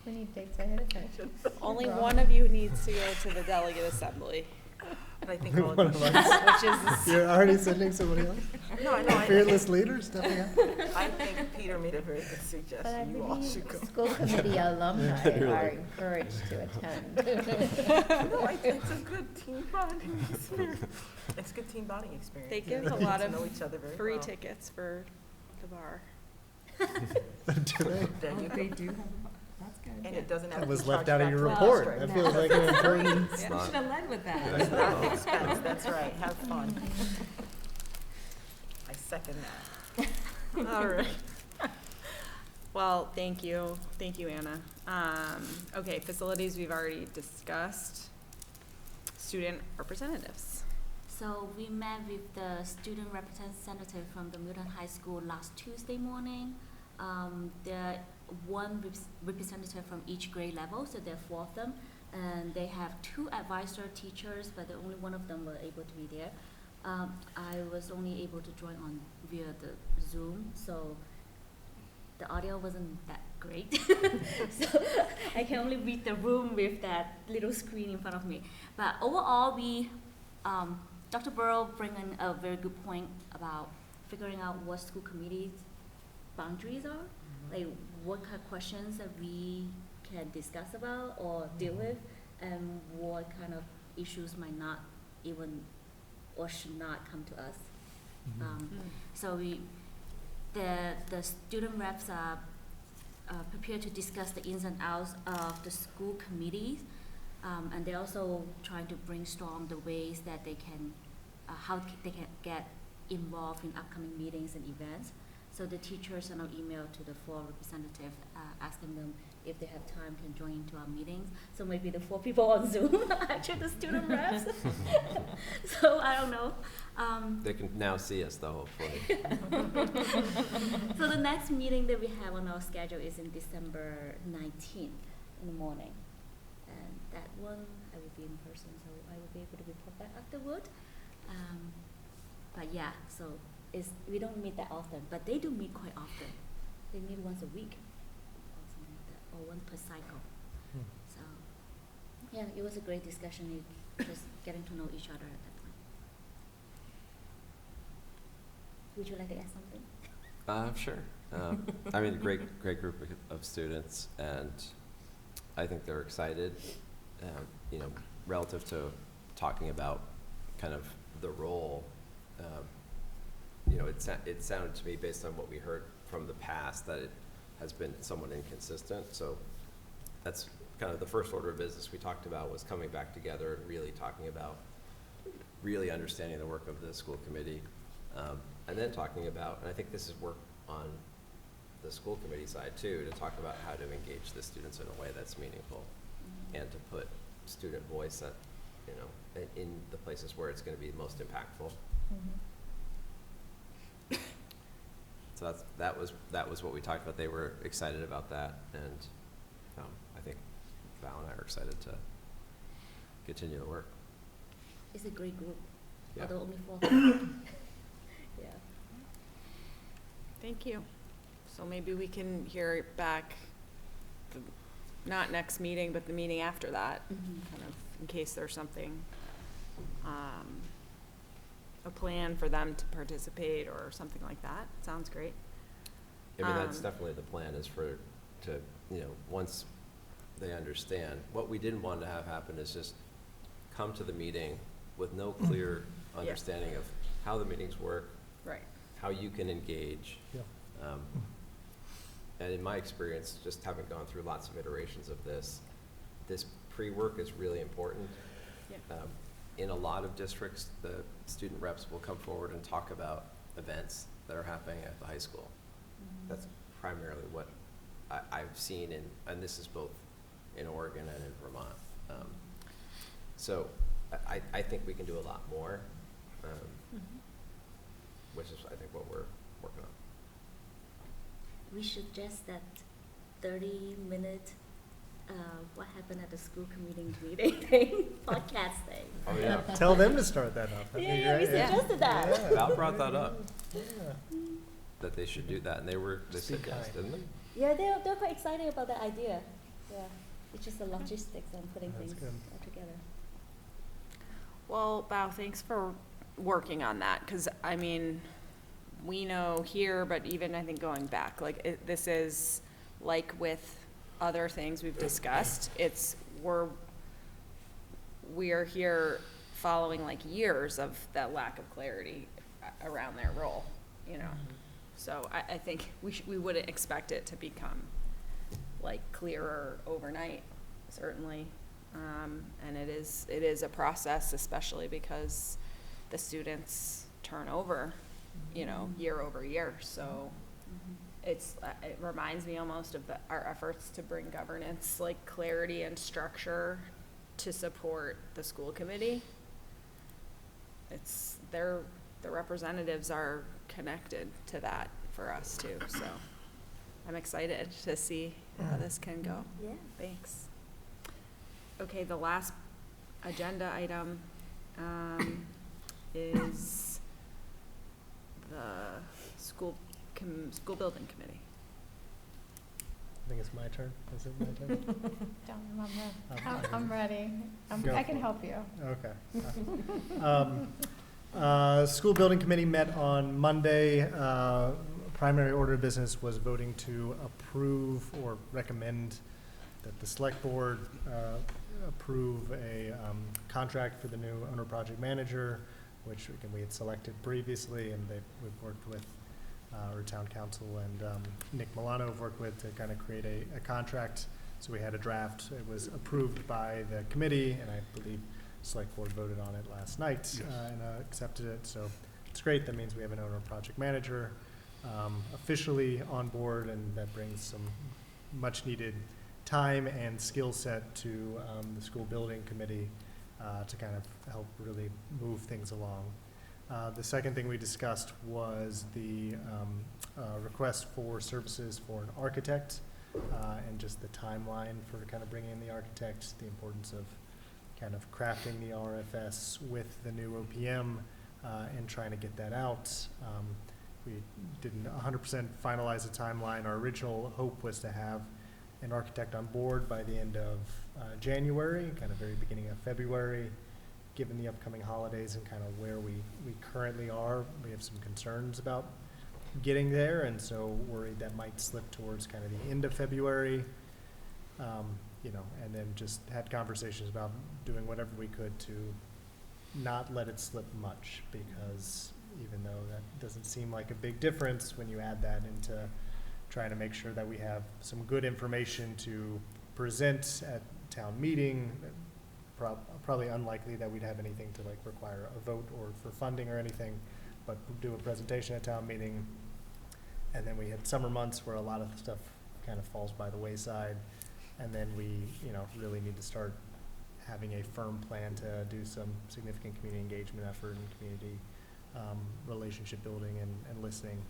We need dates ahead of time. Only Wrong. one of you needs to go to the delegate assembly, But I think all One of of you. us. which is You're already sending somebody else? No, I know. Fearless leader stepping up? I think Peter made a very good But I suggestion. You all believe should go. school committee alumni Really. are encouraged to attend. No, it's a good team bonding experience. It's a good team bonding experience. They You give know, a you lot get to of know each other very free well. tickets for the bar. Do they? There you They go. do have, that's good. And it doesn't have That to was be left charged out of back your to the report. district. That feels like an important. It's You not- should have led with that. It's not an expense, that's right. Have fun. I second that. All right. Well, thank you, Anna. Okay, facilities we've already discussed. student representatives. So we met with the student representative from the Milton High School last Tuesday morning. There one representative from each grade level, so there are 4 of them, and they have 2 advisor teachers, but only one of them were able to be there. I was only able to join on via the Zoom, so the audio wasn't that great. So I can only read the room with that little screen in front of me. But overall, Dr. Burrow bring in a very good point about figuring out what school committees' boundaries are, like what kind of questions that we can discuss about or deal with, and what kind of issues might not even or should not come to us. So the student reps are prepared to discuss the ins and outs of the school committees, and they're also trying to brainstorm the ways that they can, how they can get involved in upcoming meetings and events. So the teachers sent an email to the 4 representatives asking them if they have time can join into our meetings. So maybe the 4 people on Zoom are actually the student reps. So I don't know. They can now see us though, hopefully. So the next meeting that we have on our schedule is in December 19th in the morning. And that one I will be in person, so I will be able to report back afterward. But yeah, so we don't meet that often, but they do meet quite often. They meet once a week or something like that, or once per cycle. So yeah, it was a great discussion, just getting to know each other at that point. Would you like to add something? Sure. I mean, great group of students, and I think they're excited, relative to talking about kind of the role. It sounded to me, based on what we heard from the past, that it has been somewhat inconsistent. So that's kind of the first order of business we talked about, was coming back together and really talking about really understanding the work of the school committee. And then talking about, and I think this is work on the school committee side too, to talk about how to engage the students in a way that's meaningful, and to put student voice at, in the places where it's going to be most impactful. So that was what we talked about. They were excited about that, and I think Val and I are excited to continue the work. It's a great group, Yeah. although only 4 people. Yeah. Thank you. So maybe we can hear back, not next meeting, but the meeting after that, kind of in case there's something, a plan for them to participate or something like that. Sounds great. I mean, that's definitely the plan, is once they understand. What we didn't want to have happen is just come to the meeting with no clear understanding of how the meetings work, Right. how you can engage. Yeah. And in my experience, just having gone through lots of iterations of this pre-work is really important. Yeah. In a lot of districts, the student reps will come forward and talk about events that are happening at the high school. That's primarily what I've seen, and this is both in Oregon and in Vermont. So I think we can do a lot more, which is, I think, what we're working on. We suggest that 30-minute what happened at the school committee meeting thing, podcast thing. Oh, yeah. Tell them to start that up. That'd be Yeah, we great. suggested that. Yeah. Val brought that up, Yeah. that they should do that, and they said Speak yes, high. didn't they? Yeah, they're quite excited about that idea. Yeah, it's just the logistics and putting That's things good. all together. Well, Bao, thanks for working on that, because, I mean, we know here, but even I think going back, like, this is, like with other things we've discussed, we are here following like years of that lack of clarity around their role, So I think we wouldn't expect it to become like clearer overnight, certainly. And it is a process, especially because the students turn over, year over year. So it reminds me almost of our efforts to bring governance, like clarity and structure to support the school committee. It's, the representatives are connected to that for us too, so I'm excited to see how this can go. Yeah. Thanks. Okay, the last agenda item, is the school building committee. I think it's my turn. Is it my turn? Don't remember. Okay. I'm ready. Go I for can it. help you. Okay. School building committee met on Monday. Primary order of business was voting to approve or recommend that the select board approve a contract for the new owner project manager, which again, we had selected previously, and we've worked with our town council and Nick Milano have worked with to kind of create a contract. So we had a draft. It was approved by the committee, and I believe select board voted on it last night. Yes. And accepted it. So it's great. That means we have an owner project manager officially on board, and that brings some much needed time and skill set to the school building committee to kind of help really move things along. The second thing we discussed was the request for services for an architect and just the timeline for kind of bringing in the architect, the importance of kind of crafting the RFS with the new OPM and trying to get that out. We didn't 100% finalize the timeline. Our original hope was to have an architect on board by the end of January, kind of very beginning of February. Given the upcoming holidays and kind of where we currently are, we have some concerns about getting there, and so worried that might slip towards kind of the end of February. You know, and then just had conversations about doing whatever we could to not let it slip much, because even though that doesn't seem like a big difference, when you add that into trying to make sure that we have some good information to present at town meeting, probably unlikely that we'd have anything to like require a vote or for funding or anything, but do a presentation at town meeting. And then we had summer months where a lot of stuff kind of falls by the wayside. And then we, you know, really need to start having a firm plan to do some significant community engagement effort and community relationship building and listening.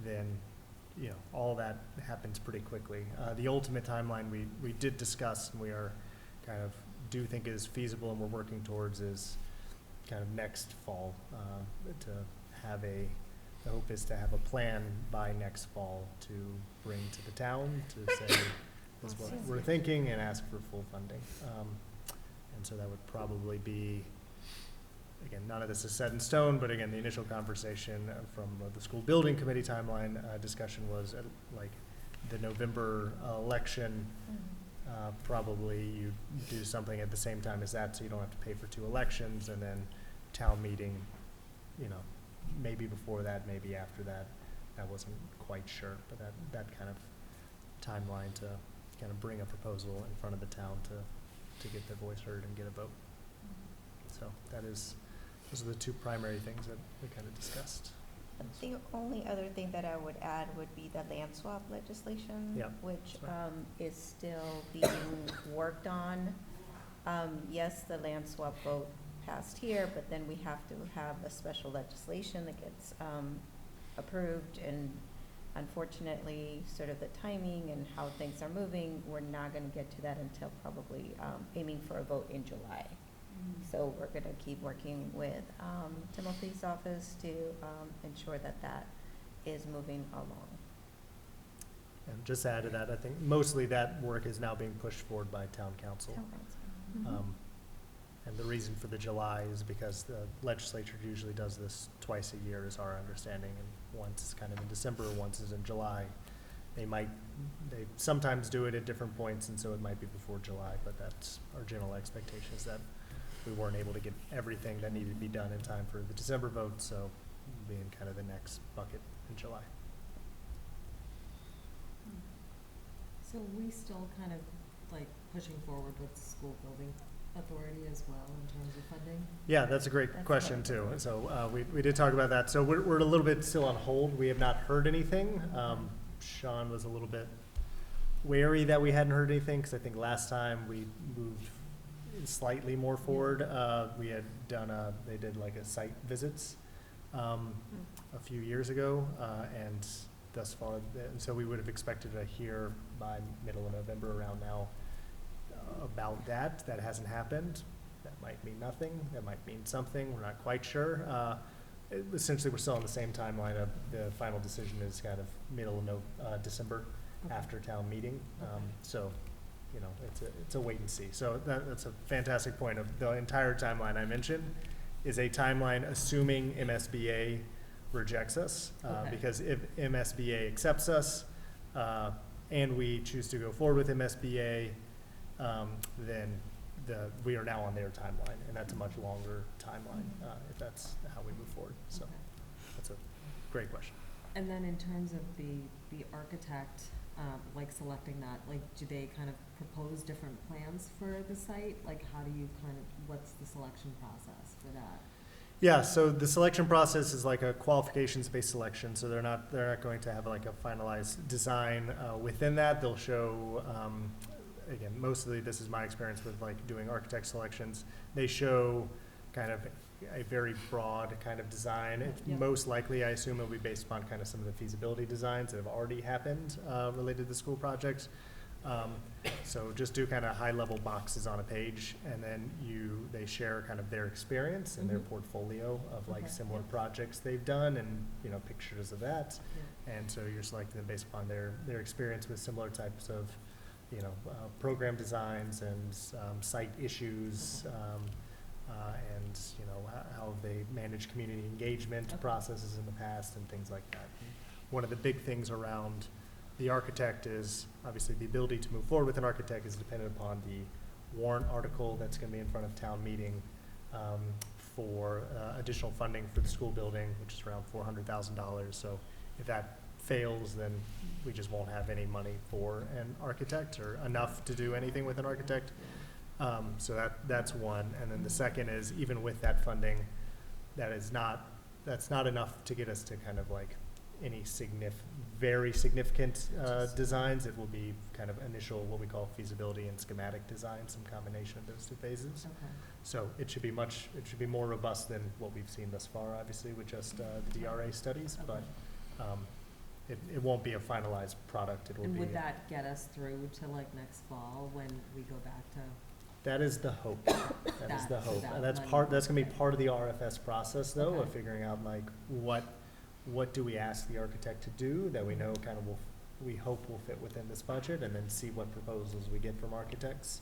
Then, you know, all that happens pretty quickly. The ultimate timeline we did discuss, and we are kind of do think is feasible and we're working towards, is kind of next fall to have the hope is to have a plan by next fall to bring to the town to say this is what we're thinking and ask for full funding. And so that would probably be, again, none of this is set in stone, but again, the initial conversation from the school building committee timeline discussion was at like the November election. Probably you do something at the same time as that, so you don't have to pay for 2 elections, and then town meeting, you know, maybe before that, maybe after that. I wasn't quite sure, but that kind of timeline to kind of bring a proposal in front of the town to get their voice heard and get a vote. So those are the 2 primary things that we kind of discussed. The only other thing that I would add would be the land swap legislation, Yeah, which sorry. is still being worked on. Yes, the land swap vote passed here, but then we have to have a special legislation that gets approved, and unfortunately, sort of the timing and how things are moving, we're not going to get to that until probably aiming for a vote in July. So we're going to keep working with Timothy's office to ensure that that is moving along. And just to add to that, I think mostly that work is now being pushed forward by town council. And the reason for the July is because the legislature usually does this twice a year, is our understanding, and once is kind of in December, once is in July. They sometimes do it at different points, and so it might be before July, but that's our general expectation, is that we weren't able to get everything that needed to be done in time for the December vote, so we'll be in kind of the next bucket in July. So we still kind of like pushing forward with the school building authority as well in terms of funding? Yeah, that's a great question too. So we did talk about that. So we're a little bit still on hold. We have not heard anything. Sean was a little bit wary that we hadn't heard anything, because I think last time we moved slightly more forward. We had done they did like a site visits a few years ago, and thus far, and so we would have expected to hear by middle of November around now about that. That hasn't happened. That might mean nothing. That might mean something. We're not quite sure. Essentially, we're still on the same timeline of the final decision is kind of middle of December after town meeting. So, you know, it's a wait and see. So that's a fantastic point. Of the entire timeline I mentioned is a timeline assuming MSBA rejects us, because if MSBA accepts us and we choose to go forward with MSBA, then we are now on their timeline, and that's a much longer timeline if that's how we move forward. So that's a great question. And then in terms of the architect, like selecting that, like do they kind of propose different plans for the site? Like how do you what's the selection process for that? Yeah, so the selection process is like a qualifications-based selection, so they're not going to have like a finalized design within that. They'll show, again, mostly this is my experience with like doing architect selections. They show kind of a very broad kind of design. It's most likely, I assume, it'll be based upon kind of some of the feasibility designs that have already happened related to the school projects. So just do kind of high-level boxes on a page, and then they share kind of their experience and their portfolio of like similar projects they've done, and you know, pictures of that. And so you're selecting them based upon their experience with similar types of, you know, program designs and site issues, and you know, how have they managed community engagement processes in the past and things like that. And one of the big things around the architect is obviously the ability to move forward with an architect is dependent upon the warrant article that's going to be in front of town meeting for additional funding for the school building, which is around $400,000. So if that fails, then we just won't have any money for an architect or enough to do anything with an architect. So that's one. And then the second is, even with that funding, that's not enough to get us to kind of like any very significant designs. It will be kind of initial, what we call feasibility and schematic design, some combination of those two phases. So it should be more robust than what we've seen thus far, obviously, with just the DRA studies, but it won't be a finalized product. It will and be. Would that get us through to like next fall when we go back to? That is the hope. That is the hope. And that's going to be part of the RFS process, though, of figuring out like what do we ask the architect to do that we know kind of we hope will fit within this budget, and then see what proposals we get from architects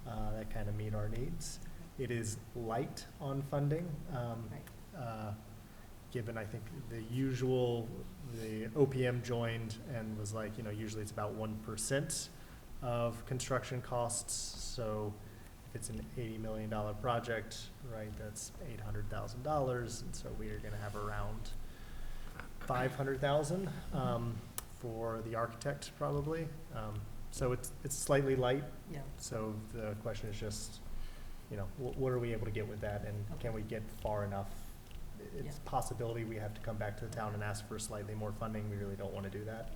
that kind of meet our needs. It is light on funding, given I think the OPM joined and was like, you know, usually it's about 1% of construction costs. So if it's an $80 million project, right, that's $800,000, and so we are going to have around $500,000 for the architect probably. So it's slightly light. So the question is just, you know, what are we able to get with that, and can we get far enough? It's a possibility we have to come back to the town and ask for slightly more funding. We really don't want to do that.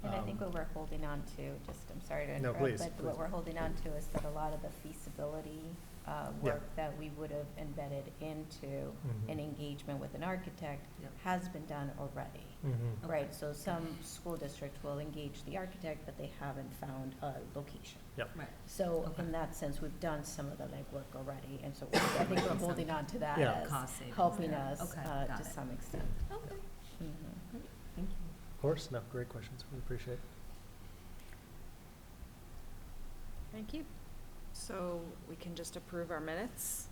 And I think what we're holding on to, I'm sorry to interrupt, please, but please. what we're holding on to is that a lot of the feasibility work that we would have embedded into an engagement with an architect has been done already, right? So some school districts will engage the architect, but they haven't found a location. So in that sense, we've done some of the legwork already, and so I think we're holding on to that as helping us to some extent. Thank you. Of course, no, great questions. We appreciate it. Thank you. So we can just approve our minutes.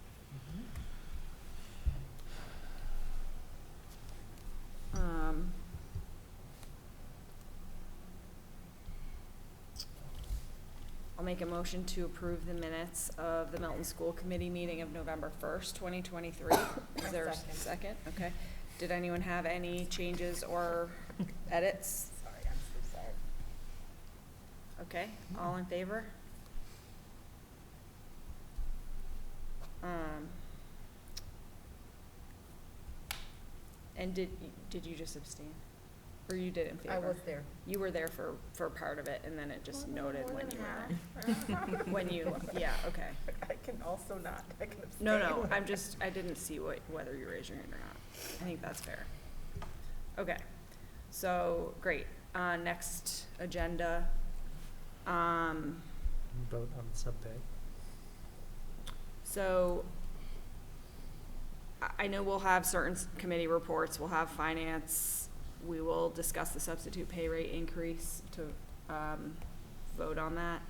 I'll make a motion to approve the minutes of the Milton School Committee meeting of November 1st, 2023. Is there a second? Okay. Did anyone have any changes or edits? Sorry, I'm so sorry. Okay, all in favor? And did you just abstain? Or you did in favor? I was there. You were there for part of it, and then it just noted More when than you half. were, when you, yeah, okay. I can also not, I can abstain. No, I didn't see whether you raised your hand or not. I think that's fair. Okay, so, great. Next agenda, Vote on the sub-pay. so I know we'll have certain committee reports, we'll have finance, we will discuss the substitute pay rate increase to, vote on that.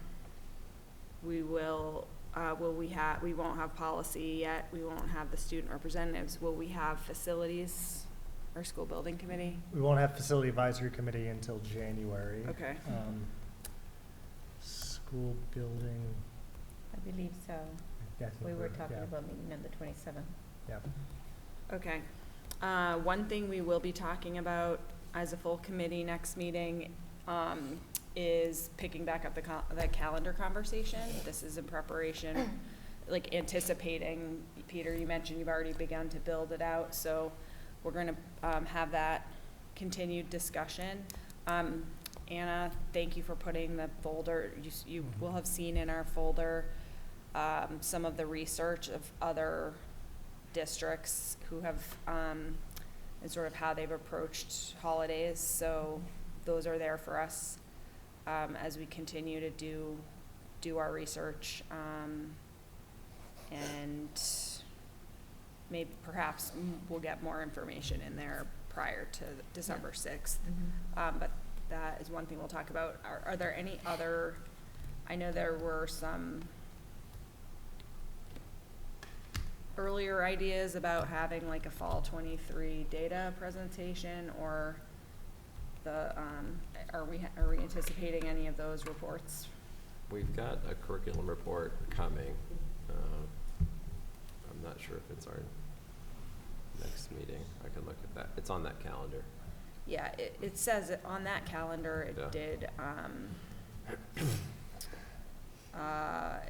We will, we won't have policy yet, we won't have the student representatives, will we have facilities or school building committee? We won't have facility advisory committee until January. Okay. School building, I believe so. yeah, I think We were we're- talking yeah, about meeting on the 27th. Yeah. Okay. One thing we will be talking about as a full committee next meeting, is picking back up the calendar conversation. This is in preparation, like anticipating, Peter, you mentioned you've already begun to build it out, so we're gonna, have that continued discussion. Anna, thank you for putting the folder, you will have seen in our folder, some of the research of other districts who have, and sort of how they've approached holidays, so those are there for us, as we continue to do our research, and maybe, perhaps we'll get more information in there prior to December 6th. But that is one thing we'll talk about. Are there any other, I know there were some earlier ideas about having like a fall 23 data presentation, or the, are we anticipating any of those reports? We've got a curriculum report coming. I'm not sure if it's our next meeting. I can look at that. It's on that calendar. Yeah, it says it on that calendar, it Yeah. did,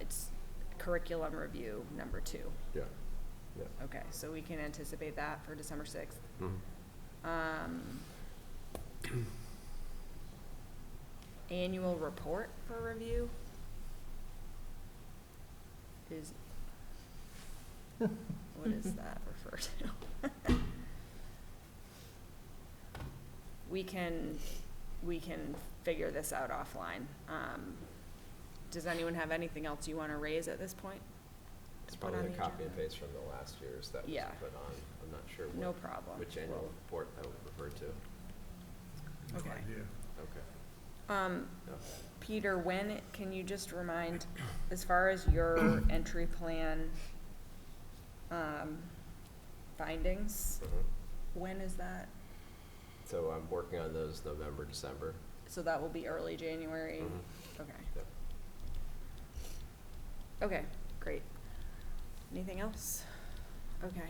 it's curriculum review number 2. Yeah. Yeah. Okay, so we can anticipate that for December 6th. Mhm. Annual report for review is, what is that refer to? We can figure this out offline. Does anyone have anything else you wanna raise at this point? It's To put on probably a the copy and agenda? paste from the last year's that was Yeah. put on. I'm not sure No problem. which annual report I would refer to. No Okay. idea. Okay. Yeah. Peter, can you just remind, as far as your entry plan, findings, Mhm. when is that? So I'm working on those November, December. So that will be early January? Mhm. Okay. Yep. Okay, great. Anything else? Okay,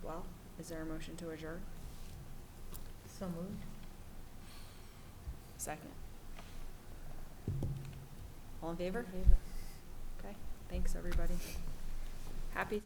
well, is there a motion to adjourn? So moved. Second. All in favor? Okay, thanks, everybody. Happy